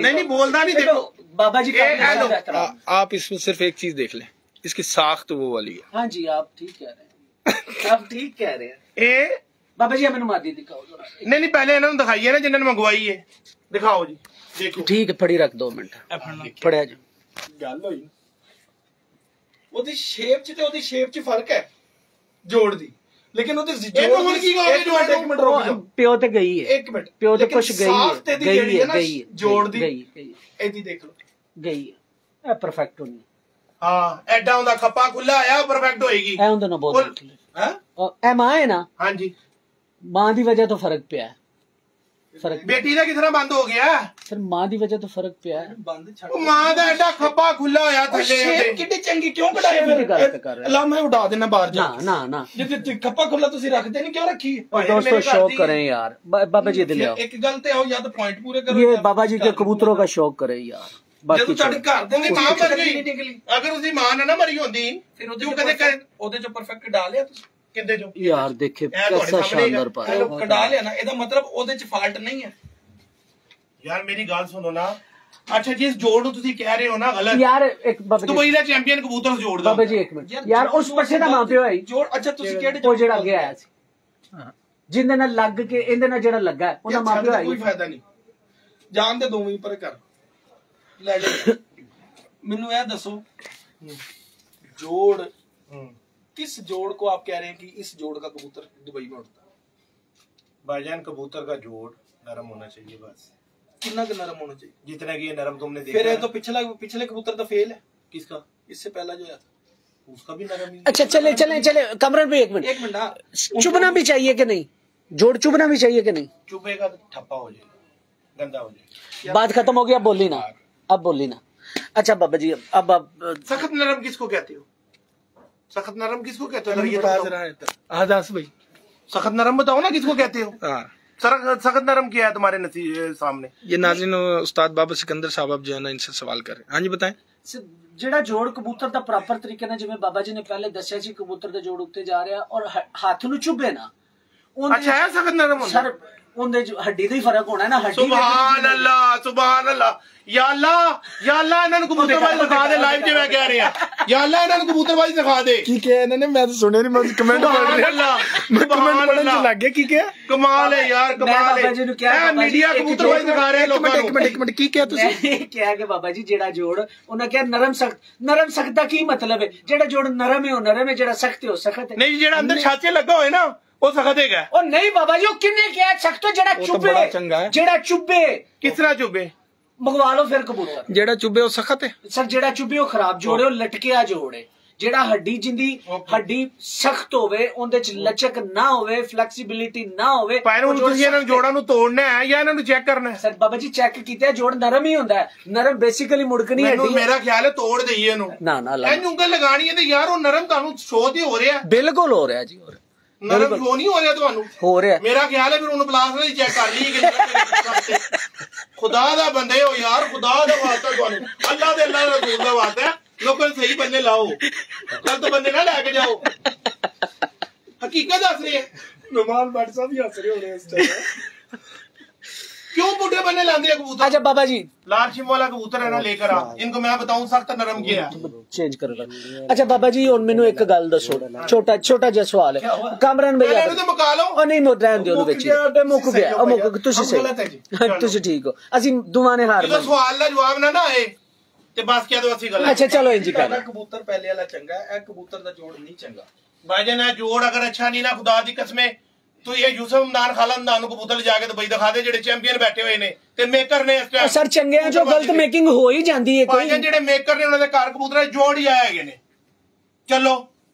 नहीं बोलता नहीं। देखो बाबा जी का आप इसमें सिर्फ एक चीज देख लें, इसकी साख्त वो वाली है। हाँ जी, आप ठीक कह रहे हैं, आप ठीक कह रहे हैं। ए बाबा जी मैंने मादी दिखाओ जरा। नहीं पहले इन्होंने दिखाई है ना जिन्होंने मंगवाई है, दिखाओ जी। देखो ठीक है, फड़ी रख 2 मिनट फड़िया जी। ਗੱਲ ਹੋਈ ਉਹਦੀ ਸ਼ੇਪ ਚ ਤੇ ਉਹਦੀ ਸ਼ੇਪ ਚ ਫਰਕ ਹੈ ਜੋੜ ਦੀ, ਲੇਕਿਨ ਉਹਦੇ ਇਹਨੂੰ ਹੁਣ ਕੀ ਕਹੋਗੇ ਜੋੜ ਨੂੰ? ਇੱਕ ਮਿੰਟ ਰੁਕ ਜਾਓ, ਪਿਓ ਤੇ ਗਈ ਹੈ, ਇੱਕ ਮਿੰਟ ਪਿਓ ਤੇ ਕੁਛ ਗਈ ਹੈ, ਗਈ ਹੈ ਨਾ ਜੋੜ ਦੀ, ਗਈ ਇਹਦੀ ਦੇਖ ਲਓ, ਗਈ ਹੈ, ਇਹ ਪਰਫੈਕਟ ਹੋਣੀ। ਹਾਂ, ਐਡਾ ਹੁੰਦਾ ਖੱਪਾ ਖੁੱਲਾ ਆਇਆ, ਪਰਫੈਕਟ ਹੋਏਗੀ। ਇਹ ਹੁੰਦਾ ਨਾ ਬਹੁਤ ਹੈ, ਇਹ ਮਾਂ ਹੈ ਨਾ। ਹਾਂਜੀ, ਮਾਂ ਦੀ ਵਜ੍ਹਾ ਤੋਂ ਫਰਕ ਪਿਆ ਹੈ। फर्क बेटी का कितना बंद हो गया सर, मां दी वजह तो फर्क पिया है। बंद छड़ मां दा एडा खप्पा खुला होया थल्ले कितनी चंगी क्यों कटाया फिर? ला मैं उड़ा देना बाहर जा। ना ना जे खप्पा खुला तुसी रखदे नहीं, क्यों रखी? दोस्तों शौक करें यार, बाबा जी दिल आओ, एक गल ते आओ, या तो पॉइंट पूरे करो। ये बाबा जी के कबूतरों का शौक करें यार। बाकी ਤੁਹਾਡੇ ਘਰ ਦੇ मां मर गई, अगर उसदी मां ना मरी होंदी फिर ਉਹਦੇ ਕਦੇ ਉਹਦੇ ਚ ਪਰਫੈਕਟ डाल ਲਿਆ ਤੁਸੀਂ ਕਿੰਦੇ ਜੋ यार। देखे कैसा शानदार पाया, डाल लिया ना, ਇਹਦਾ ਮਤਲਬ ਉਹਦੇ ਚ ਫਾਲਟ ਨਹੀਂ ਹੈ। यार मेरी गल सुनो ना। अच्छा जिस जोड़ ਨੂੰ ਤੁਸੀਂ ਕਹਿ ਰਹੇ ਹੋ ਨਾ ਗਲਤ यार। एक बाबा जी दुबई ਦਾ ਚੈਂਪੀਅਨ ਕਬੂਤਰ ਜੋੜ ਦਾ बाबा जी एक मिनट यार, उस पासे ਦਾ ਮਾਂ ਪਿਓ ਹੈ ਜੋੜ। ਅੱਛਾ ਤੁਸੀਂ ਕਿਹੜੇ ਉਹ ਜਿਹੜਾ ਗਿਆ ਆਇਆ ਸੀ, ਜਿੰਦੇ ਨਾਲ ਲੱਗ ਕੇ ਇਹਦੇ ਨਾਲ ਜਿਹੜਾ ਲੱਗਾ ਉਹਦਾ ਮਾਂ ਪਿਓ ਹੈ। ਕੋਈ ਫਾਇਦਾ ਨਹੀਂ, ਜਾਣ ਦੇ ਦੋਵੇਂ ਪਰ ਕਰ ਲੈ ਜਾ। ਮੈਨੂੰ ਇਹ ਦੱਸੋ, जोड़ किस जोड़ को आप कह रहे हैं कि इस जोड़ का कबूतर दुबई में उड़ता है? भाईजान कबूतर का जोड़ नरम होना चाहिए, बस। कितना का नरम होना चाहिए? जितना कि ये नरम तुमने देखा। फिर ये तो पिछले कबूतर तो फेल है। किसका? इससे पहला जो था उसका भी नरम ही। अच्छा चले चले चले कमरन भी एक मिनट हाँ। चुभना भी चाहिए कि नहीं? जोड़ चुभना भी चाहिए कि नहीं? चुभेगा तो ठप्पा हो जाएगा, गंदा हो जाएगा। बात खत्म हो गया, अब बोली ना, अब बोली ना। अच्छा बाबा जी, अब सख्त नरम किसको कहते हो? सख्त नरम किसको कहते हो? भाई सख्त नरम बताओ ना किसको कहते हो? हाँ। सख्त नरम क्या है तुम्हारे सामने? ये नाज़रीन उस्ताद बाबा सिकंदर साहब आप जो है ना इनसे सवाल कर रहे हैं। हाँ जी बताएं। ਜਿਹੜਾ ਜੋੜ ਕਬੂਤਰ ਦਾ ਪ੍ਰੋਪਰ ਤਰੀਕੇ ਨਾਲ, ਜਿਵੇਂ ਬਾਬਾ ਜੀ ਨੇ ਪਹਿਲੇ ਦੱਸਿਆ ਸੀ, ਕਬੂਤਰ ਦੇ ਜੋੜ ਉੱਤੇ ਜਾ ਰਿਹਾ ਔਰ ਹੱਥ ਨੂੰ ਚੁੱਭੇ ਨਾ। अच्छा है सख्त नरम होना? सर ਉਹਦੇ ਹੱਡੀ ਦਾ ਹੀ ਫਰਕ ਹੋਣਾ ਨਾ। ਹੱਡੀ ਸੁਭਾਨ ਅੱਲਾਹ, ਸੁਭਾਨ ਅੱਲਾਹ। या अल्लाह ਇਹਨਾਂ ਨੂੰ ਕਬੂਤਰਬਾਜ਼ੀ ਸਿਖਾ ਦੇ, ਲਾਈਵ 'ਚ ਮੈਂ ਕਹਿ ਰਿਹਾ। या अल्लाह ਇਹਨਾਂ ਨੂੰ ਕਬੂਤਰਬਾਜ਼ੀ ਸਿਖਾ ਦੇ। ਕੀ ਕਿਹਾ ਇਹਨਾਂ ਨੇ? ਮੈਂ ਤਾਂ ਸੁਣਿਆ ਨਹੀਂ, ਮੈਂ ਕਮੈਂਟ ਪੜ੍ਹ ਰਿਹਾ। ਮੈਂ ਕਮੈਂਟ ਪੜ੍ਹਨ ਚ ਲੱਗ ਗਿਆ। ਕੀ ਕਿਹਾ? ਕਮਾਲ ਹੈ ਯਾਰ, ਕਮਾਲ ਹੈ। ਇਹ ਮੀਡੀਆ ਕਬੂਤਰਬਾਜ਼ੀ ਸਿਖਾ ਰਿਹਾ ਲੋਕਾਂ ਨੂੰ। ਇੱਕ ਮਿੰਟ ਕੀ ਕਿਹਾ ਤੁਸੀਂ? ਮੈਂ ਕਿਹਾ ਕਿ ਬਾਬਾ ਜੀ ਜਿਹੜਾ ਜੋੜ ਉਹਨਾਂ ਕਿਹਾ ਨਰਮ ਸਖਤ ਦਾ ਕੀ ਮਤਲਬ ਹੈ? ਜਿਹੜਾ ਜੋੜ ਨਰਮ ਹੈ ਉਹ ਨਰਮ ਹੈ, ਜਿਹੜਾ ਸਖਤ ਹੈ ਉਹ ਸਖਤ ਹੈ। ਨਹੀਂ, ਜਿਹੜਾ ਅੰਦਰ ਛਾਚੇ ਲੱਗਾ ਹੋਏ ਨਾ ਉਹ ਸਖਤ ਹੈਗਾ। ਉਹ ਨਹੀਂ ਬਾਬਾ ਜੀ, ਉਹ ਕਿੰਨੇ ਕਿਹਾ ਸਖਤ? ਜਿਹੜਾ ਚੁੱਭੇ, ਜਿਹੜਾ ਚੁੱਭੇ। ਕਿਸ ਤਰ੍ਹਾਂ ਚੁੱਭੇ? ਮੰਗਵਾ ਲਓ ਫਿਰ ਕਬੂਤਰ। ਜਿਹੜਾ ਚੁੱਭੇ ਉਹ ਸਖਤ ਹੈ ਸਰ, ਜਿਹੜਾ ਚੁੱਭੇ ਉਹ ਖਰਾਬ ਜੋੜੇ, ਉਹ ਲਟਕਿਆ ਜੋੜੇ। ਜਿਹੜਾ ਹੱਡੀ ਜਿੰਦੀ ਹੱਡੀ ਸਖਤ ਹੋਵੇ, ਉਹਦੇ ਚ ਲਚਕ ਨਾ ਹੋਵੇ, ਫਲੈਕਸੀਬਿਲਿਟੀ ਨਾ ਹੋਵੇ। ਪਰ ਹੁਣ ਤੁਸੀਂ ਇਹਨਾਂ ਜੋੜਾਂ ਨੂੰ ਤੋੜਨਾ ਹੈ ਜਾਂ ਇਹਨਾਂ ਨੂੰ ਚੈੱਕ ਕਰਨਾ ਹੈ? ਸਰ ਬਾਬਾ ਜੀ ਚੈੱਕ ਕੀਤਾ, ਜੋੜ ਨਰਮ ਹੀ ਹੁੰਦਾ ਹੈ। ਨਰਮ ਬੇਸਿਕਲੀ ਮੁੜਕਣੀ ਹੱਡੀ ਹੈ। ਮੇਰਾ ਖਿਆਲ ਹੈ ਤੋੜ ਦਈਏ ਇਹਨੂੰ। ਨਾ ਇਹ ਉਂਗਲ ਲਗਾਣੀ ਹੈ ਤੇ ਯਾਰ ਉਹ ਨਰਮ ਤੁਹਾਨੂੰ ਸ਼ੋਅ ਤੇ ਹੋ ਰਿਹਾ। ਬਿਲਕੁਲ ਹੋ ਰਿਹਾ ਜੀ। ਨਰਮ ਕਿਉਂ ਨਹੀਂ ਹੋ ਰਿਹਾ ਤੁਹਾਨੂੰ? ਹੋ ਰਿਹਾ ਮੇਰਾ ਖਿਆਲ ਹੈ ਫਿਰ ਉਹਨੂੰ ਪਲਾਸ ਨਹੀਂ ਚੈੱਕ ਕਰ ਲਈ ਕਿ ਖੁਦਾ ਦਾ ਬੰਦੇ ਹੋ ਯਾਰ, ਖੁਦਾ ਦਾ ਵਾਸਤਾ ਤੁਹਾਨੂੰ, ਅੱਲਾ ਦੇ ਅੱਲਾ ਰਸੂਲ ਦਾ ਵਾਸਤਾ ਲੋਕਾਂ ਨੂੰ ਸਹੀ ਬੰਦੇ ਲਾਓ, ਗਲਤ ਬੰਦੇ ਨਾ ਲੈ ਕੇ ਜਾਓ। हकीकत हंस रही है। नुमान भट्ट साहब भी हंस रहे हो रहे हैं इस टाइम। क्यों बूढ़े बनने लाते हैं कबूतर? अच्छा बाबा जी, लाल शिम वाला कबूतर है ना, लेकर आ, इनको मैं बताऊं सख्त नरम किया चेंज कर। अच्छा बाबा जी और मैनू एक गल दसो, छोटा छोटा जिहा सवाल है। कामरान भैया तो मुका लो। ओ नहीं रहन दियो ਵਿੱਚ ਮੁੱਕ ਗਿਆ, ਉਹ ਮੁੱਕ ਤੁਸੀਂ ਸਹੀ, ਤੁਸੀਂ ਠੀਕ ਹੋ, ਅਸੀਂ ਦੋਵਾਂ ਨੇ ਹਾਰ ਜਦੋਂ ਸਵਾਲ ਦਾ ਜਵਾਬ ਨਾ ਨਾ ਆਏ ਤੇ ਬਸ ਕਿਆ ਦੋ ਅਸੀਂ ਗੱਲ। ਅੱਛਾ ਚਲੋ ਇੰਜ ਕਰ, ਕਬੂਤਰ ਪਹਿਲੇ ਵਾਲਾ ਚੰਗਾ ਹੈ, ਇਹ ਕਬੂਤਰ ਦਾ ਜੋੜ ਨਹੀਂ ਚੰਗਾ। भाईजान है जोड़ अगर अच्छा नहीं ना, खुदा दी कसमें तो ये यूसुफ हमदान खालंदान को कबूतर जाके दुबई दिखा दे जेडे चैंपियन बैठे हुए ने ते मेकर ने इस टाइम सर चंगे जो गलत मेकिंग हो ही जाती है कोई। भाईजान जेडे मेकर ने उन्होंने घर कबूतर जोड़ ही आए हैगे ने। चलो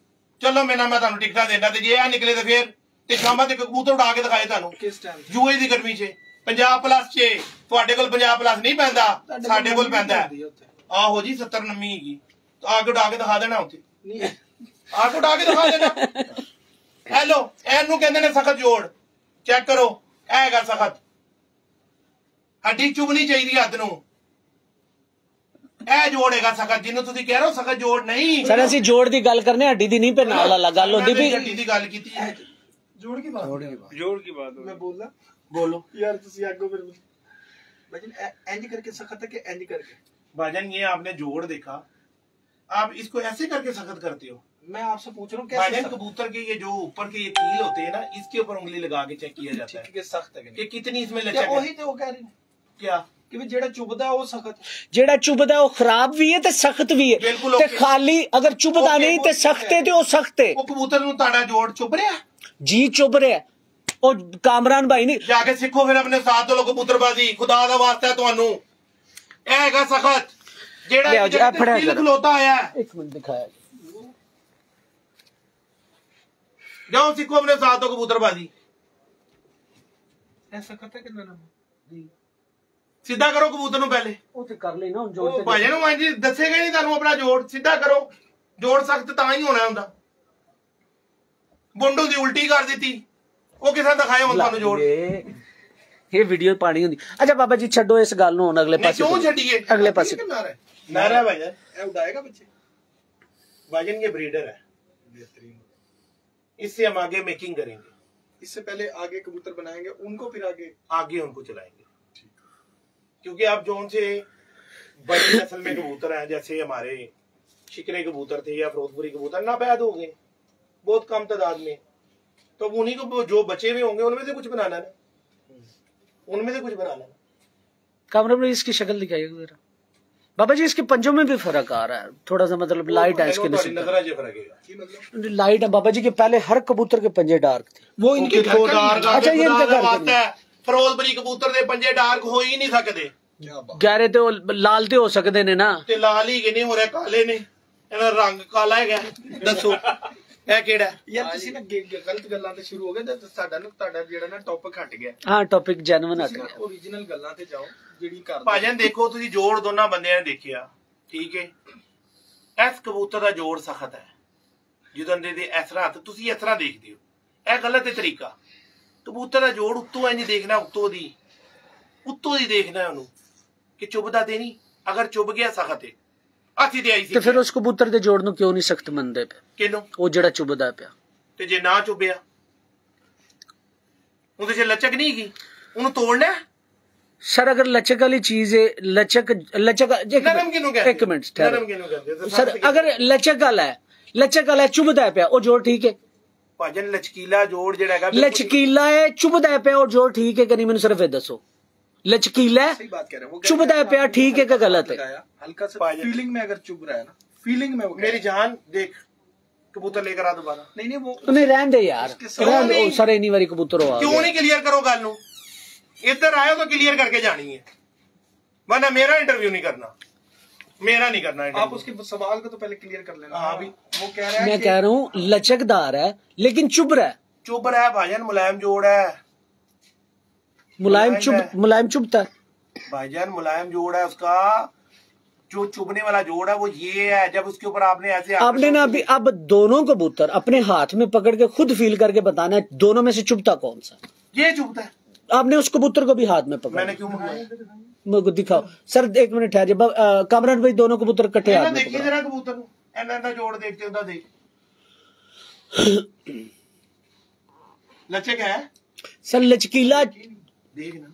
चलो मैं ਤੁਹਾਨੂੰ ਟਿਕਟਾਂ ਦੇਣਾ ਤੇ ਜੇ ਆ ਨਿਕਲੇ ਤੇ ਫੇਰ ਤੇ ਸ਼ਾਮਾਂ ਤੇ ਕਬੂਤਰ ਉਡਾ ਕੇ ਦਿਖਾਏ ਤੁਹਾਨੂੰ ਕਿਸ ਟਾਈਮ ਜੂਏ ਦੀ ਗਰਮੀ 'ਚ ਪੰਜਾਬ ਪਲੱਸ 'ਚ। ਤੁਹਾਡੇ ਕੋਲ ਪੰਜਾਬ ਪਲੱਸ ਨਹੀਂ ਪੈਂਦਾ, ਸਾਡੇ ਕੋਲ ਪੈਂਦਾ। ਆਹੋ ਜੀ 70 ਨੰਮੀ ਹੈਗੀ, ਆ ਕੇ ਉਡਾ ਕੇ ਦਿਖਾ ਦੇਣਾ ਉੱਥੇ, ਆ ਕੇ ਉਡਾ ਕੇ ਦਿਖਾ ਦੇਣਾ। ਹੈਲੋ ਇਹਨੂੰ ਕਹਿੰਦੇ ਨੇ ਸਖਤ ਜੋੜ, ਚੈੱਕ ਕਰੋ ਇਹ ਹੈਗਾ ਸਖਤ, ਹੱਡੀ ਚੁਭਣੀ ਚਾਹੀਦੀ ਹੱਦ ਨੂੰ, ਇਹ ਜੋੜ ਹੈਗਾ ਸਖਤ ਜਿਹਨੂੰ ਤੁਸੀਂ ਕਹਿ ਰਹੇ ਹੋ ਸਖਤ ਜੋੜ ਨਹੀਂ। ਸਰ ਅਸੀਂ ਜੋੜ ਦੀ ਗੱਲ ਕਰਨੇ, ਹੱਡੀ ਦੀ ਨਹੀਂ, पे ਨਾਲ ਵਾਲਾ ਗੱਲ ਹੁੰਦੀ ਵੀ ਹੱਡੀ ਦੀ ਗੱਲ ਕੀਤੀ ਹੈ। जोड़ की बात, जोड़ की बात मैं बोला बोलो यार तुसी आगो फिर भाईजान एंज करके सख्त है कि एंज करके। भाईजान ये आपने जोड़ देखा, आप इसको ऐसे करके सख्त करते हो। मैं आपसे पूछ रहा हूँ कैसे भाईजान कबूतर के ये जो ऊपर के ये कील होते हैं ना, इसके ऊपर उंगली लगा के चेक किया जाता है कि सख्त है कि कितनी इसमें क्या। लचक वही है। तो वो कह रहे हैं क्या कि भी जेड़ा चुभदा है वो सख्त, ਜਿਹੜਾ ਚੁਬਦਾ ਉਹ ਖਰਾਬ ਵੀ ਹੈ ਤੇ ਸਖਤ ਵੀ ਹੈ, ਬਿਲਕੁਲ ਤੇ okay। ਖਾਲੀ ਅਗਰ ਚੁਬਦਾ Okay, ਨਹੀਂ ਤੇ ਸਖਤ ਹੈ ਤੇ ਉਹ ਸਖਤ ਹੈ वो कबूतर ਨੂੰ ਤੁਹਾਡਾ ਜੋੜ ਚੁੱਭ ਰਿਹਾ ਜੀ, ਚੁਬ ਰਿਹਾ। ਉਹ ਕਾਮਰਾਨ ਭਾਈ ਨੇ ਜਾ ਕੇ ਸਿੱਖੋ ਫਿਰ ਆਪਣੇ ਸਾਥ ਤੋਂ ਕਬੂਤਰਬਾਜ਼ੀ, ਖੁਦਾ ਦਾ ਵਾਸਤਾ ਤੁਹਾਨੂੰ ਇਹ ਹੈਗਾ ਸਖਤ ਲਿਆਓ ਜੀ, ਇਹ ਫੜਿਆ ਦਿਲ ਕਰੋ। ਖਲੋਤਾ ਆਇਆ। ਇੱਕ ਮਿੰਟ ਦਿਖਾਇਆ ਜਾਓ ਸਿੱਖੋ ਆਪਣੇ ਸਾਥ ਤੋਂ ਕਬੂਤਰਬਾਜ਼ੀ, ऐसा करता कि ना ਸਿੱਧਾ ਕਰੋ ਕਬੂਤਰ ਨੂੰ ਪਹਿਲੇ। ਉਹ ਤੇ ਕਰ ਲਈ ਨਾ ਹੁਣ ਜੋੜ ਉਹ ਭਾਜੀ ਨੂੰ ਹਾਂਜੀ ਦੱਸੇਗਾ ਨਹੀਂ ਤੁਹਾਨੂੰ ਆਪਣਾ ਜੋੜ, ਸਿੱਧਾ ਕਰੋ ਜੋੜ ਸਖਤ ਤਾਂ ਹੀ ਹੋਣਾ ਹੁੰਦਾ। ਬੁੰਡੂ ਦੀ ਉਲਟੀ ਕਰ ਦਿੱਤੀ, ਉਹ ਕਿਸਾਂ ਦਿਖਾਏ ਹੁਣ ਤੁਹਾਨੂੰ ਜੋੜ। ਇਹ ਵੀਡੀਓ ਪਾਣੀ ਹੁੰਦੀ। ਅੱਛਾ ਬਾਬਾ ਜੀ ਛੱਡੋ ਇਸ ਗੱਲ ਨੂੰ, ਹੁਣ ਅਗਲੇ ਪਾਸੇ क्यों छड़िए अगले पासे नारा भाईजान ए उड़ाएगा बच्चे। भाईजान ये ब्रीडर है, बेहतरीन। इससे हम आगे मेकिंग करेंगे, इससे पहले आगे कबूतर बनाएंगे उनको, फिर आगे उनको चलाएंगे। क्योंकि आप जो उनसे बड़ी नस्ल में कबूतर हैं, जैसे हमारे शिकरे कबूतर थे या फिरोजपुरी कबूतर, नापैद हो गए बहुत कम तादाद में, तो उन्हीं को जो बचे हुए होंगे उनमें से कुछ बनाना है, उनमें से कुछ बनाना है। कमरे में इसकी शक्ल दिखाइए जरा बाबा जी। इसके पंजों में भी फर्क आ रहा है थोड़ा सा, मतलब लाइट है इसके नसीब, लाइट है बाबा जी के। पहले हर कबूतर के पंजे डार्क थे, वो इनके अच्छा ये इनका वास्ता है। फिरोजपुरी कबूतर दे पंजे डार्क हो ही नहीं सकते, गहरे तो लाल तो हो सकते ने ना, ते लाल ही नहीं हो रहे, काले ने, इन्हां रंग काला है। दसो ਇਹ ਕਿਹੜਾ यार ਤੁਸੀਂ ਨਾ ਗਲਤ ਗੱਲਾਂ ਤੇ ਸ਼ੁਰੂ ਹੋ ਗਏ ਤੇ ਸਾਡਾ ਨਾ ਤੁਹਾਡਾ ਜਿਹੜਾ ਨਾ ਟੌਪਿਕ ਹਟ ਗਿਆ। ਹਾਂ ਟੌਪਿਕ ਜੈਨੂਇਨ ਹਟ ਗਿਆ, ओरिजिनल ਗੱਲਾਂ ਤੇ ਜਾਓ ਜਿਹੜੀ ਕਰਦੇ। ਭਾਜਨ ਦੇਖੋ ਤੁਸੀਂ ਜੋੜ ਦੋਨਾਂ ਬੰਦਿਆਂ ਨੇ ਦੇਖਿਆ, ਠੀਕ ਹੈ। ਇਸ ਕਬੂਤਰ ਦਾ ਜੋੜ ਸਖਤ ਹੈ, ਜਦੋਂ ਦੇ ਇਸ ਤਰ੍ਹਾਂ ਹੱਥ ਤੁਸੀਂ ਇਸ ਤਰ੍ਹਾਂ ਦੇਖਦੇ ਹੋ, ਇਹ ਗਲਤ ਹੈ ਤਰੀਕਾ। ਕਬੂਤਰ ਦਾ ਜੋੜ ਉੱਤੋਂ ਇੰਜ ਦੇਖਣਾ, ਉੱਤੋਂ ਦੀ ਦੇਖਣਾ ਉਹਨੂੰ ਕਿ ਚੁੱਭਦਾ ਤੇ ਨਹੀਂ, ਅਗਰ ਚੁੱਭ ਗਿਆ ਸਖਤ ਹੈ। ਅਸੀਂ ਤੇ ਆਈ ਸੀ ਤੇ ਫਿਰ ਉਸ ਕਬੂਤਰ ਦੇ ਜੋੜ ਨੂੰ ਕਿਉਂ ਨਹੀਂ ਸਖਤ ਮੰਨਦੇ ਪਏ? ਕਿਹਨੂੰ? ਉਹ ਜਿਹੜਾ ਚੁੱਭਦਾ ਪਿਆ। ਤੇ ਜੇ ਨਾ ਚੁੱਭਿਆ ਉਹਦੇ 'ਚ ਲਚਕ ਨਹੀਂ ਹੈਗੀ, ਉਹਨੂੰ ਤੋੜਨਾ। सर अगर लचक वाली चीज है, लचक नरम किन्नू कहते? एक मिनट नरम किन्नू कहते? सर अगर लचक वाला है चुभदा है पिया वो जोड़ ठीक है। ਭਾਜਨ ਲਚਕੀਲਾ ਜੋੜ ਜਿਹੜਾ ਹੈਗਾ लचकीला है चुभदा है पिया और जोड़ ठीक है कि नहीं? मैंने सिर्फ ये दसो, लचकीला है सही बात कह रहे हैं वो, चुभदा है पिया ठीक है कि गलत है? हल्का सा फीलिंग में अगर चुभ रहा है ना, फीलिंग में वो मेरी जान देख कबूतर लेकर आ दोबारा। नहीं नहीं वो उन्हें रहन दे यार, रहन दो सर इन्हीं बारी कबूतर हो क्यों नहीं क्लियर करो गल नू? इधर आयो तो क्लियर करके जानी है, वरना मेरा इंटरव्यू नहीं करना, मेरा नहीं करना आप उसके सवाल को तो पहले क्लियर कर लेना। हाँ भी वो कह रहा है, मैं कह रहा हूँ लचकदार है लेकिन चुभ रहा है। चुभ रहा है भाईजान, मुलायम जोड़ है, मुलायम चुभता है भाईजान मुलायम जोड़ है उसका, जो चुभने वाला जोड़ है वो ये है। जब उसके ऊपर आपने ऐसे आपने ना अभी अब दोनों कबूतर अपने हाथ में पकड़ के खुद फील करके बताना है दोनों में से चुभता कौन सा। ये चुभता है। आपने उस कबूतर को भी हाथ में पकड़ा, मैंने क्यों मंगवाया? मेरे को दिखाओ सर, एक मिनट ठहरिए। कामरान भाई दोनों कबूतर कट्ठे हाथ में देखिए पकड़ो। जरा कबूतर को, ऐना जोड़ देखते हो देख। लचक है सर, लचकीला देख ना,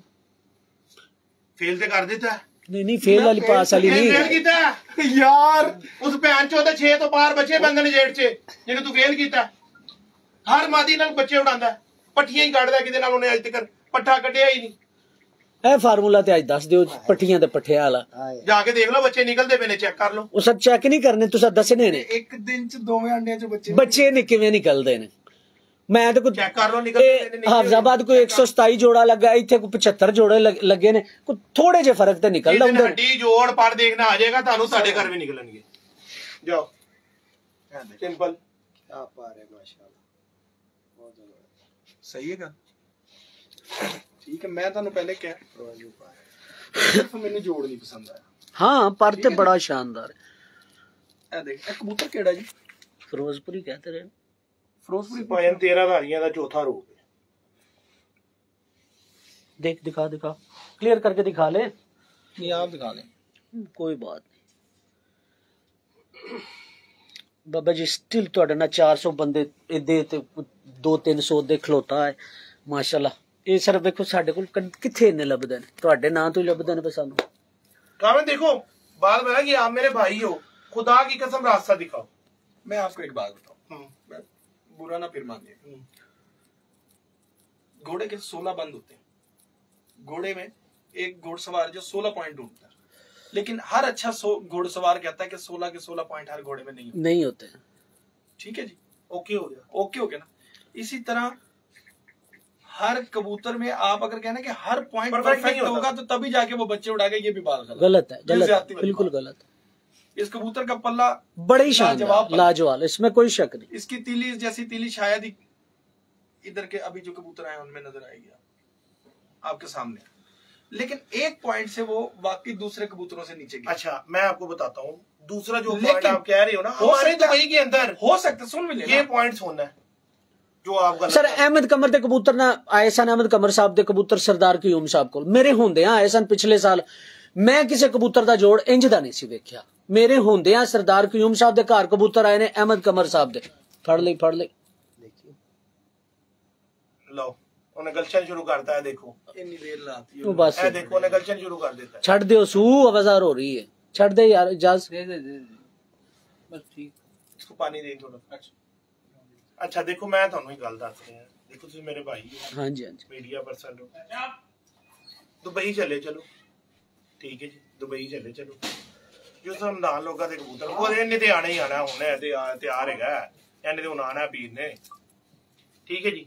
फेल तो कर देता है। नहीं फेल वाली पास वाली नहीं फेल कीता यार, उस भैन चोद 6 तो बाहर बच्चे बंदे ने जेड़ च जिन्हें तू फेल कीता। हर मादी नाल बच्चे उड़ांदा, पट्टियां ही कढदा, किदे नाल उन्हें अज तक पट्ठा कढिया ही नहीं। ਇਹ ਫਾਰਮੂਲਾ ਤੇ ਅੱਜ ਦੱਸ ਦਿਓ ਪੱਟੀਆਂ ਤੇ ਪੱਠਿਆਂ ਵਾਲਾ। जाके देख लो बच्चे निकलते पे ने, चेक कर लो। ਉਹ ਸਭ ਚੈੱਕ ਨਹੀਂ ਕਰਨੇ, ਤੁਸੀਂ ਦੱਸਣੇ ਨੇ ਇੱਕ ਦਿਨ ਚ ਦੋਵੇਂ ਅੰਡਿਆਂ ਚ ਬੱਚੇ ਨੇ ਕਿਵੇਂ ਨਿਕਲਦੇ ਨੇ। ਮੈਂ ਤਾਂ ਕੋਈ चेक कर लो निकलते ने। ਹਾਫਜ਼ਾਬਾਦ ਕੋਈ 127 ਜੋੜਾ ਲੱਗਾ, ਇੱਥੇ ਕੋਈ 75 ਜੋੜੇ ਲੱਗੇ ਨੇ, ਕੋਈ ਥੋੜੇ ਜਿਹੇ ਫਰਕ ਤੇ ਨਿਕਲਦਾ ਹੁੰਦਾ। हड्डी जोड़ पड़ देखना आ जाएगा, थानू साडे घर भी निकलणगे। जाओ सिंपल आप आ रहे माशाल्लाह, बहुत सही है ਗੱਲ। ठीक है, मैं ਤੁਹਾਨੂੰ ਪਹਿਲੇ ਕਿਹਾ ਸਿਰਫ ਮੈਨੂੰ ਜੋੜ ਨਹੀਂ ਪਸੰਦ ਆਇਆ। ਹਾਂ ਪਰ ਤੇ ਬੜਾ ਸ਼ਾਨਦਾਰ ਹੈ। ਇਹ ਦੇਖ, ਇਹ ਕਬੂਤਰ ਕਿਹੜਾ ਜੀ? ਫਿਰੋਜ਼ਪੁਰੀ ਕਹਤੇ ਰਹੇ, ਫਿਰੋਜ਼ਪੁਰੀ पायन 13 धारियां दा चौथा रूप है। देख दिखा क्लियर करके दिखा ले। नहीं आप दिखा लें, कोई बात नहीं बाबा जी, स्टिल ਤੁਹਾਡੇ ਨਾਲ 400 ਬੰਦੇ ਇਹਦੇ ਤੇ 200-300 ਦੇ ਖਲੋਤਾ ਹੈ ਮਾਸ਼ਾਅੱਲਾ। ਇਹ ਸਰ ਵੇਖੋ ਸਾਡੇ ਕੋਲ ਕਿੱਥੇ ਇੰਨੇ ਲੱਭਦੇ ਨੇ, ਤੁਹਾਡੇ ਨਾਂ ਤੋਂ ਹੀ ਲੱਭਦੇ ਨੇ ਬਸ ਸਾਨੂੰ। कामन देखो, बात बना कि आप मेरे भाई हो, खुदा की कसम रास्ता दिखाओ। मैं आपको एक बात बताऊं, बुरा ना फिर मानिए। घोड़े के 16 बंद होते हैं, घोड़े में एक घोड़सवार जो 16 पॉइंट ढूंढता है, लेकिन हर अच्छा घोड़सवार कहता है कि 16 के 16 पॉइंट हर घोड़े में नहीं होते। ठीक है जी, ओके हो गया, ओके हो गया ना। इसी तरह हर कबूतर में आप अगर कहना कि हर पॉइंट परफेक्ट होगा तो तभी जाके वो बच्चे उड़ा के, ये भी बात गलत है, बिल्कुल गलत है। इस कबूतर का पल्ला बड़ी शानदार लाजवाब, इसमें कोई शक नहीं। इसकी तीली जैसी तीली शायद ही इधर के अभी जो कबूतर आए उनमें नजर आएगी आपके सामने, लेकिन एक पॉइंट से वो बाकी दूसरे कबूतरों से नीचे गया। अच्छा मैं आपको बताता हूँ, दूसरा जो पॉइंट आप कह रहे हो ना, हमारे दुबई के अंदर हो सकता, सुन भी ये पॉइंट होना है जो आप सर अहमद कमर दे कबूतर ना आए सन, अहमद कमर साहब दे कबूतर सरदार क्यूम साहब को मेरे होंदे आए सन पिछले साल। मैं किसी कबूतर दा जोड़ इंज दा नहीं सी वेख्या, मेरे होंदे सरदार क्यूम साहब दे घर कबूतर आए ने अहमद कमर साहब दे। फड़ ले लो, उन्हें गलशन शुरू करता है। देखो इतनी देर लाती है, बस देखो उन्हें गलशन शुरू कर देता है। छड़ दो सू आवाजार हो रही है, छड़ दे यार इजाजत दे बस ठीक। इसको पानी दे थोड़ा। अच्छा देखो मैं थानू ही गल दस रहा, देखो तुम मेरे भाई हो, हाँ जी मीडिया पर्सन हो, दुबई चले चलो, ठीक है जी, दुबई चले चलो। जो समदान लोगों के कबूतर वो इन्हें ते आना ही आना, हुणे तैयार है, इन्हें ते हुण आना पीर ने, ठीक है जी।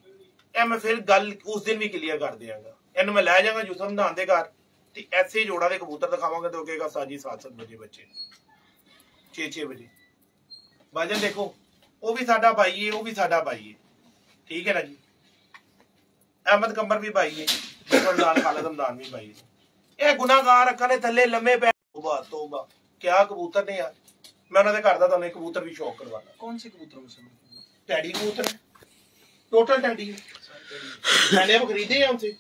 ए मैं फिर गल उस दिन भी क्लियर कर देंगा, इन्हें मैं लै जाऊंगा यूसुफ समदान के घर, ऐसे जोड़ा के कबूतर दिखावांगा तो कहेगा साजी 7-7 बजे बच्चे 6-6 बजे भाजन। देखो वो भी साडा भाई है, वो भी साडा भाई है, ठीक है ना जी। अहमद कमर भी भाई है, रमजान खालिद रमजान भी भाई है। ये गुनाहगार अक्का ने थल्ले लम्मे पै, तौबा तौबा क्या कबूतर ने यार। मैं उन्होंने घर दा तुहानू कबूतर भी शौक करवाना। कौन से कबूतरों में से? टैडी कबूतर है, टोटल टैडी है। मैंने वो खरीदे हैं उनसे,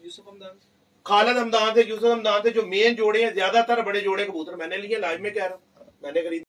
यूसुफ हमदान, खालिद हमदान थे, यूसुफ हमदान थे, जो मेन जोड़े हैं, ज्यादातर बड़े जोड़े कबूतर मैंने लिए, लाइव में कह रहा हूँ, मैंने खरीदे।